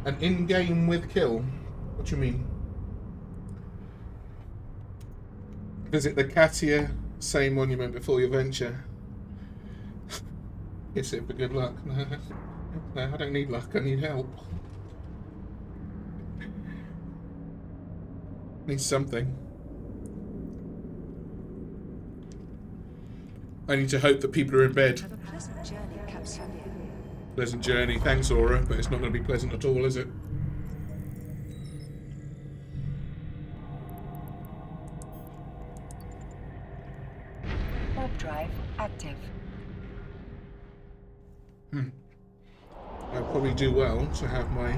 An in-game with kill? What do you mean? Visit the Katia same monument before your venture. Kiss it for good luck. No, I don't need luck, I need help. Need something. I need to hope that people are in bed. Have a pleasant journey, Capsulier. Pleasant journey. Thanks, Aura, but it's not going to be pleasant at all, is it? Warp drive active. I'll probably do well to have my...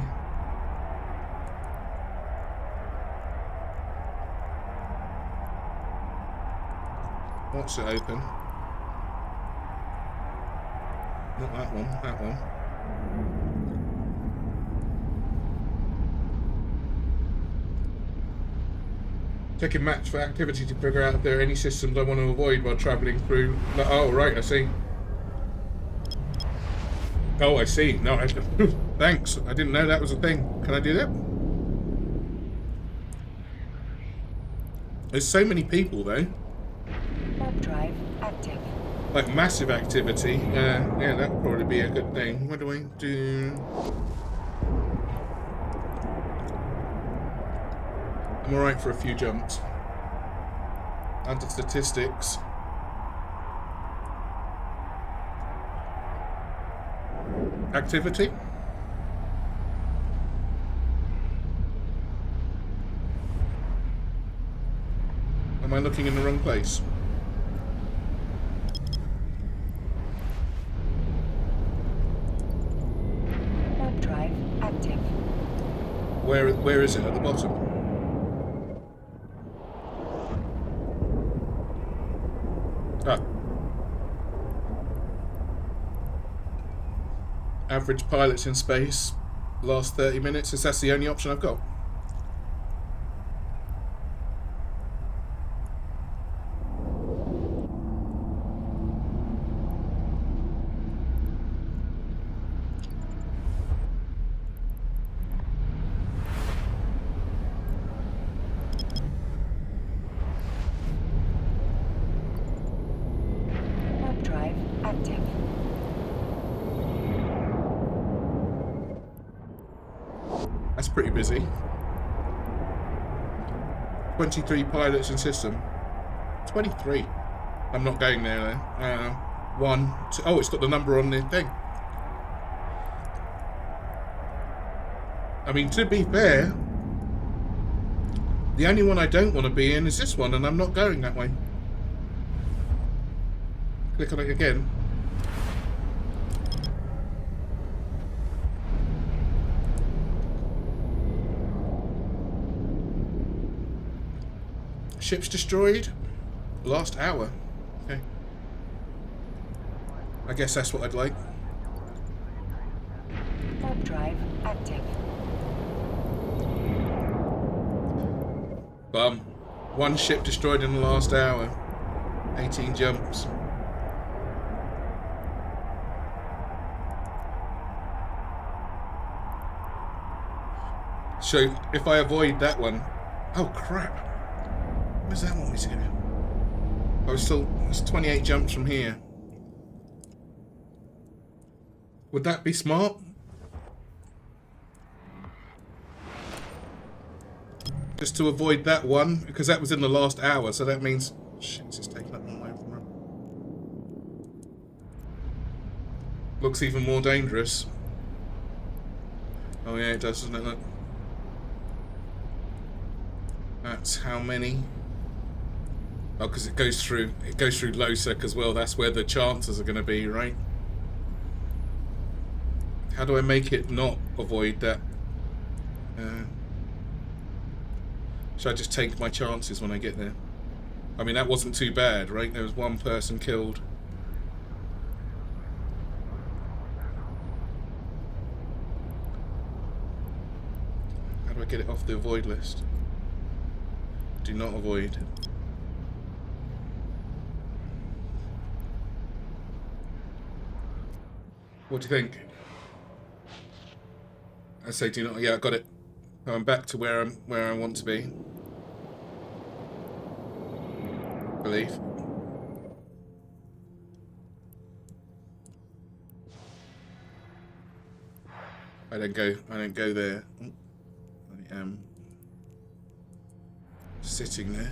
What's it open? Not that one, that one. Checking maps for activity to figure out if there are any systems I want to avoid while travelling through... Oh, right, I see. Oh, I see. No, thanks. I didn't know that was a thing. Can I do that? There's so many people, though. Warp drive active. Like massive activity. Yeah, that would probably be a good thing. What do I do? I'm alright for a few jumps. Under statistics. Activity? Am I looking in the wrong place? Warp drive active. Where is it? At the bottom? Ah. Average pilots in space. Last 30 minutes. Is that the only option I've got? Warp drive active. That's pretty busy. 23 pilots in system. 23. I'm not going there though. 1, 2. Oh, it's got the number on the thing. I mean, to be fair, the only one I don't want to be in is this one, and I'm not going that way. Click on it again. Ships destroyed? Last hour. Okay. I guess that's what I'd like. Warp drive active. Bum. 1 ship destroyed in the last hour. 18 jumps. So, if I avoid that one... Oh, crap. Where's that one we to go? It's 28 jumps from here. Would that be smart? Just to avoid that one, because that was in the last hour, so that means... Shit, it's taking up one way from him. Looks even more dangerous. Oh yeah, it does, doesn't it? Look. That's how many... Oh, because it goes through Null Sec as well. That's where the chances are going to be, right? How do I make it not avoid that? Should I just take my chances when I get there? I mean, that wasn't too bad, right? There was 1 person killed. How do I get it off the avoid list? Do not avoid. What do you think? I say do not. Yeah, I got it. I'm back to where I want to be. I believe. I don't go there. I am sitting there.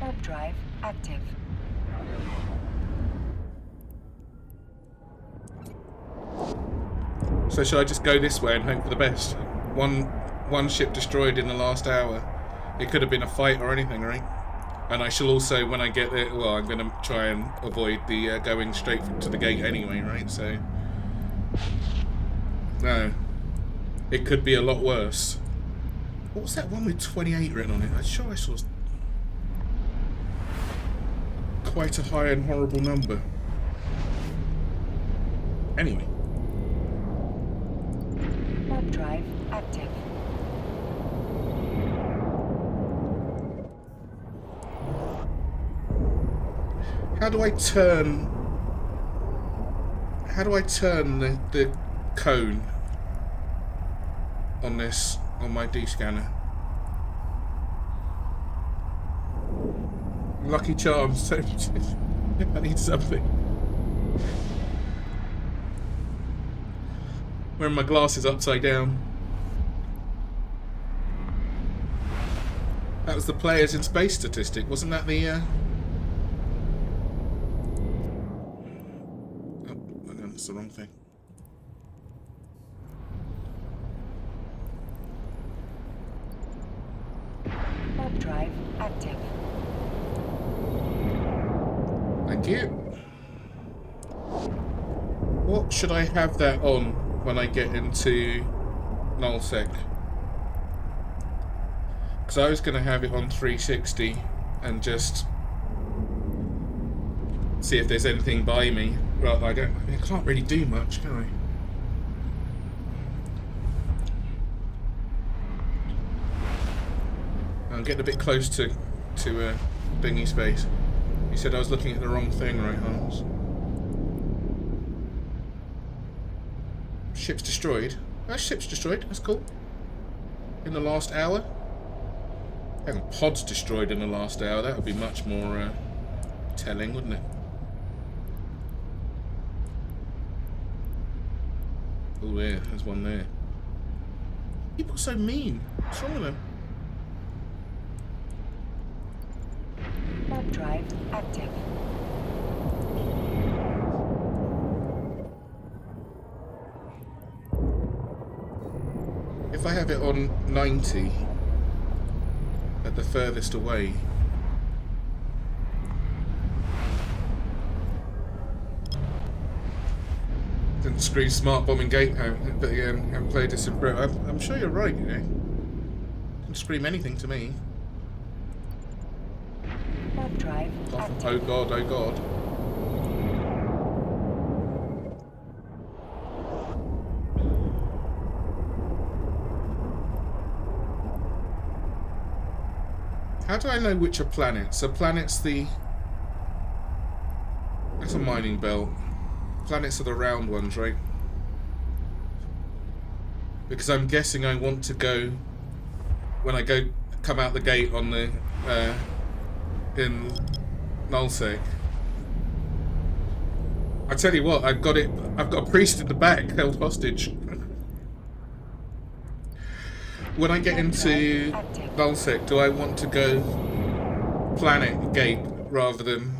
Warp drive active. So should I just go this way and hope for the best? One ship destroyed in the last hour. It could have been a fight or anything, right? And I shall also, when I get there, well, I'm going to try and avoid the going straight to the gate anyway, right? So, no. It could be a lot worse. What was that one with 28 written on it? I'm sure I saw quite a high and horrible number. Anyway. Warp drive active. How do I turn the cone on this, on my D scanner? Lucky Charms, so I need something. Wearing my glasses upside down. That was the players in space statistic, wasn't that the oh, no, that's the wrong thing. Warp drive active. Thank you. What should I have that on when I get into Null Sec? Because I was going to have it on 360 and just see if there's anything by me. Well, I can't really do much, can I? I'm getting a bit close to thingy space. You said I was looking at the wrong thing, right, Hans? Ship's destroyed. That ship's destroyed. That's cool. In the last hour. Hang on, pod's destroyed in the last hour. That would be much more telling, wouldn't it? Oh, yeah, there's one there. People are so mean. What's wrong with them? Warp drive active. If I have it on 90 at the furthest away, didn't scream smart bombing gate home, but haven't played this in pro. I'm sure you're right, you know. Didn't scream anything to me. Warp drive active. Oh god, oh god. How do I know which are planets? So planets that's a mining belt. Planets are the round ones, right? Because I'm guessing I want to go when I come out the gate on the in Null Sec. I tell you what, I've got a priest in the back held hostage. When I get into Null Sec, do I want to go planet gate rather than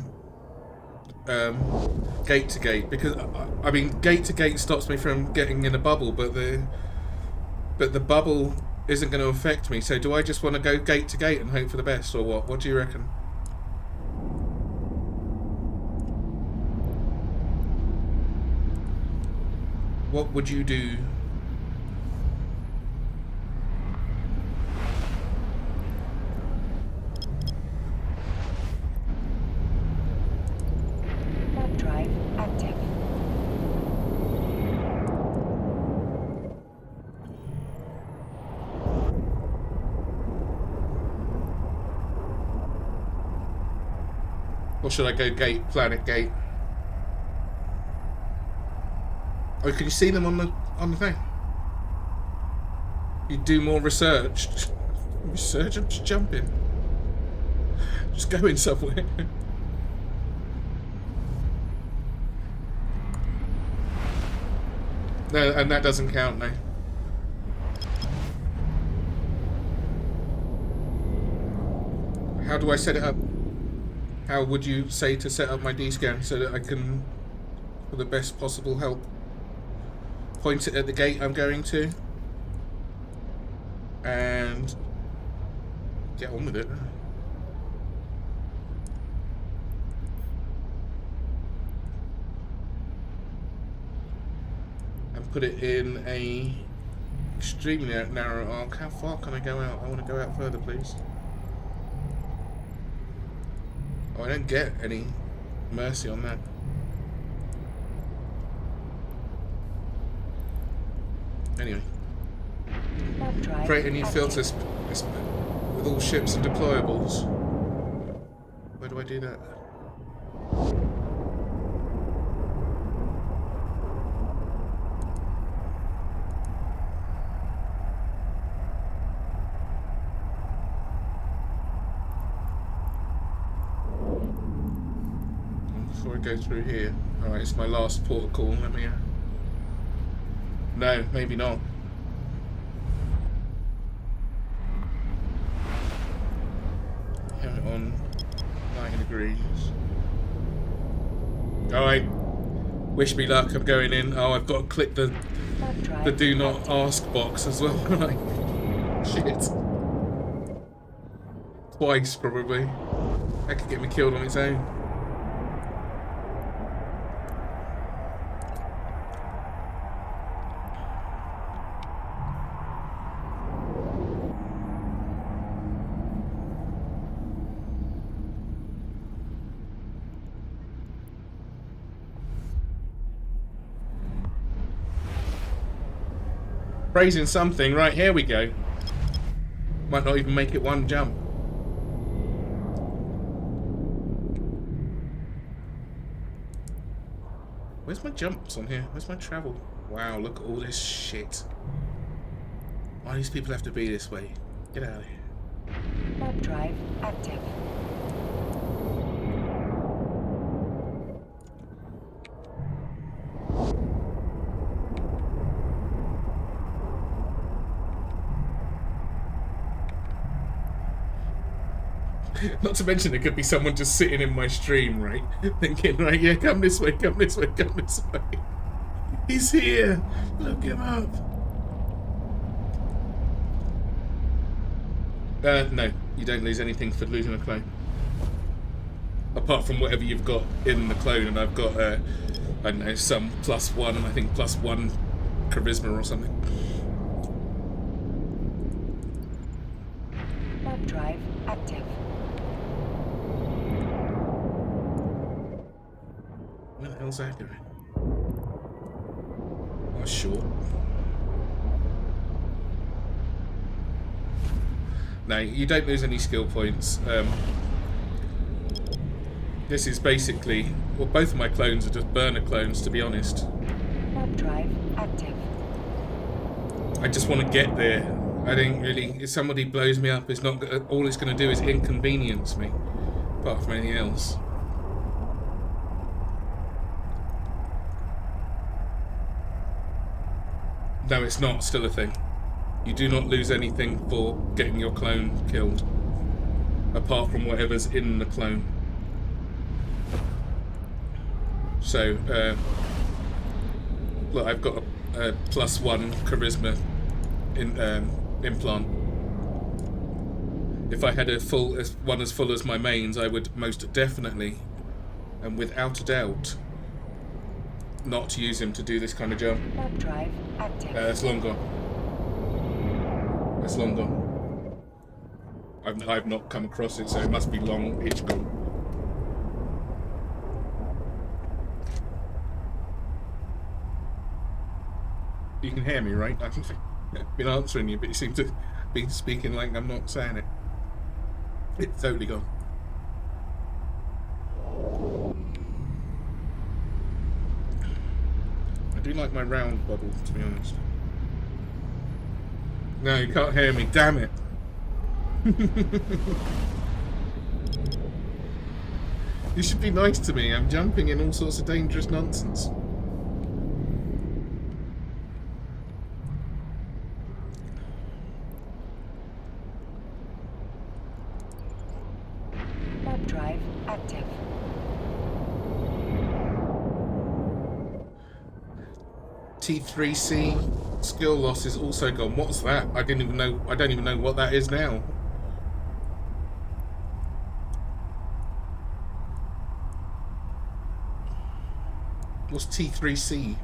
gate to gate? Because I mean, gate to gate stops me from getting in a bubble, but the bubble isn't going to affect me. So do I just want to go gate to gate and hope for the best, or what? What do you reckon? What would you do? Warp drive active. Or should I go gate, planet gate? Oh, can you see them on the thing? You do more research. Research? I'm just jumping. Just going somewhere. No, and that doesn't count, no. How do I set it up? How would you say to set up my D-scan so that I can, for the best possible help, point it at the gate I'm going to and get on with it? And put it in a extremely narrow arc. How far can I go out? I want to go out further, please. Oh, I don't get any mercy on that. Anyway. Create a new filter with all ships and deployables. Where do I do that? Before I go through here. Alright, it's my last port of call. Let me... No, maybe not. Have it on 90 degrees. Alright. Wish me luck, I'm going in. Oh, I've got to click the do not ask box as well. Shit. Twice, probably. That could get me killed on its own. Praising something. Right, here we go. Might not even make it one jump. Where's my jumps on here? Where's my travel? Wow, look at all this shit. Why do these people have to be this way? Get out of here. Warp drive active. Not to mention there could be someone just sitting in my stream, right? Thinking, right, yeah, come this way, come this way, come this way. He's here! Look him up! No, you don't lose anything for losing a clone. Apart from whatever you've got in the clone, and I've got, I don't know, some +1, I think +1 charisma or something. Warp drive active. Where the hell's that going? Oh, sure. No, you don't lose any skill points. This is basically... Well, both of my clones are just burner clones, to be honest. Warp drive active. I just want to get there. I think really, if somebody blows me up, it's not all it's going to do is inconvenience me, apart from anything else. No, it's not still a thing. You do not lose anything for getting your clone killed, apart from whatever's in the clone. So, look, I've got a +1 charisma implant. If I had a one as full as my mains, I would most definitely, and without a doubt, not use him to do this kind of jump. Warp drive active. It's long gone. It's long gone. I've not come across it, so it must be long. It's gone. You can hear me, right? I've been answering you, but you seem to be speaking like I'm not saying it. It's totally gone. I do like my round bubble, to be honest. No, you can't hear me. Damn it. You should be nice to me. I'm jumping in all sorts of dangerous nonsense. Warp drive active. T3C skill loss is also gone. What's that? I don't even know what that is now. What's T3C?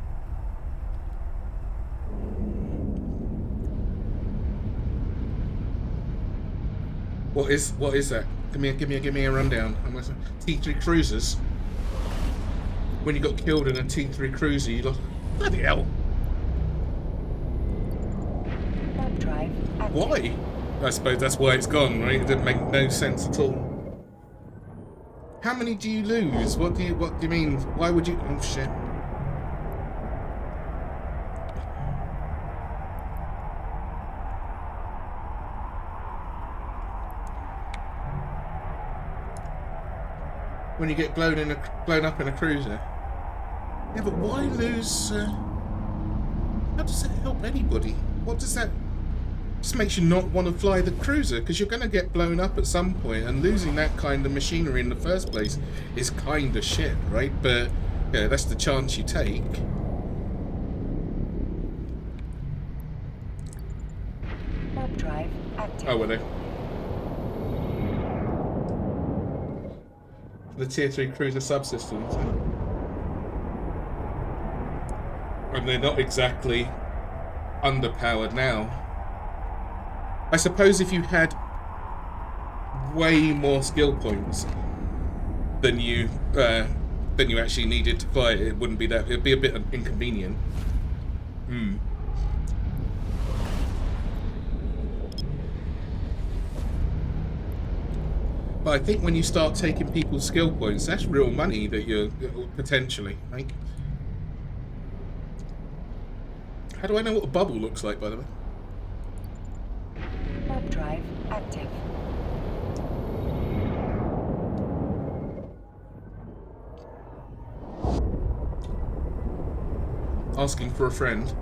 What is that? Give me a rundown. T3 cruisers. When you got killed in a T3 cruiser, you lost. Bloody hell! Warp drive active. Why? I suppose that's why it's gone, right? It didn't make no sense at all. How many do you lose? What do you mean? Why would you? Oh shit! When you get blown up in a cruiser. Yeah, but why lose? How does that help anybody? What does that? Just makes you not want to fly the cruiser because you're going to get blown up at some point, and losing that kind of machinery in the first place is kind of shit, right? But yeah, that's the chance you take. Warp drive active. Oh, were they? The Tier 3 cruiser subsystems. And they're not exactly underpowered now. I suppose if you had way more skill points than you actually needed to fly it, it wouldn't be that. It'd be a bit inconvenient. But I think when you start taking people's skill points, that's real money that you're potentially like. How do I know what a bubble looks like, by the way? Warp drive active. Asking for a friend.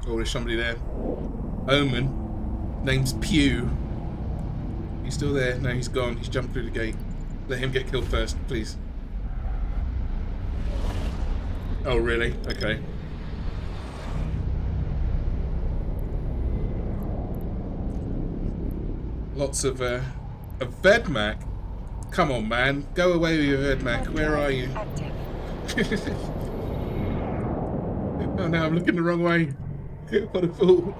Oh, there's somebody there. Omen. Name's Pew. He's still there. No, he's gone. He's jumped through the gate. Let him get killed first, please. Oh, really? Okay. Lots of Vedmac. Come on, man. Go away with your Vedmac. Where are you? Oh, no, I'm looking the wrong way. What a fool.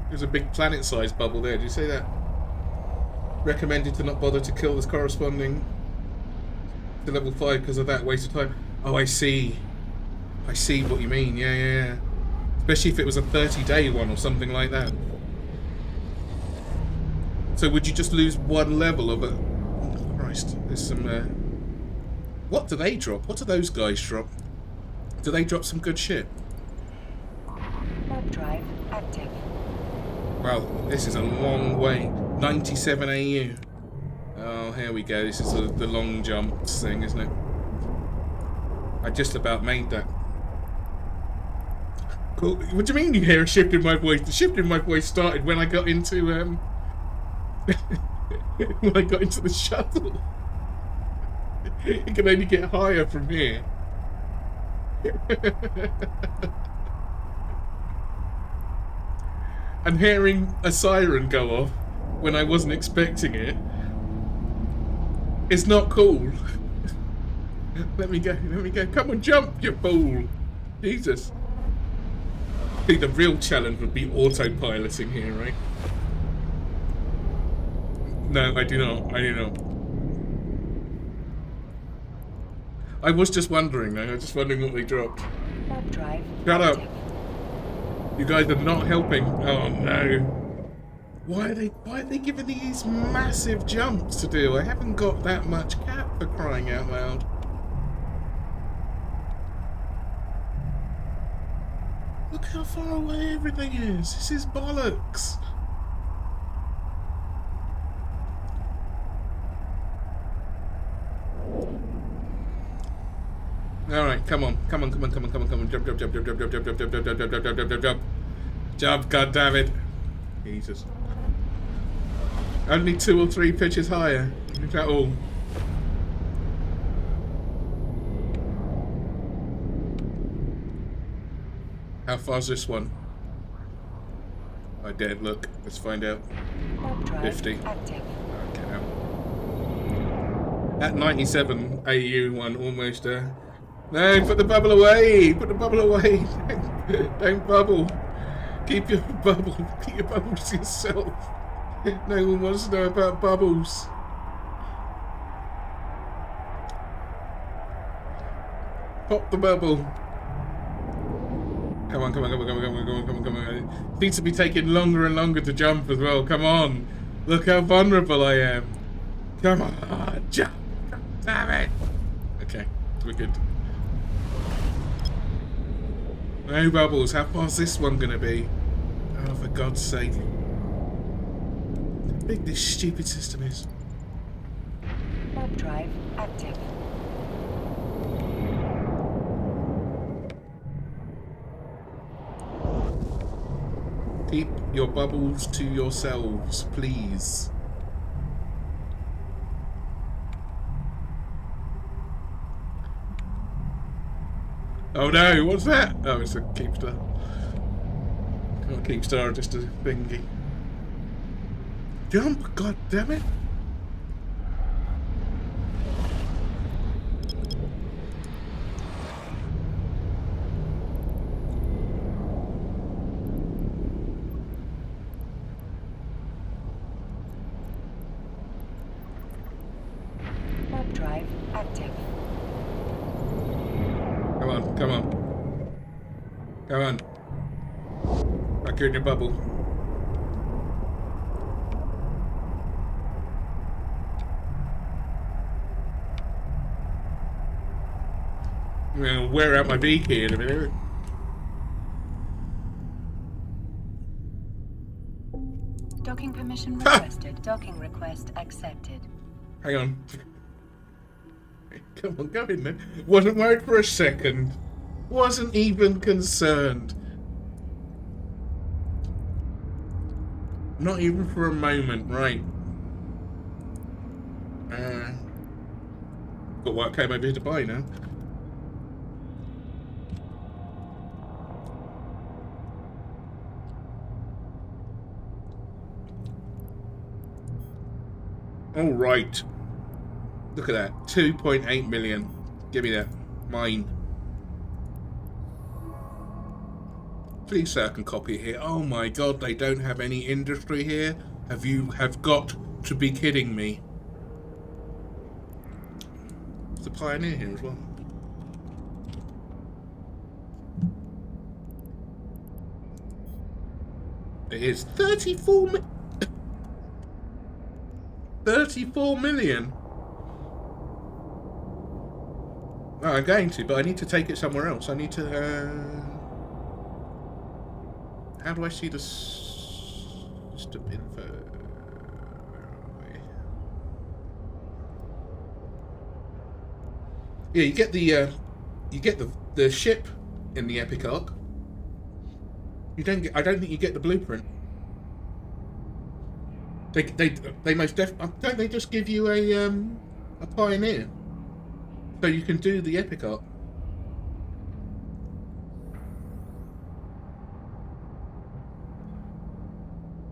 There's a big planet-sized bubble there. Did you see that? Recommended to not bother to kill this corresponding to level 5 because of that waste of time. Oh, I see. I see what you mean. Yeah. Especially if it was a 30-day one or something like that. So would you just lose one level of it? Oh, Christ. There's some... What do they drop? What do those guys drop? Do they drop some good shit? Warp drive active. Wow, this is a long way. 97 AU. Oh, here we go. This is the long jumps thing, isn't it? I just about made that. Cool. What do you mean you hear a shift in my voice? The shift in my voice started when I got into when I got into the shuttle. It can only get higher from here. And hearing a siren go off when I wasn't expecting it is not cool. Let me go. Come on, jump, you fool. Jesus. I think the real challenge would be autopiloting here, right? No, I do not. I was just wondering, though. I was just wondering what they dropped. Warp drive Shut up. active. You guys are not helping. Oh, no. Why are they giving these massive jumps to do? I haven't got that much cap, for crying out loud. Look how far away everything is. This is bollocks. Alright, come on. Come on. Jump. Jump, god damn it. Jesus. Only 2 or 3 pitches higher. Is that all? How far's this one? I daren't look. Let's find out. 50. Active. Okay, now. At 97 AU one almost there. No, put the bubble away! Put the bubble away! Don't bubble. Keep your bubble. Keep your bubbles to yourself. No one wants to know about bubbles. Pop the bubble. Come on. Seems to be taking longer and longer to jump as well. Come on. Look how vulnerable I am. Come on, jump. Damn it. Okay, we're good. No bubbles. How far's this one gonna be? Oh, for God's sake. How big this stupid system is. Warp drive active. Keep your bubbles to yourselves, please. Oh no, what's that? Oh, it's a Keepstar. Not a Keepstar, just a thingy. Jump, god damn it! Warp drive active. Come on. Come on. Back here in your bubble. I'm gonna wear out my beaky in a minute. Docking permission requested. Docking request accepted. Hang on. Come on, go in there. Wasn't worried for a second. Wasn't even concerned. Not even for a moment, right. Got what came over here to buy now. All right. Look at that. 2.8 million. Give me that. Mine. Please say I can copy it here. Oh my god, they don't have any industry here? Have got to be kidding me. There's a Pioneer here as well. It is 34 million. Oh, I'm going to, but I need to take it somewhere else. I need to. How do I see the system info? Where are we? Yeah, you get the ship in the Epic Arc. You don't get. I don't think you get the blueprint. They most definitely don't. They just give you a Pioneer, so you can do the Epic Arc.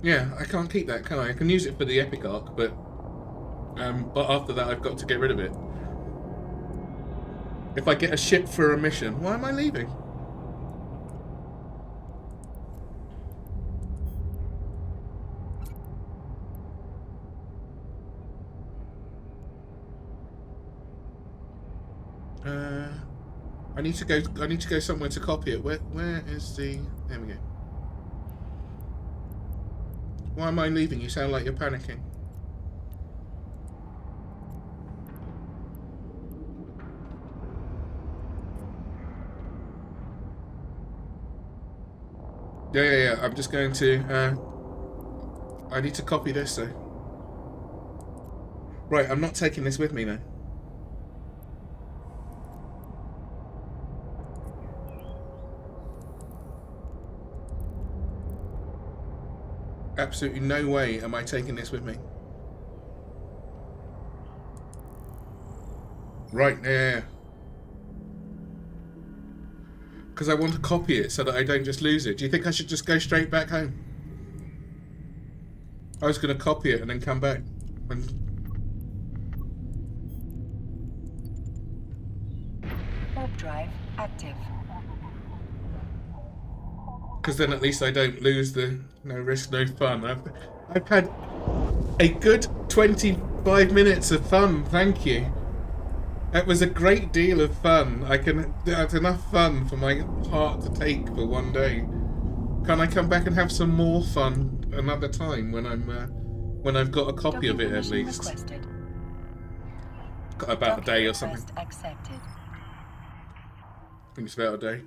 Yeah, I can't keep that, can I? I can use it for the Epic Arc, but after that I've got to get rid of it. If I get a ship for a mission, why am I leaving? I need to go somewhere to copy it. Where is the? There we go. Why am I leaving? You sound like you're panicking. Yeah. I'm just going to... I need to copy this, though. Right, I'm not taking this with me, though. Absolutely no way am I taking this with me. Right, yeah. Because I want to copy it so that I don't just lose it. Do you think I should just go straight back home? I was going to copy it and then come back. Warp drive active. Because then at least I don't lose the no risk, no fun. I've had a good 25 minutes of fun, thank you. It was a great deal of fun. That's enough fun for my heart to take for one day. Can I come back and have some more fun another time when I've got a copy of it at least? Requested. Got about a day or something. Accepted. I think it's about a day.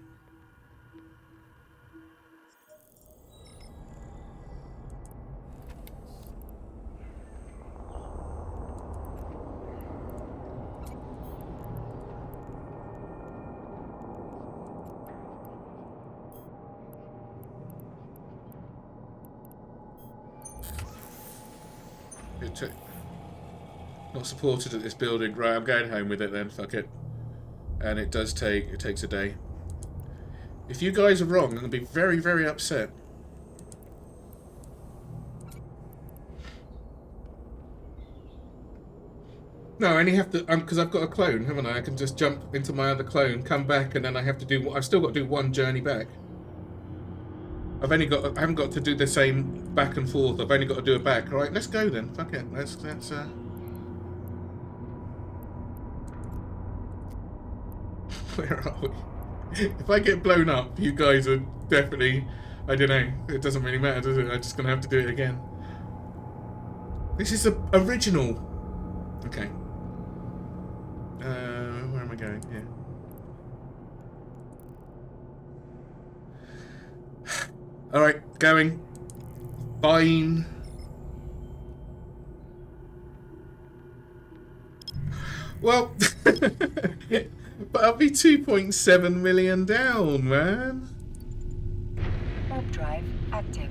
Not supported at this building. Right, I'm going home with it then, fuck it. And it takes a day. If you guys are wrong, I'm going to be very, very upset. No, I only have to, because I've got a clone, haven't I? I can just jump into my other clone, come back, and then I have to do, I've still got to do one journey back. I haven't got to do the same back and forth, I've only got to do it back. Alright, let's go then, fuck it, let's where are we? If I get blown up, you guys are definitely, I don't know, it doesn't really matter, does it? I'm just going to have to do it again. This is the original. Okay. Where am I going? Here. Alright, going. Fine. Well, but I'll be 2.7 million down, man. Warp drive active.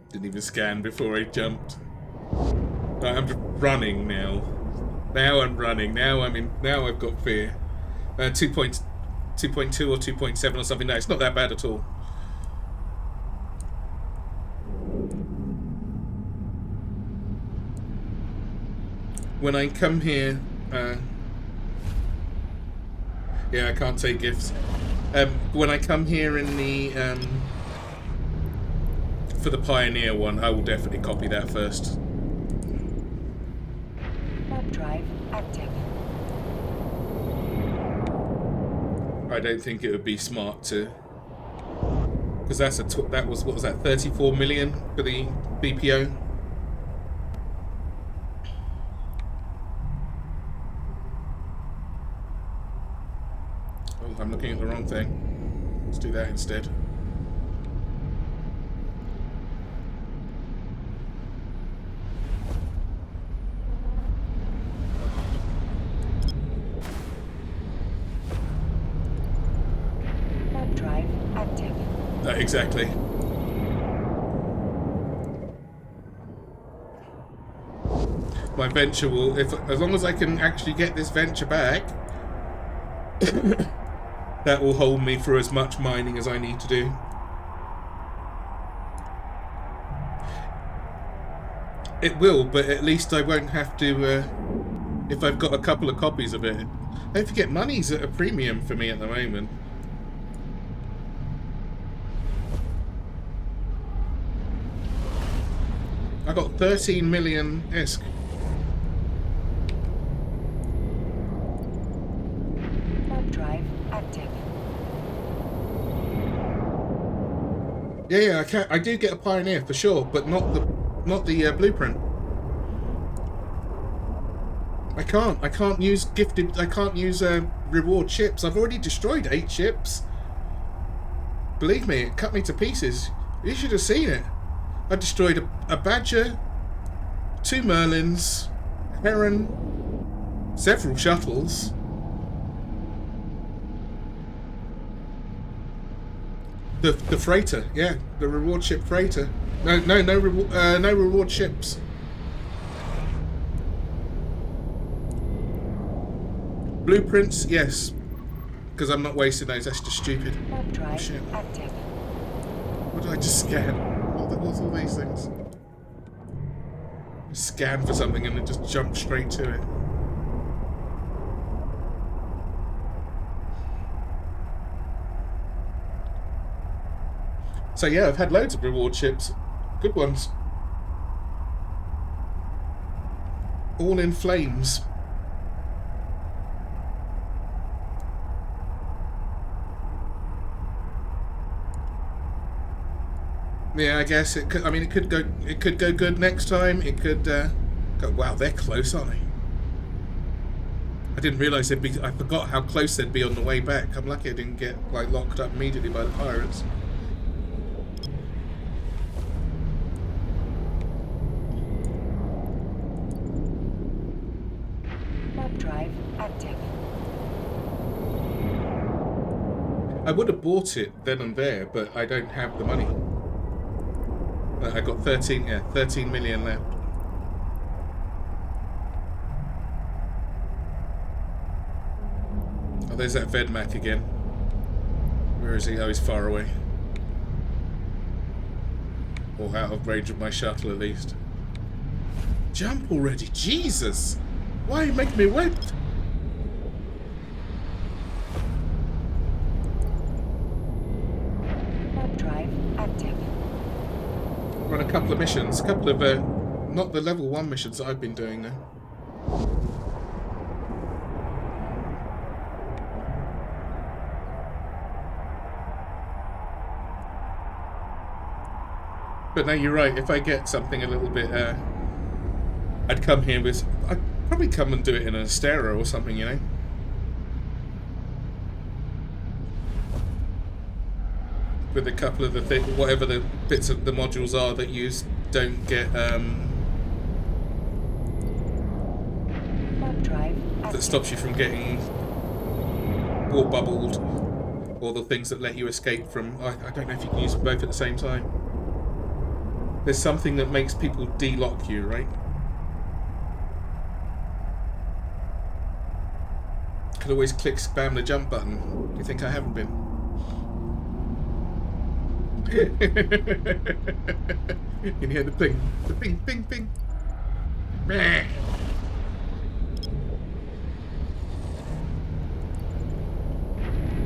Didn't even scan before I jumped. Right, I'm just running now. Now I'm running. Now I've got fear. 2.2 or 2.7 or something. No, it's not that bad at all. When I come here, yeah, I can't take gifts. When I come here in the for the Pioneer one, I will definitely copy that first. Warp drive active. I don't think it would be smart to, because that was what was that 34 million for the BPO. Oh, I'm looking at the wrong thing. Let's do that instead. Exactly. My venture will, as long as I can actually get this venture back, that will hold me for as much mining as I need to do. It will, but at least I won't have to, if I've got a couple of copies of it. Don't forget, money's at a premium for me at the moment. I got 13 million ISK. Warp drive active. Yeah, I can. I do get a pioneer for sure, but not the blueprint. I can't use gifted. I can't use reward ships. I've already destroyed 8 ships. Believe me, it cut me to pieces. You should have seen it. I destroyed a badger, 2 merlins, heron, several shuttles. The freighter, yeah, the reward ship freighter. No reward ships. Blueprints, yes, because I'm not wasting those. That's just stupid. Drive Shit. active. What did I just scan? What's all these things? Scan for something and then just jump straight to it. So yeah, I've had loads of reward ships. Good ones. All in flames. Yeah, I guess it could. I mean, it could go. It could go good next time. It could go. Wow, they're close, aren't they? I didn't realise they'd be. I forgot how close they'd be on the way back. I'm lucky I didn't get like locked up immediately by the pirates. Warp drive active. I would have bought it then and there, but I don't have the money. I got 13 million left. Oh, there's that Vedmak again. Where is he? Oh, he's far away. Or out of range of my shuttle, at least. Jump already! Jesus! Why are you making me wait? Warp drive active. Run a couple of missions. A couple of, not the level 1 missions that I've been doing now. But no, you're right. If I get something a little bit, I'd come here with... I'd probably come and do it in an Astera or something, you know? With a couple of the whatever the bits of the modules are that you don't get, Warp drive that active. stops you from getting warp bubbled, or the things that let you escape from... I don't know if you can use them both at the same time. There's something that makes people de-lock you, right? Could always click spam the jump button. Do you think I haven't been? You can hear the ping. The ping, ping, ping. Meh.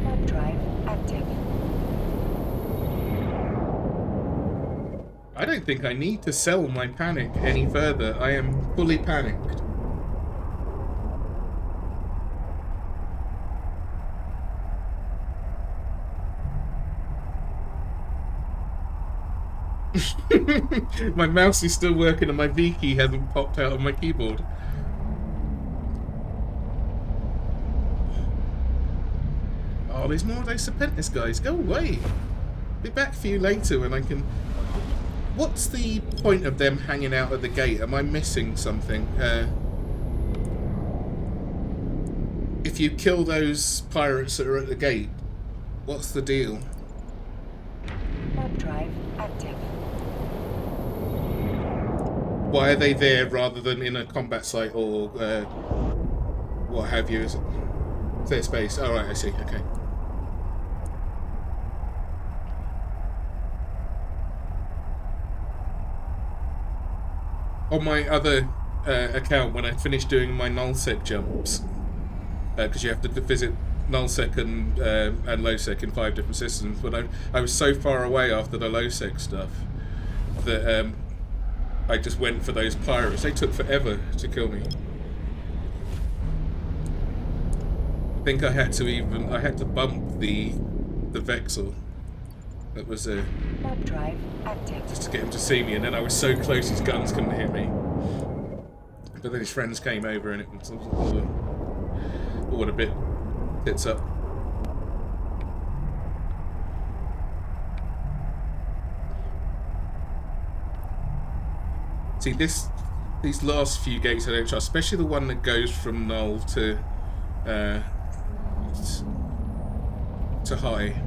Warp drive active. I don't think I need to sell my panic any further. I am fully panicked. My mouse is still working and my V key hasn't popped out of my keyboard. Oh, there's more of those Serpentis guys. Go away. Be back for you later when I can... What's the point of them hanging out at the gate? Am I missing something? If you kill those pirates that are at the gate, what's the deal? Warp drive active. Why are they there rather than in a combat site or what have you? Is their space? Oh, right, I see. Okay. On my other account, when I finished doing my Null Sec jumps, because you have to visit Null Sec and Low Sec in 5 different systems, but I was so far away after the Low Sec stuff that I just went for those pirates. They took forever to kill me. I think I had to bump the Vexel. That was Warp drive active. just to get him to see me, and then I was so close his guns couldn't hit me. But then his friends came over and it was all a bit tits up. See, these last few gates I don't trust, especially the one that goes from Null to high.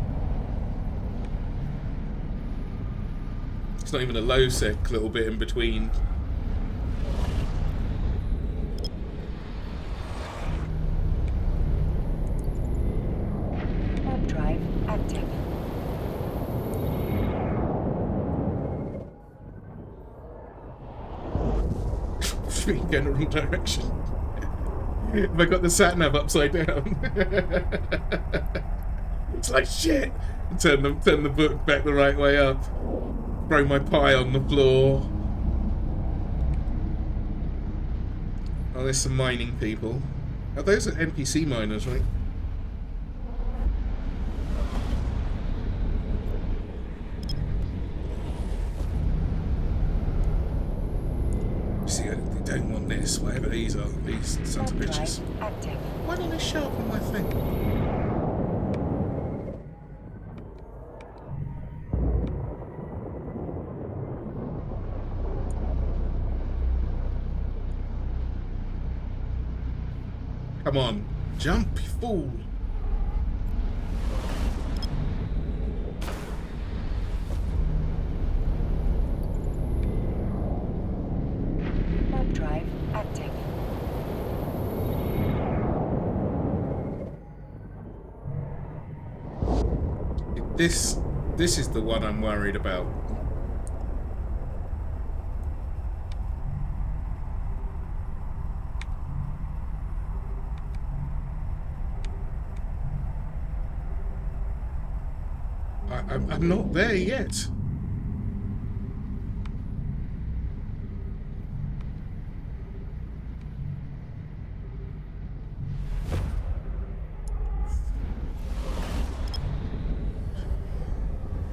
It's not even a low sec little bit in between. Warp drive active. Going the wrong direction. Have I got the sat nav upside down? It's like shit. Turn the book back the right way up. Throw my pie on the floor. Oh, there's some mining people. Oh, those are NPC miners, right? See, I don't want this. Whatever these are, these sons of Warp bitches. drive active. Why don't they show up on my thing? Come on, jump, you fool! Warp drive active. This is the one I'm worried about. I'm not there yet.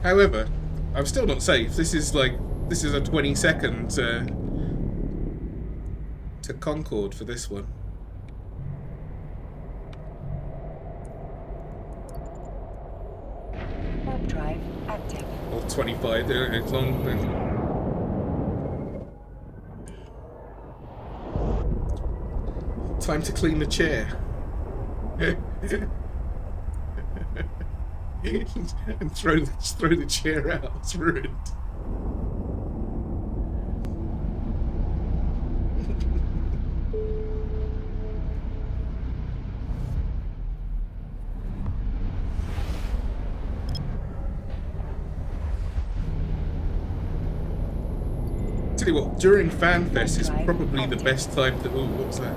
However, I'm still not safe. This is a 20-second to Concord for this one. Warp drive active. Or 25 there, it's long. Time to clean the chair. And throw the chair out. It's ruined. Tell you what, during FanFest is probably the best time to. Ooh, what's that?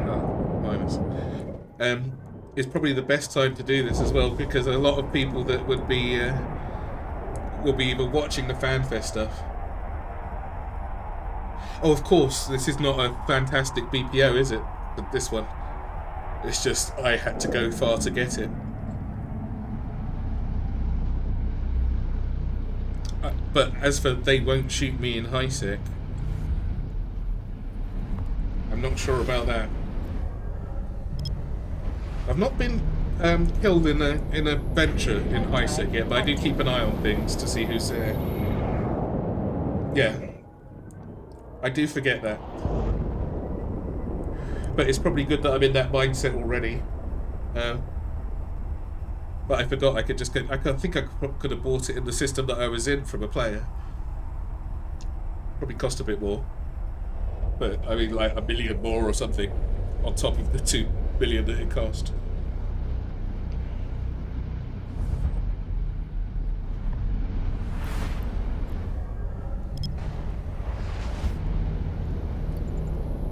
Oh, minus. Is probably the best time to do this as well, because a lot of people that would be will be either watching the FanFest stuff. Oh, of course, this is not a fantastic BPO, is it? But this one, it's just I had to go far to get it. But as for they won't shoot me in high sec, I'm not sure about that. I've not been killed in a venture in high sec yet, but I do keep an eye on things to see who's there. Yeah, I do forget that. But it's probably good that I'm in that mindset already. But I forgot I could just go. I think I could have bought it in the system that I was in from a player. Probably cost a bit more. But I mean, like $1 million more or something on top of the $2 billion that it cost.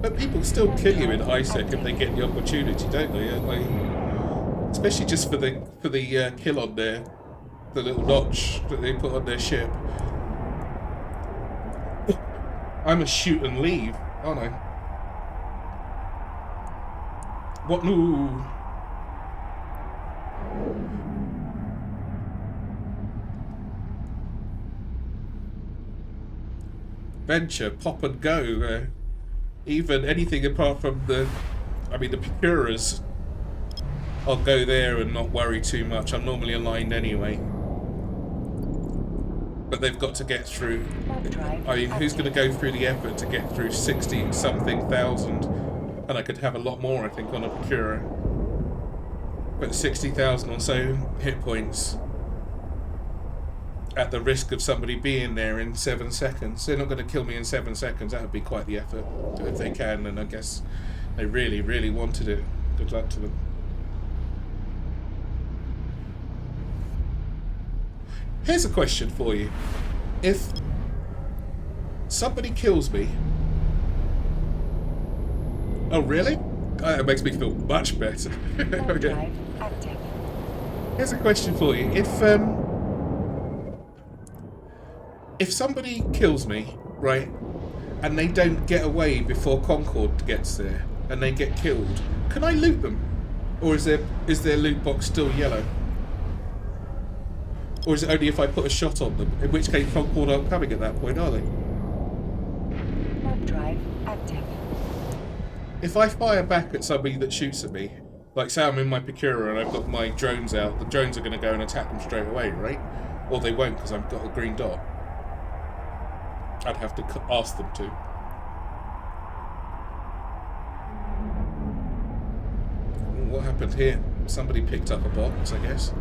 But people still kill you in high sec if they get the opportunity, don't they? Like, especially just for the kill on there, the little notch that they put on their ship. I'm a shoot and leave, aren't I? What? No. venture, pop and go. Even anything apart from the procurers, I'll go there and not worry too much. I'm normally aligned anyway. But they've got to get through. I mean, who's going to go through the effort to get through 60-something thousand? And I could have a lot more, I think, on a procurer. But 60,000 or so hit points at the risk of somebody being there in 7 seconds. They're not going to kill me in 7 seconds. That would be quite the effort, if they can. And I guess they really, really wanted it. Good luck to them. Here's a question for you. If somebody kills me... Oh, really? That makes me feel much better. Okay. Here's a question for you. If somebody kills me, right, and they don't get away before Concord gets there, and they get killed, can I loot them? Or is their loot box still yellow? Or is it only if I put a shot on them? In which case Concord aren't coming at that point, are they? Warp drive active. If I fire back at somebody that shoots at me, like say I'm in my Procura and I've got my drones out, the drones are going to go and attack them straight away, right? Or they won't because I've got a green dot. I'd have to ask them to. What happened here? Somebody picked up a box, I guess.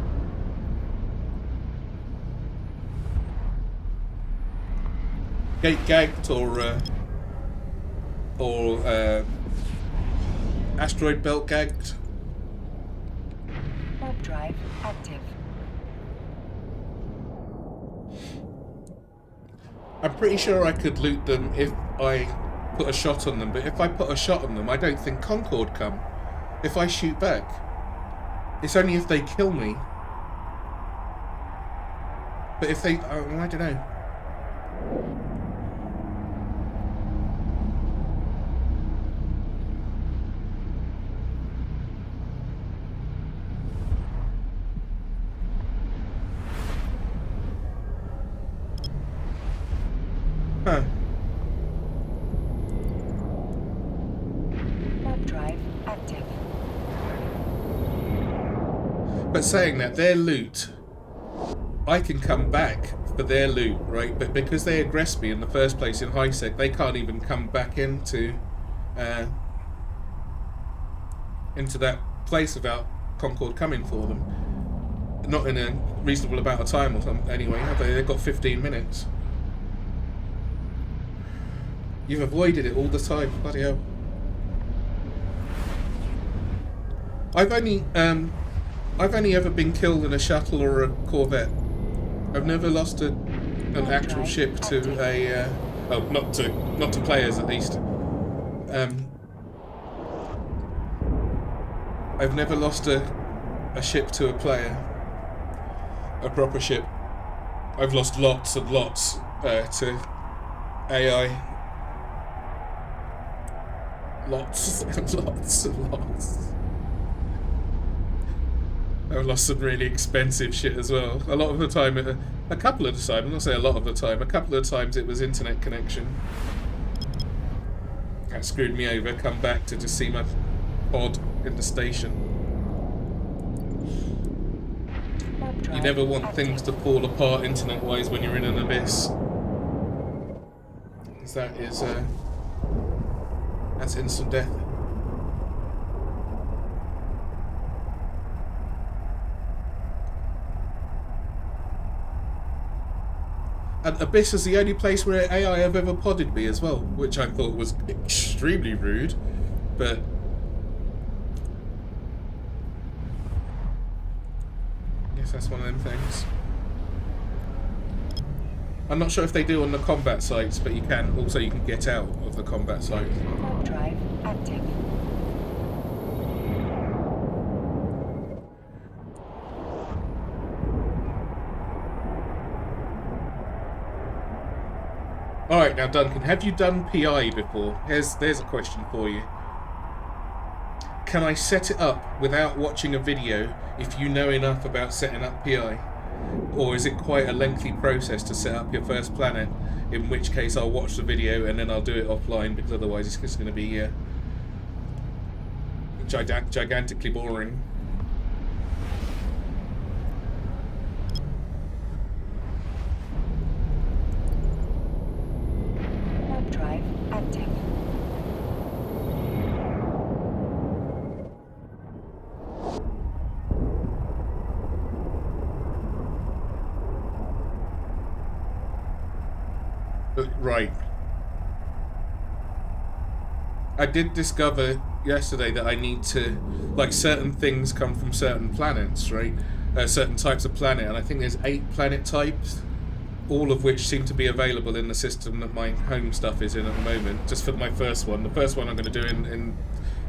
Gate gagged or asteroid belt gagged. Warp drive active. I'm pretty sure I could loot them if I put a shot on them, but if I put a shot on them, I don't think Concord come. If I shoot back, it's only if they kill me. But if they, I don't know. Huh. Warp drive active. But saying that, their loot, I can come back for their loot, right? But because they aggressed me in the first place in High Sec, they can't even come back into that place without Concord coming for them. Not in a reasonable amount of time or something. Anyway, have they? They've got 15 minutes. You've avoided it all the time, bloody hell. I've only ever been killed in a shuttle or a corvette. I've never lost an actual ship to a not to players at least. I've never lost a ship to a player, a proper ship. I've lost lots and lots to AI. Lots and lots and lots. I've lost some really expensive shit as well. A lot of the time, a couple of the time, I'm not saying a lot of the time, a couple of times it was internet connection. That screwed me over, come back to just see my pod in the station. You never want things to fall apart internet-wise when you're in an abyss. Because that is, that's instant death. And Abyss is the only place where AI have ever podded me as well, which I thought was extremely rude, but I guess that's one of them things. I'm not sure if they do on the combat sites, but you can get out of the combat site. Warp drive active. Alright, now Duncan, have you done PI before? There's a question for you. Can I set it up without watching a video if you know enough about setting up PI? Or is it quite a lengthy process to set up your first planet? In which case I'll watch the video and then I'll do it offline, because otherwise it's just going to be gigantically boring. Warp drive active. Right. I did discover yesterday that I need to, like, certain things come from certain planets, right? Certain types of planet, and I think there's 8 planet types, all of which seem to be available in the system that my home stuff is in at the moment, just for my first one. The first one I'm going to do in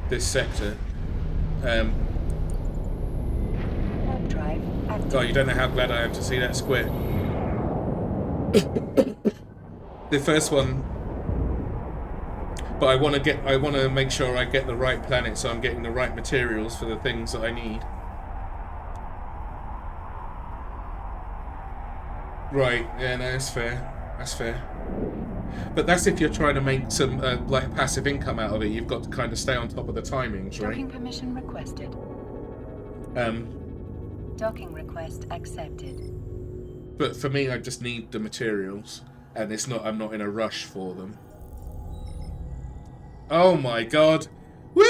this sector. Warp drive active. Oh, you don't know how glad I am to see that square. The first one, but I want to make sure I get the right planet, so I'm getting the right materials for the things that I need. Right, yeah, no, that's fair. That's fair. But that's if you're trying to make some like passive income out of it. You've got to kind of stay on top of the timings, right? Docking permission requested. Docking request accepted. But for me, I just need the materials, and I'm not in a rush for them. Oh my god! Woo!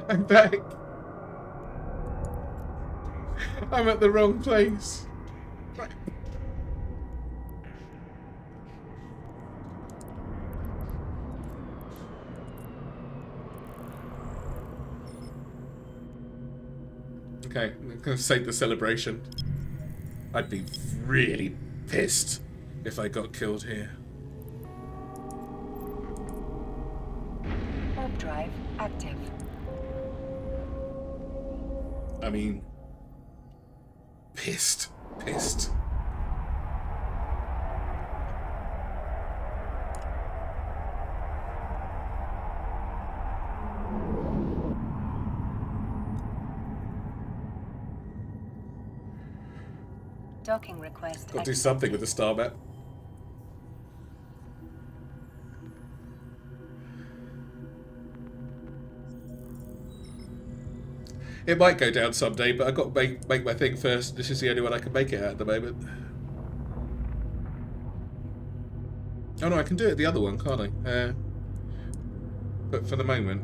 I'm back. I'm at the wrong place. Okay, I'm gonna save the celebration. I'd be really pissed if I got killed here. Warp drive active. I mean, pissed. Docking request. Got to do something with the star map. It might go down someday, but I've got to make my thing first. This is the only one I can make it at the moment. Oh no, I can do it the other one, can't I? But for the moment,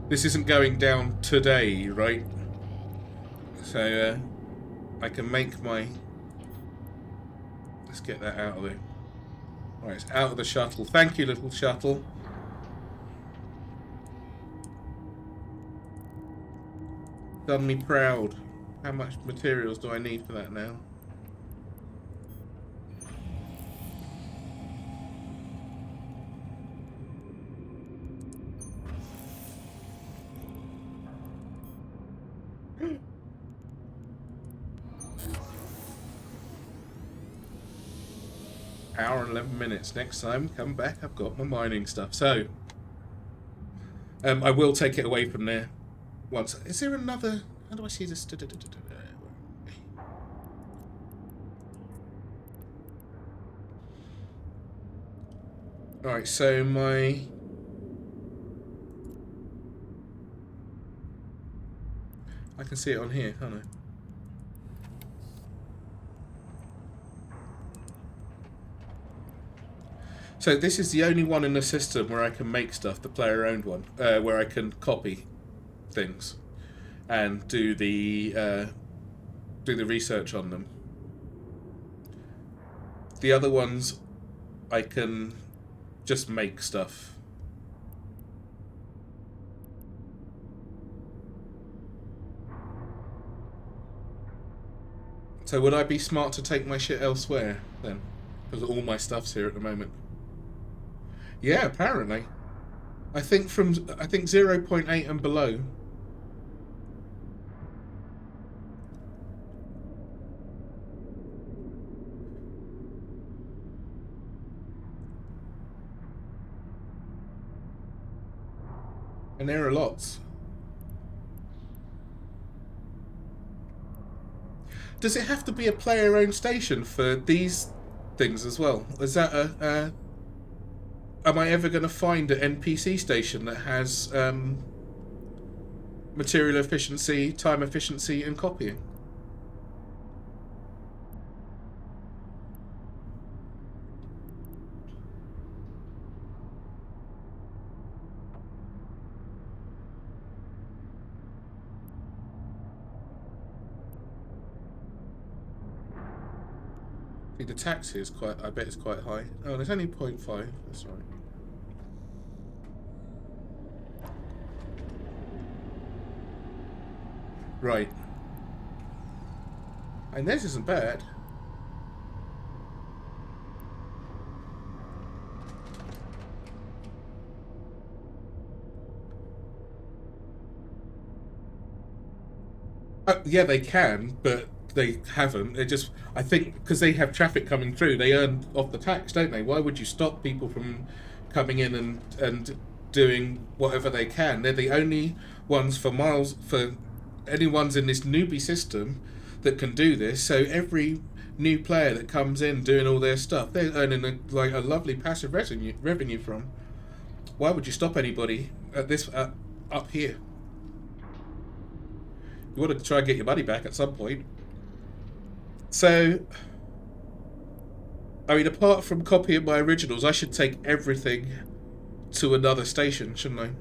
this isn't going down today, right? So I can make my... Let's get that out of there. Alright, it's out of the shuttle. Thank you, little shuttle. Done me proud. How much materials do I need for that now? Hour and 11 minutes. Next time, come back, I've got my mining stuff. So, I will take it away from there. Once. Is there another... How do I see this? Alright, so my... I can see it on here, can't I? So this is the only one in the system where I can make stuff, the player-owned one, where I can copy things and do the research on them. The other ones, I can just make stuff. So would I be smart to take my shit elsewhere then? Because all my stuff's here at the moment. Yeah, apparently. I think 0.8 and below. And there are lots. Does it have to be a player-owned station for these things as well? Is that am I ever going to find an NPC station that has material efficiency, time efficiency, and copying? The taxi is quite, I bet it's quite high. Oh, there's only 0.5, that's right. Right. And this isn't bad. Yeah, they can, but they haven't. They just, I think, because they have traffic coming through, they earn off the tax, don't they? Why would you stop people from coming in and doing whatever they can? They're the only ones for miles, for anyone's in this newbie system that can do this. So every new player that comes in doing all their stuff, they're earning a lovely passive revenue from. Why would you stop anybody at this up here? You want to try and get your money back at some point. So, I mean, apart from copying my originals, I should take everything to another station, shouldn't I?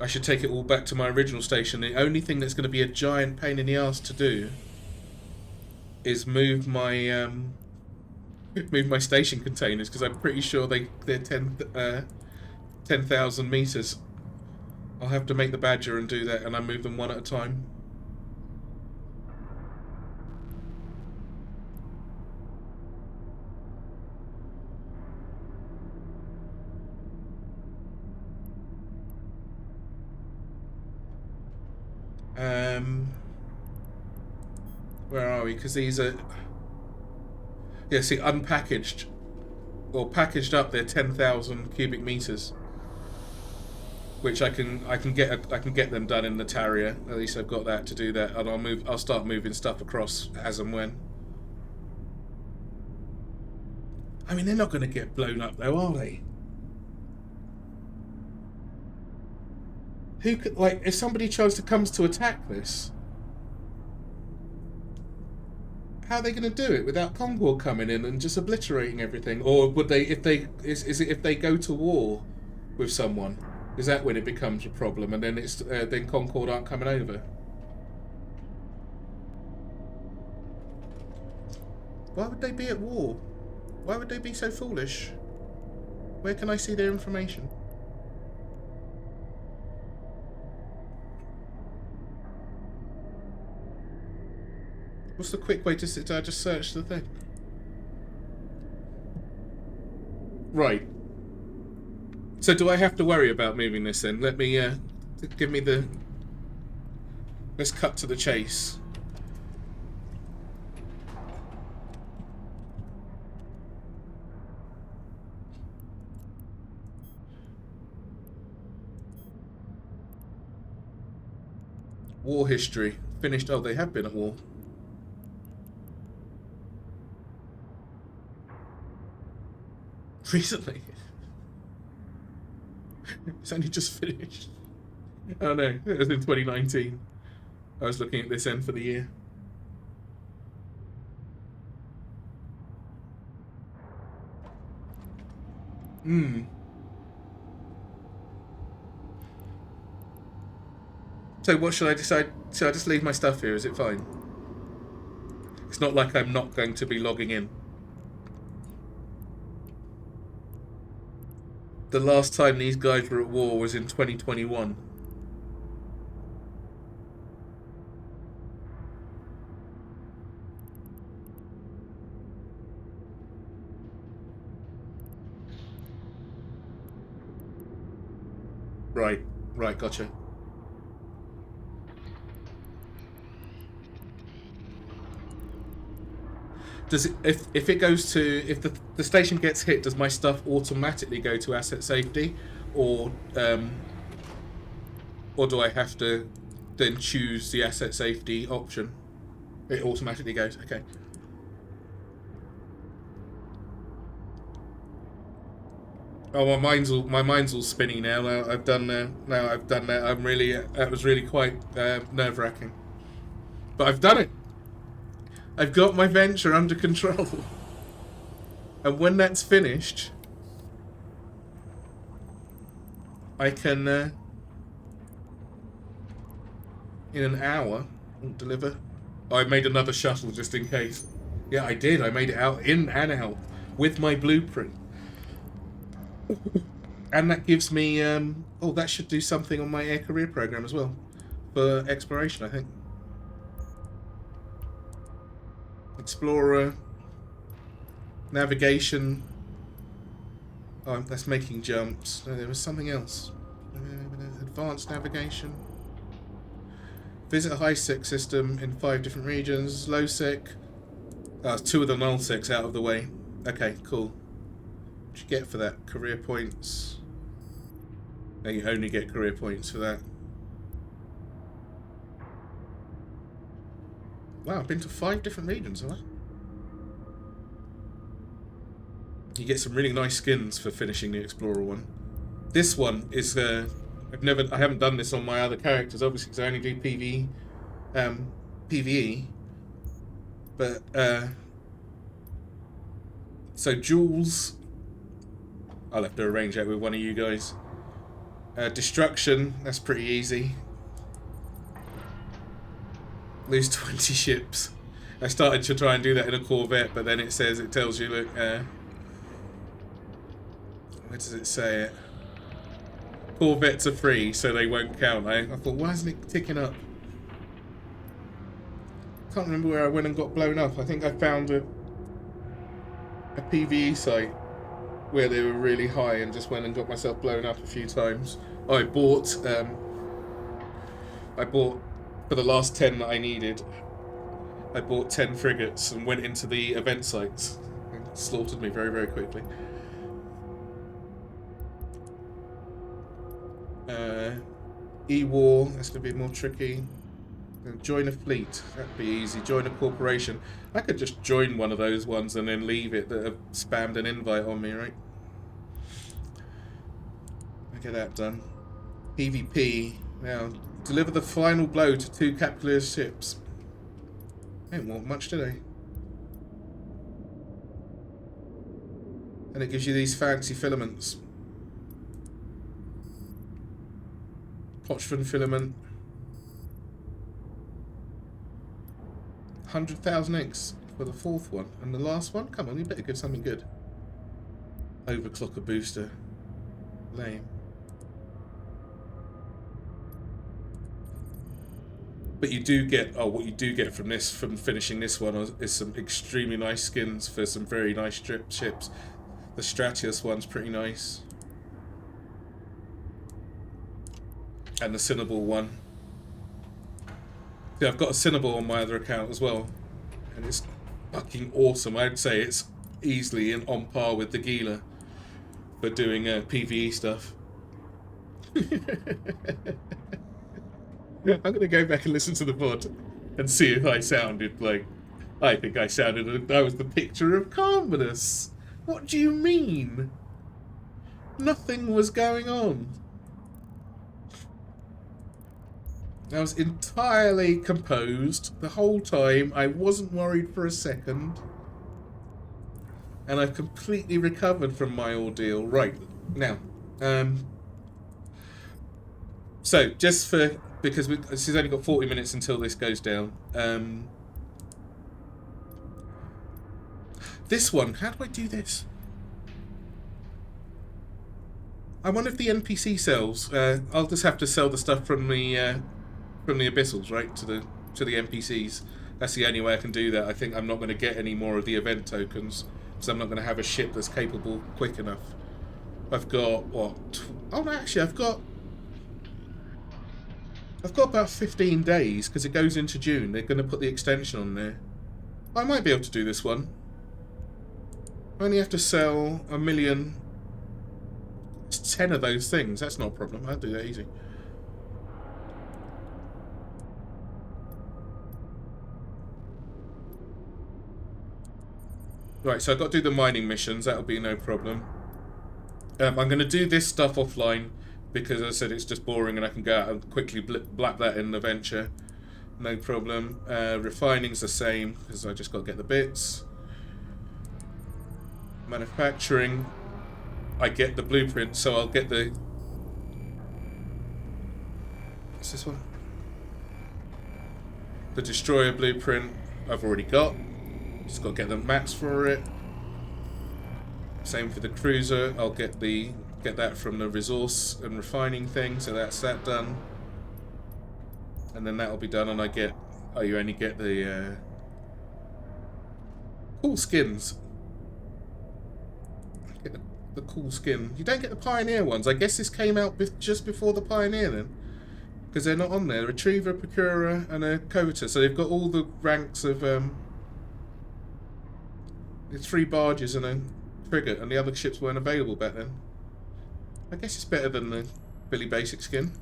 I should take it all back to my original station. The only thing that's going to be a giant pain in the ass to do is move my station containers, because I'm pretty sure they're 10,000 meters. I'll have to make the Badger and do that, and I move them one at a time. Where are we? Because these are, yeah, see, unpackaged or packaged up, they're 10,000 cubic meters, which I can get them done in the Tarrier. At least I've got that to do that, and I'll start moving stuff across as and when. I mean, they're not going to get blown up though, are they? Who could, like, if somebody comes to attack this, how are they going to do it without Concord coming in and just obliterating everything? Or would they, if they go to war with someone, is that when it becomes a problem, and then then Concord aren't coming over? Why would they be at war? Why would they be so foolish? Where can I see their information? What's the quick way to sit down? Just search the thing. Right. So do I have to worry about moving this then? Let me, give me the... Let's cut to the chase. War history. Finished. Oh, they have been at war. Recently. It's only just finished. Oh no, it was in 2019. I was looking at this end for the year. So what should I decide? Should I just leave my stuff here? Is it fine? It's not like I'm not going to be logging in. The last time these guys were at war was in 2021. Right, gotcha. Does it, if it goes to, if the station gets hit, does my stuff automatically go to asset safety, or do I have to then choose the asset safety option. It automatically goes, okay. Oh, my mind's all spinning now. Now I've done that. That was really quite nerve-wracking. But I've done it. I've got my venture under control. And when that's finished, I can, in an hour, deliver. Oh, I made another shuttle just in case. Yeah, I did. I made it out in and out with my blueprint. And that gives me, oh, that should do something on my air career program as well. For exploration, I think. Explorer. Navigation. Oh, that's making jumps. No, there was something else. Advanced navigation. Visit a high sec system in 5 different regions. Low sec. Oh, 2 of the null secs out of the way. Okay, cool. What you get for that? Career points. No, you only get career points for that. Wow, I've been to 5 different regions, have I? You get some really nice skins for finishing the Explorer one. This one is I haven't done this on my other characters, obviously, because I only do PvE. But so Jules, I'll have to arrange that with one of you guys. Destruction, that's pretty easy. Lose 20 ships. I started to try and do that in a Corvette, but then it tells you, look, where does it say it? Corvettes are free, so they won't count. I thought, why isn't it ticking up? Can't remember where I went and got blown up. I think I found a PvE site where they were really high and just went and got myself blown up a few times. Oh, I bought for the last 10 that I needed, I bought 10 frigates and went into the event sites and slaughtered me very, very quickly. E-War, that's going to be more tricky. Join a fleet, that'd be easy. Join a corporation. I could just join one of those ones and then leave it that have spammed an invite on me, right? I get that done. PvP. Now, deliver the final blow to 2 capital ships. They didn't want much, did they? And it gives you these fancy filaments. Pochvan filament. 100,000 eggs for the 4th one. And the last one? Come on, you better give something good. Overclocker booster. Lame. But you do get, what you do get from this, from finishing this one, is some extremely nice skins for some very nice ships. The Stratius one's pretty nice. And the Cinnabal one. See, I've got a Cinnabal on my other account as well. And it's fucking awesome. I'd say it's easily on par with the Gila for doing PvE stuff. I'm going to go back and listen to the VOD and see if I sounded like... I think I sounded... I was the picture of calmness. What do you mean? Nothing was going on. I was entirely composed the whole time. I wasn't worried for a second. And I've completely recovered from my ordeal. Right, now. So, just for... Because this has only got 40 minutes until this goes down. This one, how do I do this? I wonder if the NPC sells. I'll just have to sell the stuff from the abyssals, right, to the NPCs. That's the only way I can do that. I think I'm not going to get any more of the event tokens because I'm not going to have a ship that's capable quick enough. I've got what? Oh no, actually, I've got about 15 days because it goes into June. They're going to put the extension on there. I might be able to do this one. I only have to sell 1 million. It's 10 of those things. That's not a problem. I'll do that easy. Right, so I've got to do the mining missions. That'll be no problem. I'm going to do this stuff offline because as I said it's just boring and I can go out and quickly blap that in the venture. No problem. Refining's the same because I just got to get the bits. Manufacturing, I get the blueprint, so I'll get the... What's this one? The destroyer blueprint I've already got. Just got to get the maps for it. Same for the cruiser. I'll get that from the resource and refining thing, so that's that done. And then that'll be done, and you only get the cool skins. Get the cool skin. You don't get the Pioneer ones. I guess this came out just before the Pioneer then, because they're not on there. Retriever, Procurer, and a Coveter. So they've got all the ranks of the 3 barges and a frigate, and the other ships weren't available back then. I guess it's better than the Billy Basic skin.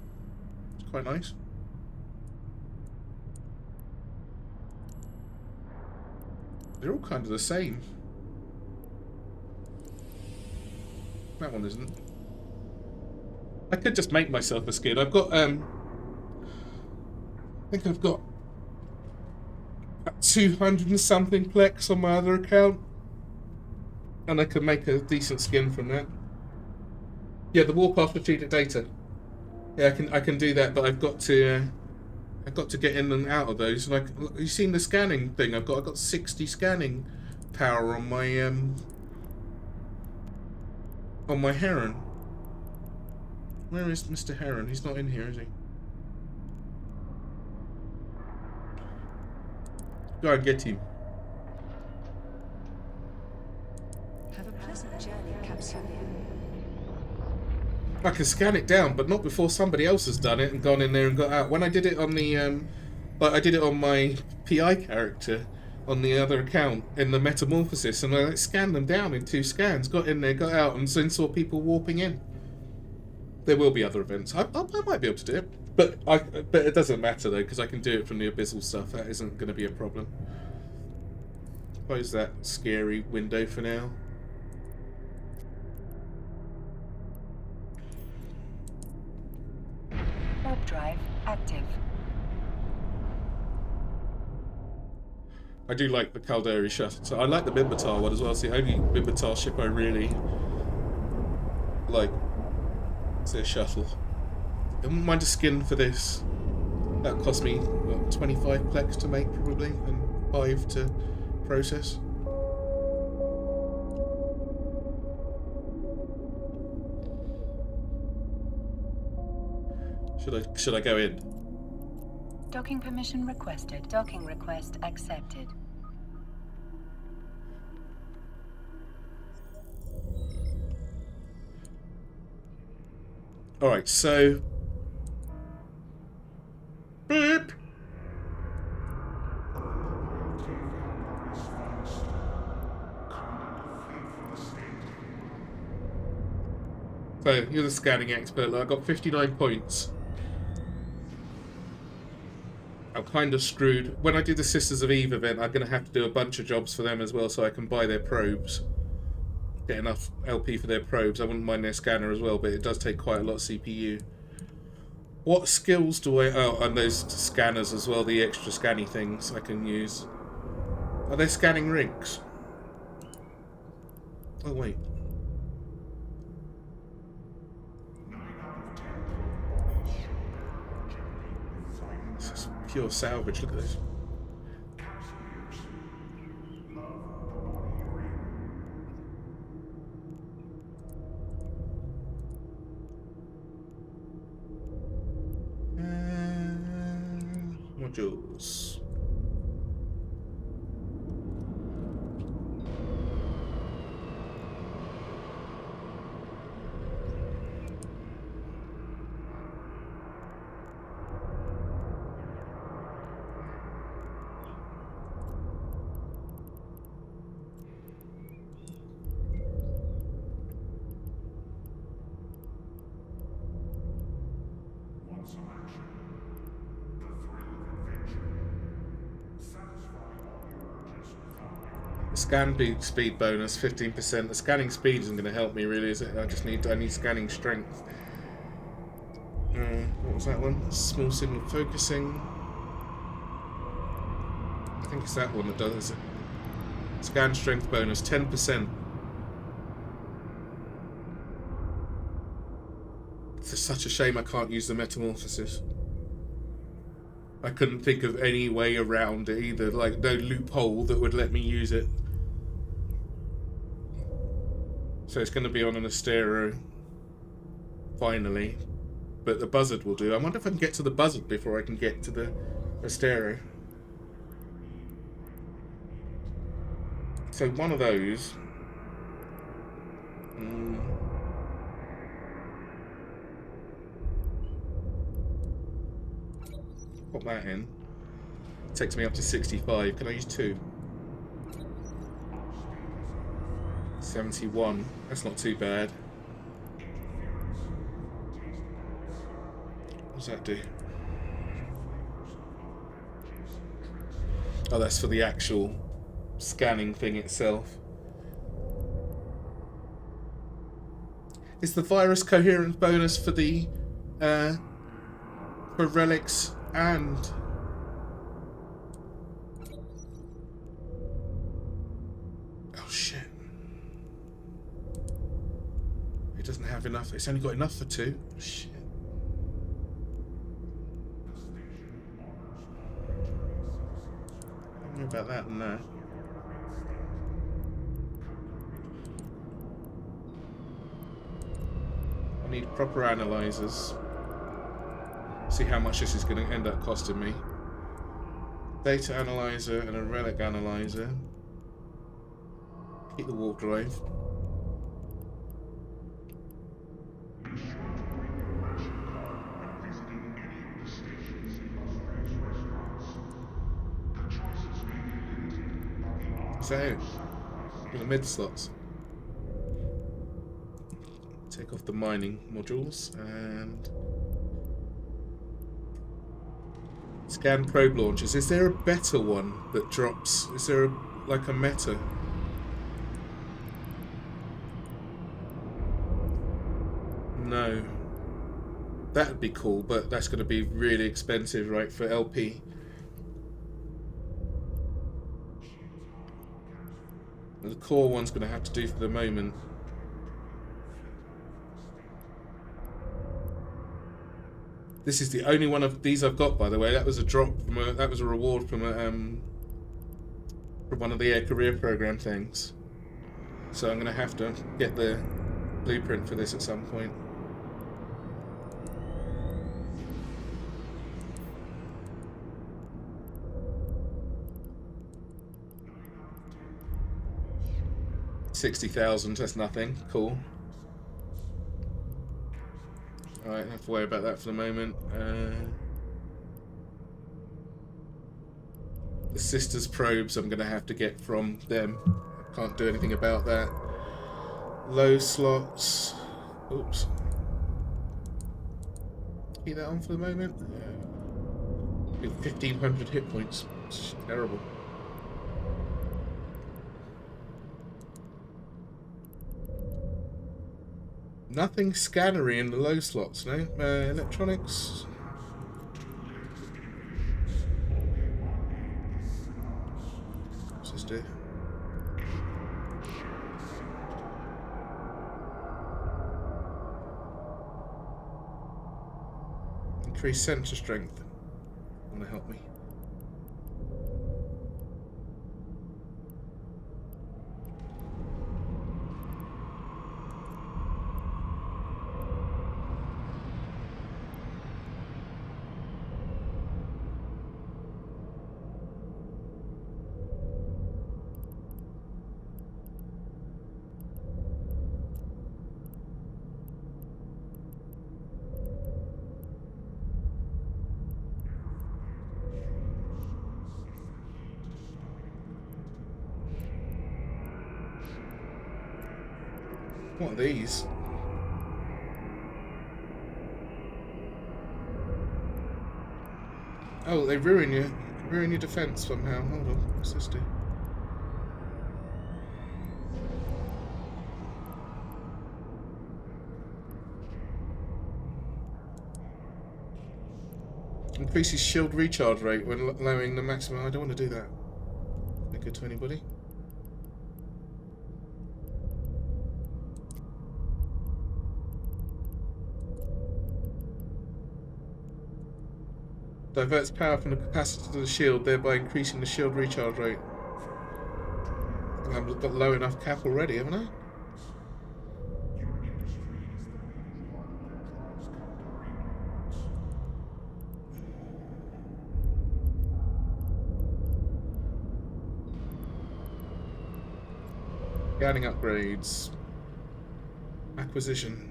It's quite nice. They're all kind of the same. That one isn't. I could just make myself a skin. I've got I think I've got 200 and something plex on my other account, and I could make a decent skin from that. Yeah, the warpath strategic data. Yeah, I can do that, but I've got to get in and out of those. Like, you've seen the scanning thing? I've got 60 scanning power on my Heron. Where is Mr. Heron? He's not in here, is he? Go and get him. Have a pleasant journey, Capsulian. I can scan it down, but not before somebody else has done it and gone in there and got out. When I did it on the, like I did it on my PI character on the other account in the Metamorphosis, and I scanned them down in 2 scans, got in there, got out, and soon saw people warping in. There will be other events. I might be able to do it, but it doesn't matter though, because I can do it from the Abyssal stuff. That isn't going to be a problem. Close that scary window for now. Warp drive active. I do like the Caldari shuttle. So I like the Minmatar one as well. It's the only Minmatar ship I really like. It's a shuttle. I wouldn't mind a skin for this. That cost me, what, 25 plex to make probably, and 5 to process. Should I go in? Docking permission requested. Docking request accepted. Alright, so... Beep! So, you're the scanning expert. Look, I got 59 points. I'm kind of screwed. When I do the Sisters of EvE event, I'm going to have to do a bunch of jobs for them as well so I can buy their probes. Get enough LP for their probes. I wouldn't mind their scanner as well, but it does take quite a lot of CPU. What skills do I... Oh, and those scanners as well, the extra scanny things I can use. Are they scanning rigs? Oh, wait. This is pure salvage, look at this. Modules. speed bonus 15%. The scanning speed isn't going to help me really, is it? I need scanning strength. What was that one? Small signal focusing. I think it's that one that does it. Scan strength bonus 10%. It's such a shame I can't use the metamorphosis. I couldn't think of any way around it either, like no loophole that would let me use it. So it's going to be on an Astero, finally. But the buzzard will do. I wonder if I can get to the buzzard before I can get to the Astero. So one of those... Put that in. Takes me up to 65. Can I use 2? 71. That's not too bad. What does that do? Oh, that's for the actual scanning thing itself. Is the virus coherence bonus for the for relics and oh shit, it doesn't have enough. It's only got enough for 2. Shit. I don't know about that. No. I need proper analyzers. See how much this is going to end up costing me. Data analyzer and a relic analyzer. Keep the warp drive. Is that it? In the mid slots. Take off the mining modules and scan probe launchers. Is there a better one that drops? Is there like a meta? No. That would be cool, but that's going to be really expensive, right, for LP. The core one's going to have to do for the moment. This is the only one of these I've got, by the way. That was a drop from that was a reward from one of the Air Career Program things. So I'm gonna have to get the blueprint for this at some point. $60,000. That's nothing. Cool. Alright, I don't have to worry about that for the moment. The sisters probes I'm going to have to get from them. I can't do anything about that. Low slots. Oops. Keep that on for the moment. 1,500 hit points. It's terrible. Nothing scannery in the low slots, no? Electronics. What's this do? Increase sensor strength. Want to help me? What are these? Oh, they ruin your defense somehow. Hold on, what's this do? Increases shield recharge rate when lowering the maximum. I don't want to do that. Not good to anybody. Diverts power from the capacity to the shield, thereby increasing the shield recharge rate. I think I've got low enough cap already, haven't I? Scanning upgrades. Acquisition.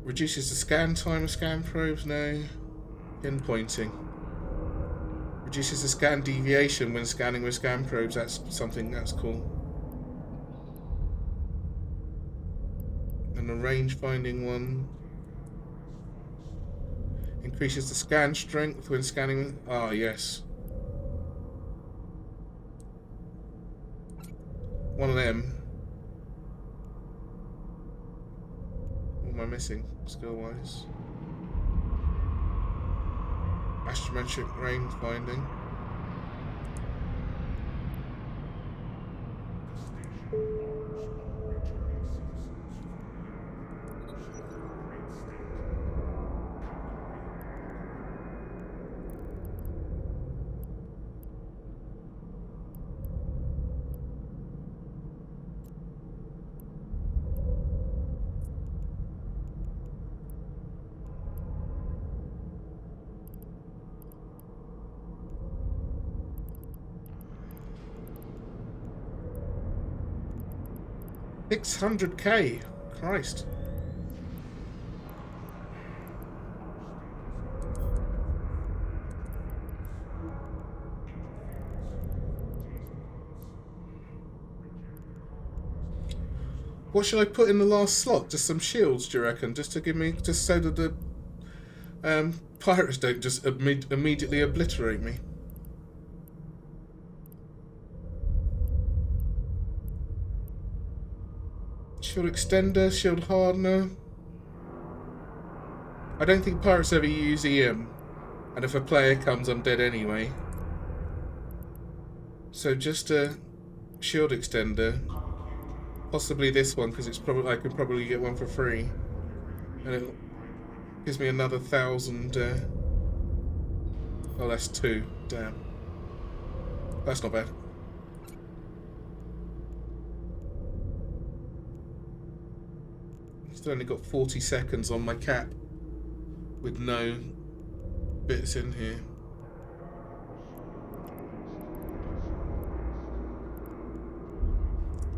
Reduces the scan time of scan probes, no. Pinpointing. Reduces the scan deviation when scanning with scan probes, that's something that's cool. And the range finding one. Increases the scan strength when scanning with... Ah, yes. One of them. What am I missing, skill-wise? Astrometric range finding. $600K, Christ. What should I put in the last slot? Just some shields, do you reckon? Just to give me, just so that the pirates don't just immediately obliterate me. Shield extender, shield hardener. I don't think pirates ever use EM, and if a player comes, I'm dead anyway. So just a shield extender, possibly this one because it's probably I can probably get one for free, and it gives me another 1,000. Oh, that's 2. Damn, that's not bad. Still only got 40 seconds on my cap with no bits in here.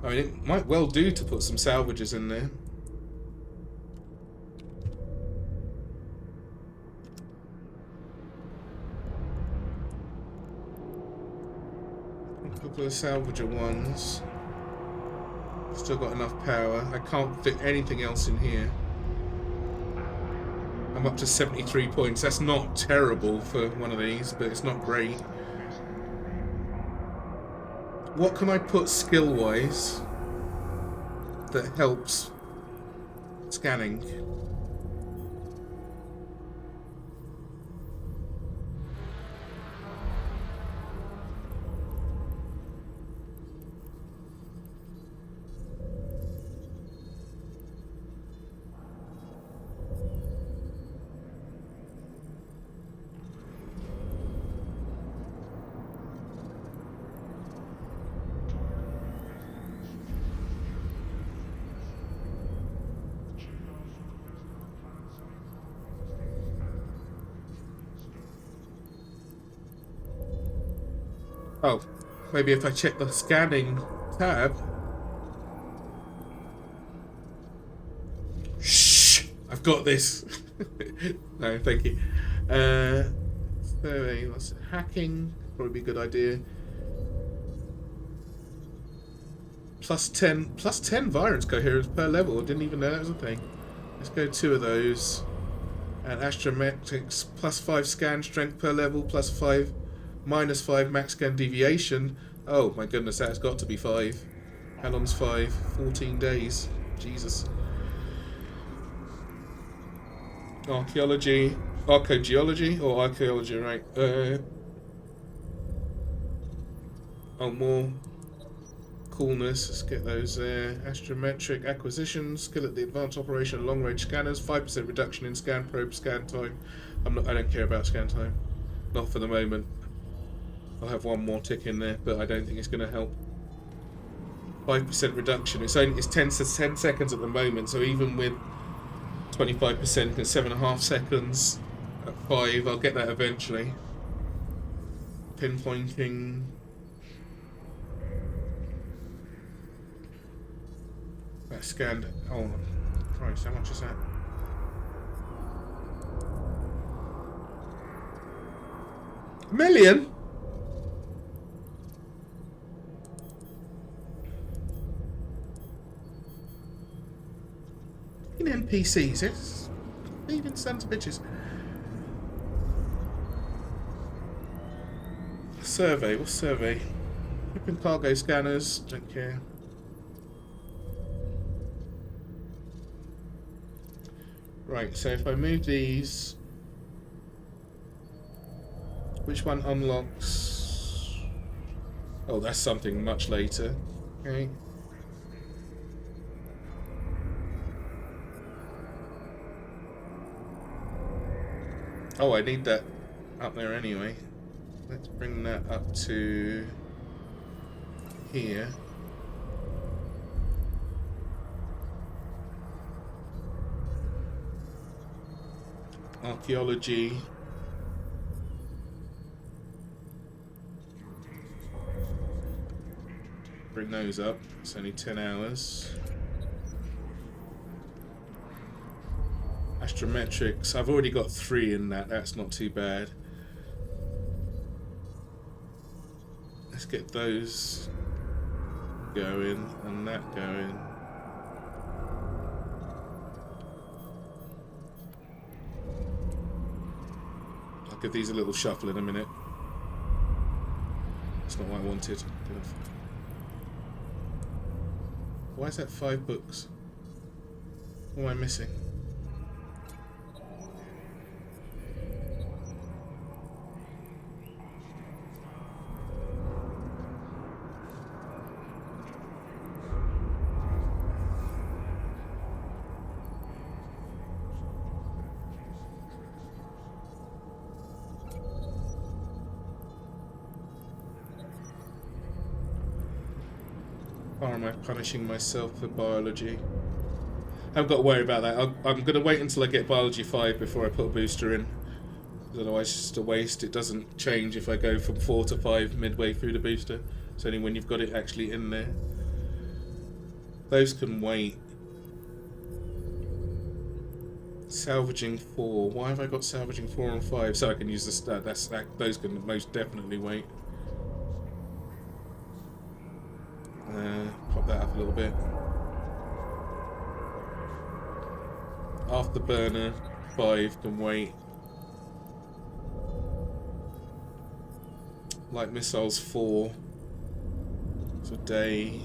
I mean, it might well do to put some salvages in there. A couple of salvager ones. Still got enough power. I can't fit anything else in here. I'm up to 73 points. That's not terrible for one of these, but it's not great. What can I put skill-wise that helps scanning? Oh, maybe if I check the scanning tab. Shh! I've got this. No, thank you. So, what's it? Hacking, probably be a good idea. Plus 10 virus coherence per level. I didn't even know that was a thing. Let's go 2 of those. And astrometrics, plus 5 scan strength per level, plus 5. Minus 5 max scan deviation. Oh my goodness, that's got to be 5. How long's 5? 14 days. Jesus. Archaeology, archaeogeology or archaeology, right? Oh, more coolness. Let's get those there. Astrometric acquisitions, skill at the advanced operation, long range scanners, 5% reduction in scan probe scan time. I don't care about scan time, not for the moment. I'll have one more tick in there, but I don't think it's going to help. 5% reduction. It's 10 seconds at the moment, so even with 25% and 7.5 seconds at 5, I'll get that eventually. Pinpointing. That scanned. Oh, Christ, how much is that? $1 million? In NPCs, it's even sons of bitches. Survey, what's survey? Open cargo scanners, don't care. Right, so if I move these, which one unlocks? Oh, that's something much later. Okay. Oh, I need that up there anyway. Let's bring that up to here. Archaeology. Bring those up. It's only 10 hours. Astrometrics. I've already got 3 in that. That's not too bad. Let's get those going and that going. I'll give these a little shuffle in a minute. That's not what I wanted. Why is that 5 books? What am I missing? Or am I punishing myself for biology? I haven't got to worry about that. I'm going to wait until I get biology 5 before I put a booster in. Otherwise it's just a waste. It doesn't change if I go from 4 to 5 midway through the booster. It's only when you've got it actually in there. Those can wait. Salvaging 4. Why have I got salvaging 4 and 5? So I can use the stat. Those can most definitely wait. Pop that up a little bit. Afterburner 5 can wait. Light missiles 4. Today.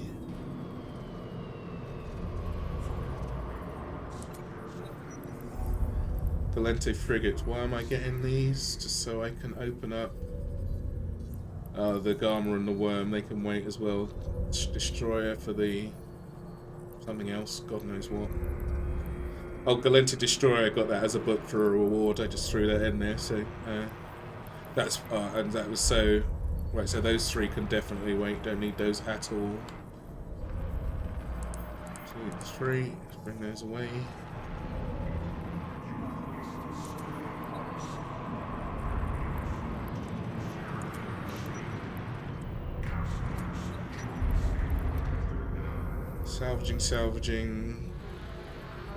Galente frigates. Why am I getting these? Just so I can open up. The Gamma and the Worm, they can wait as well. Destroyer for the something else, God knows what. Oh, Galenta Destroyer, I got that as a book for a reward. I just threw that in there, so that's and that was so right. So those 3 can definitely wait. Don't need those at all. 2, 3. Let's bring those away. Salvaging.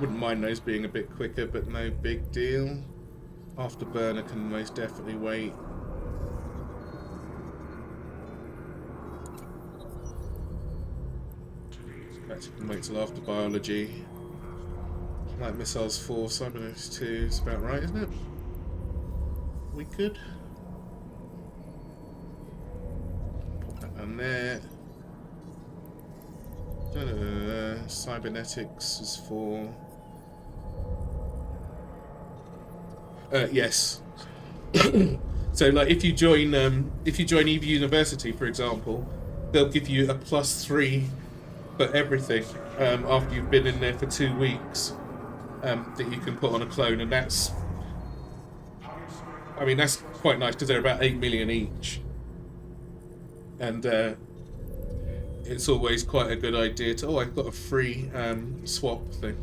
Wouldn't mind those being a bit quicker, but no big deal. Afterburner can most definitely wait. Actually can wait till after biology. Light missiles 4, cybernetics 2. It's about right, isn't it? We could. Put that on there. Cybernetics is 4. Yes. So like if you join EvE University, for example, they'll give you a +3 for everything after you've been in there for 2 weeks that you can put on a clone, and that's quite nice because they're about 8 million each, and it's always quite a good idea to. Oh, I've got a free swap thing.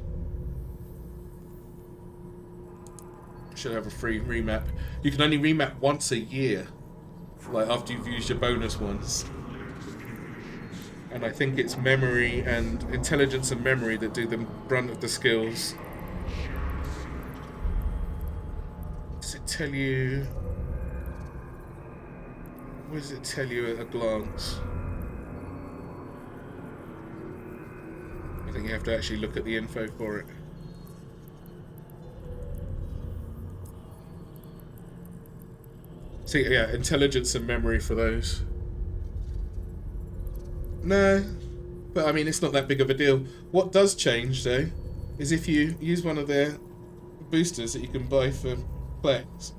Should have a free remap. You can only remap once a year, like after you've used your bonus ones. And I think it's memory and intelligence and memory that do the brunt of the skills. Does it tell you? What does it tell you at a glance? I think you have to actually look at the info for it. See, yeah, intelligence and memory for those. No, but I mean, it's not that big of a deal. What does change, though, is if you use one of their boosters that you can buy for Plex.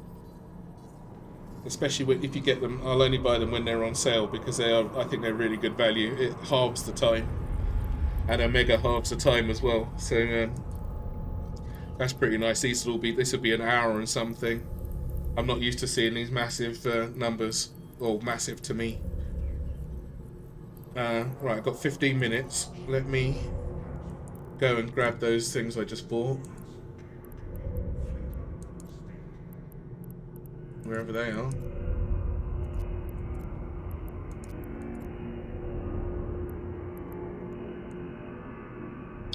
Especially if you get them, I'll only buy them when they're on sale because they are. I think they're really good value. It halves the time, and Omega halves the time as well. So that's pretty nice. This will be an hour and something. I'm not used to seeing these massive numbers, or massive to me. Right, I've got 15 minutes. Let me go and grab those things I just bought. Wherever they are.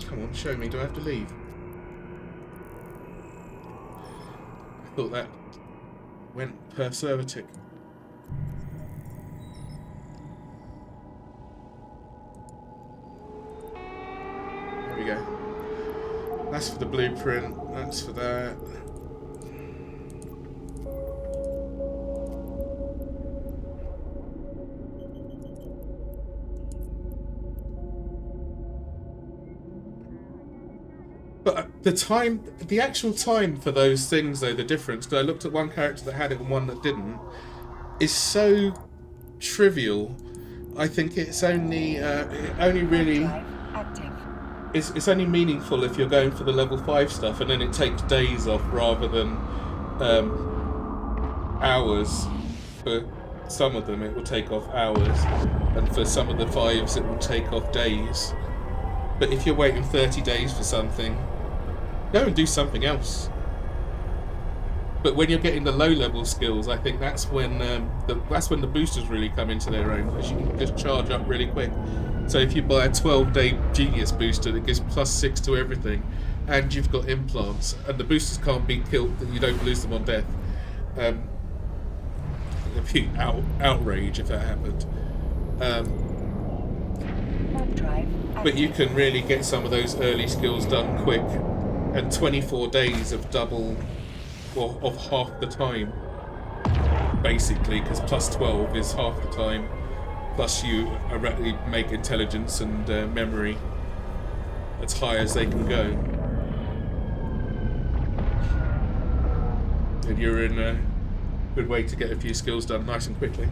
Come on, show me. Do I have to leave? I thought that went per Servitic. There we go. That's for the blueprint. That's for that. But the actual time for those things, though, the difference, because I looked at one character that had it and one that didn't, is so trivial. I think it's only really it's only meaningful if you're going for the level 5 stuff, and then it takes days off rather than hours. For some of them, it will take off hours, and for some of the 5s, it will take off days. But if you're waiting 30 days for something, go and do something else. But when you're getting the low-level skills, I think that's when the boosters really come into their own, because you can just charge up really quick. So if you buy a 12-day Genius booster that gives +6 to everything, and you've got implants, and the boosters can't be killed, that you don't lose them on death, it'd be outrage if that happened. But you can really get some of those early skills done quick, and 24 days of double, or of half the time, basically, because +12 is half the time, plus you make intelligence and memory as high as they can go. And you're in a good way to get a few skills done nice and quickly.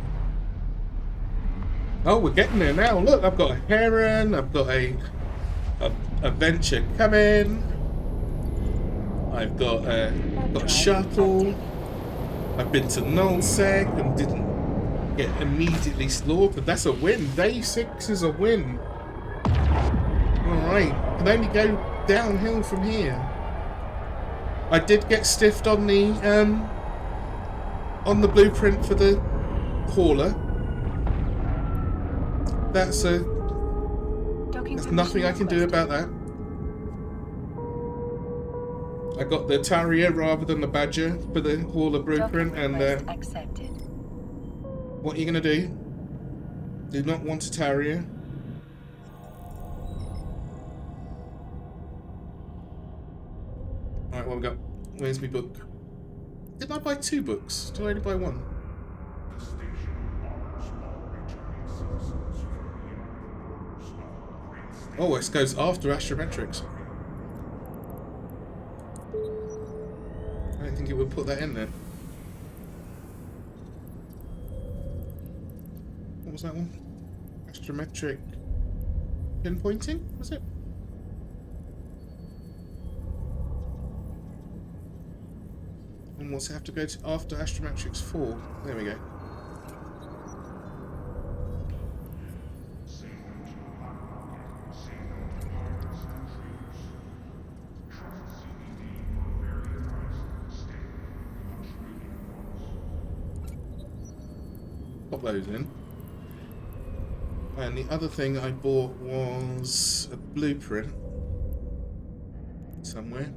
Oh, we're getting there now. Look, I've got a heron, I've got a venture coming, I've got a shuttle, I've been to Null Sec and didn't get immediately slaughtered. That's a win. Day 6 is a win. Alright, can only go downhill from here. I did get stiffed on the blueprint for the hauler. There's nothing I can do about that. I got the Tarrier rather than the Badger for the hauler blueprint, and what are you gonna do? Do not want a Tarrier. Alright, what we got? Where's my book? Didn't I buy 2 books? Did I only buy 1? Oh, it goes after astrometrics. I don't think it would we'll put that in there. What was that one? Astrometric pinpointing, was it? And what's it have to go to after Astrometrics 4? There we go. Pop those in. And the other thing I bought was a blueprint somewhere.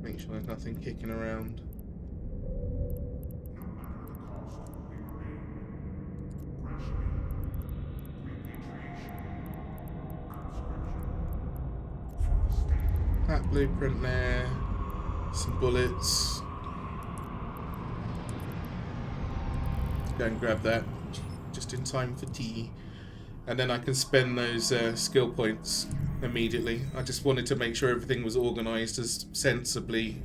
Make sure there's nothing kicking around. That blueprint there, some bullets. Go and grab that just in time for tea, and then I can spend those skill points immediately. I just wanted to make sure everything was organised as sensibly,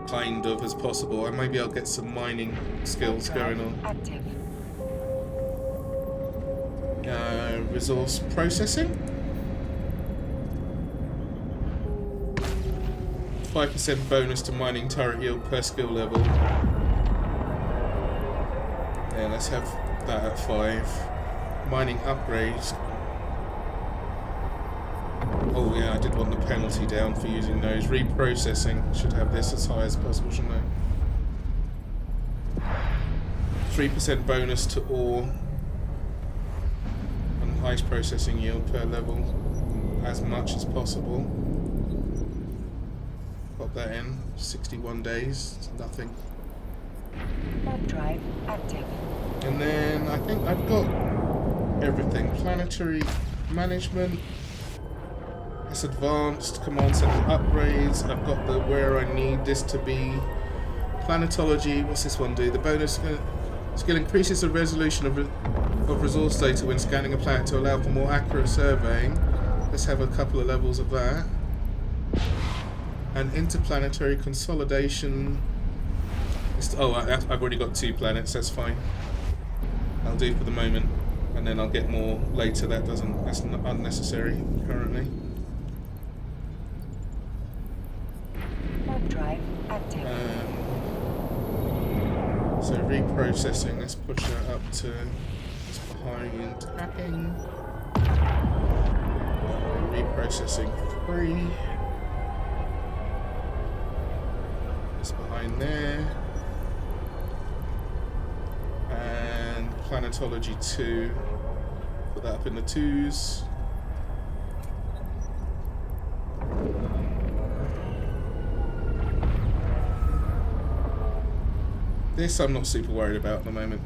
kind of, as possible, and maybe I'll get some mining skills going on. Active. Resource processing. 5% bonus to mining turret yield per skill level. Yeah, let's have that at 5. Mining upgrades. Oh yeah, I did want the penalty down for using those. Reprocessing. Should have this as high as possible, shouldn't I? 3% bonus to ore. And highest processing yield per level. As much as possible. Pop that in. 61 days. It's nothing. Warp drive active. And then I think I've got everything. Planetary management. It's advanced. Command center upgrades. I've got the where I need this to be. Planetology. What's this one do? The bonus skill increases the resolution of resource data when scanning a planet to allow for more accurate surveying. Let's have a couple of levels of that. And interplanetary consolidation. Oh, I've already got 2 planets. That's fine. I'll do for the moment, and then I'll get more later. That's unnecessary currently. Warp drive active. So reprocessing. Let's push that up to it's behind tapping. Reprocessing 3. Behind there, and planetology 2. Put that up in the 2s. This I'm not super worried about at the moment.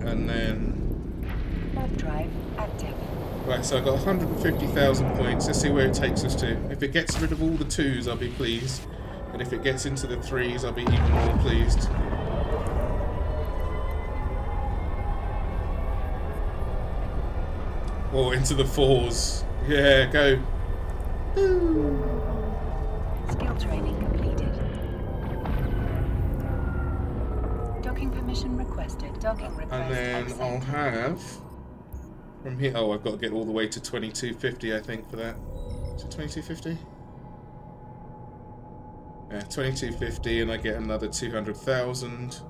And then Warp drive active. right, so I got 150,000 points. Let's see where it takes us to. If it gets rid of all the 2s, I'll be pleased, and if it gets into the 3s, I'll be even more pleased. Or into the 4s. Yeah, go. Skill training completed. Docking permission requested. Docking request And then accepted. I'll have from here. Oh, I've got to get all the way to 2250, I think, for that. Is it 2250? Yeah, 2250, and I get another 200,000.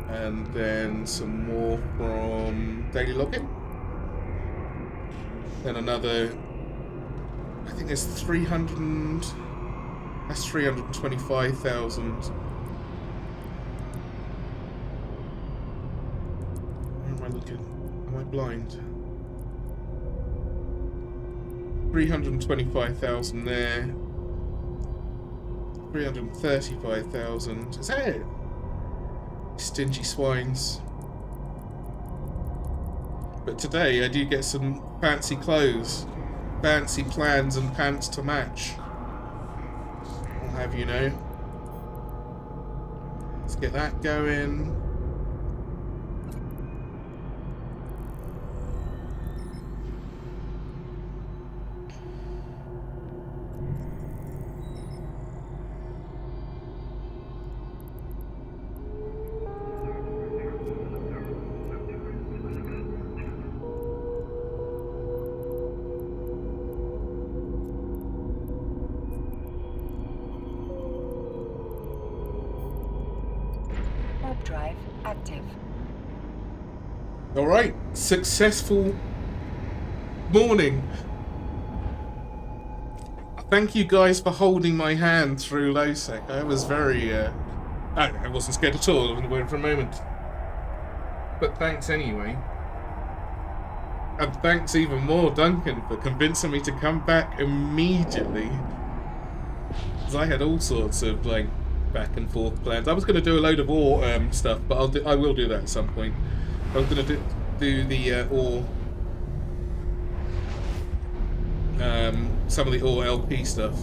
And then some more from daily login. Then another. I think there's 300. That's 325,000. Where am I looking? Am I blind? 325,000 there. 335,000. Is that it? Stingy swines. But today I do get some fancy clothes, fancy plans and pants to match. I'll have you know. Let's get that going. Drive active. Alright, successful morning. Thank you guys for holding my hand through Null Sec. I was very, I wasn't scared at all, I wasn't worried for a moment. But thanks anyway. And thanks even more, Duncan, for convincing me to come back immediately. Because I had all sorts of, like, back and forth plans. I was going to do a load of ore stuff, but I will do that at some point. I was going to do the ore, some of the ore LP stuff,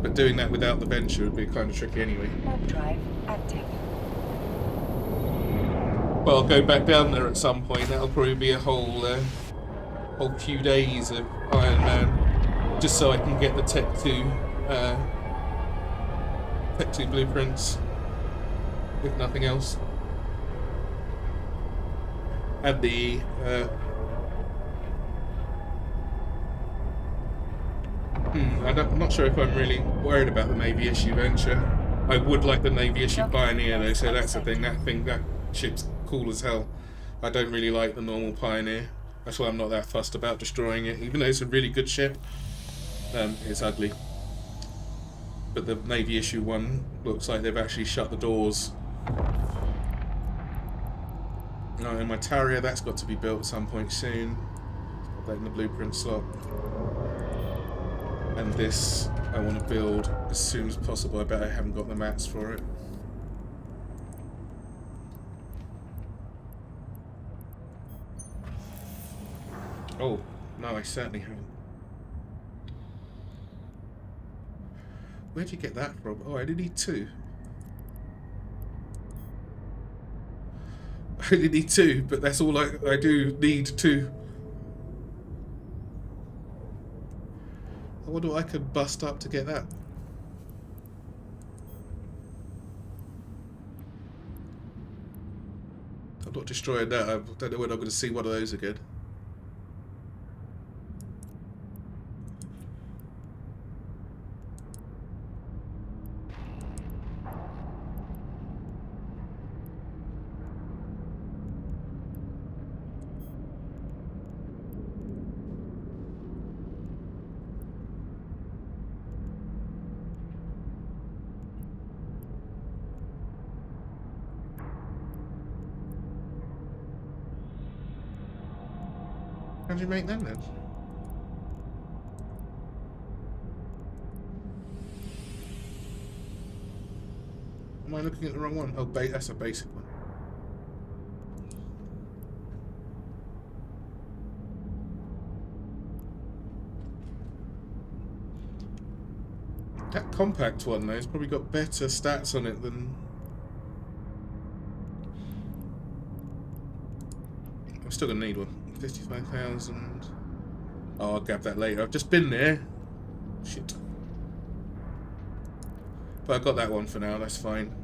but doing that without the venture would be kind of tricky anyway. Drive active. But I'll go back down there at some point. That'll probably be a whole few days of Ironman, just so I can get the Tech 2 blueprints, if nothing else. And the I'm not sure if I'm really worried about the Navy issue venture. I would like the Navy issue Pioneer though, so that's the thing. That ship's cool as hell. I don't really like the normal Pioneer. That's why I'm not that fussed about destroying it, even though it's a really good ship. It's ugly. But the Navy issue one looks like they've actually shut the doors. No, and my Tarrier, that's got to be built at some point soon. Put that in the blueprint slot. And this I want to build as soon as possible. I bet I haven't got the mats for it. Oh, no, I certainly haven't. Where'd you get that from? Oh, I only need 2. I only need 2, but that's all I do need 2. I wonder what I could bust up to get that. I'm not destroying that. I don't know when I'm going to see one of those again. How did you make them then? Am I looking at the wrong one? Oh, that's a basic one. That compact one though has probably got better stats on it than... I'm still gonna need one. 55,000. Oh, I'll grab that later. I've just been there. Shit. But I've got that one for now, that's fine.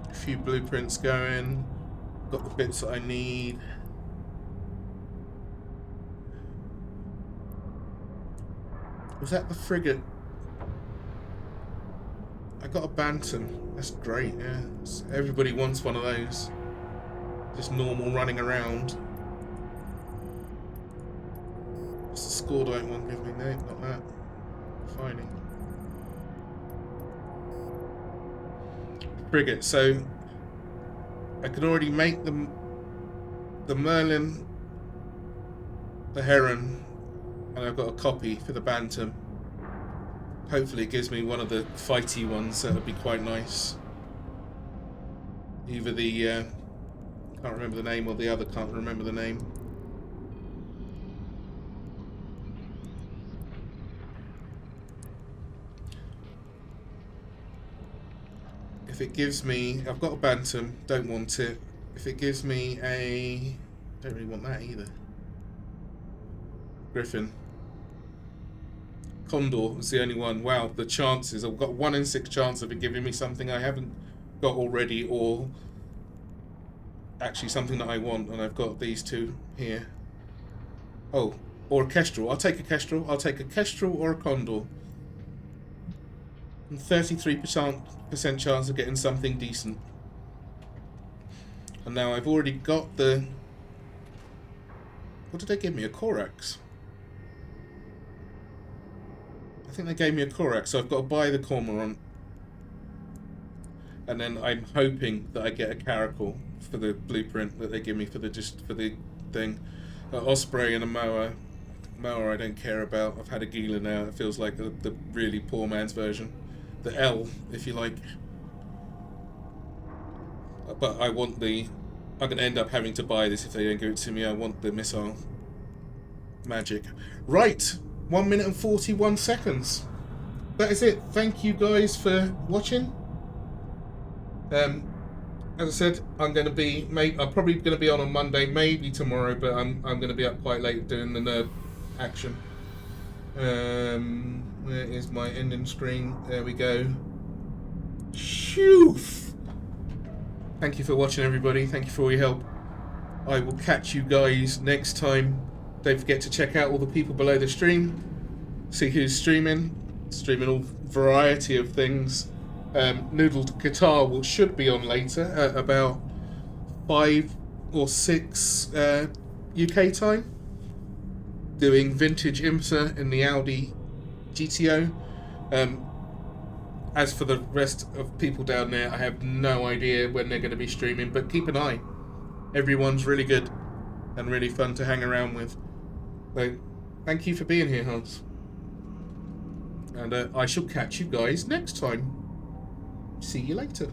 A few blueprints going. Got the bits that I need. Was that the frigate? I got a Bantam. That's great, yeah. Everybody wants one of those. Just normal running around. What's the Scordite one give me? No, not that. Fighting. Frigate, so I can already make the Merlin, the Heron, and I've got a copy for the Bantam. Hopefully it gives me one of the fighty ones, that would be quite nice. Either the can't remember the name, or the other can't remember the name. If it gives me, I've got a Bantam, don't want it. If it gives me a, don't really want that either. Griffin. Condor is the only one. Wow, the chances. I've got 1 in 6 chance of it giving me something I haven't got already, or actually something that I want, and I've got these two here. Oh, or a Kestrel. I'll take a Kestrel. I'll take a Kestrel or a Condor. And 33% chance of getting something decent. And now I've already got the... What did they give me? A Corax? I think they gave me a Corax, so I've got to buy the Cormorant. And then I'm hoping that I get a Caracal for the blueprint that they give me for the thing. An Osprey and a Moa. Moa I don't care about. I've had a Gila now. It feels like the really poor man's version. The L, if you like. But I want the... I'm going to end up having to buy this if they don't give it to me. I want the missile magic. Right! 1 minute and 41 seconds. That is it. Thank you guys for watching. As I said, I'm going to be... I'm probably going to be on Monday, maybe tomorrow, but I'm going to be up quite late doing the nerd action. Where is my ending screen? There we go. Phew! Thank you for watching, everybody. Thank you for all your help. I will catch you guys next time. Don't forget to check out all the people below the stream. See who's streaming. Streaming all variety of things. Noodled Guitar should be on later at about 5 or 6 UK time. Doing vintage IMSA in the Audi GTO. As for the rest of people down there, I have no idea when they're going to be streaming, but keep an eye. Everyone's really good and really fun to hang around with. So, thank you for being here, Hans. And I shall catch you guys next time. See you later.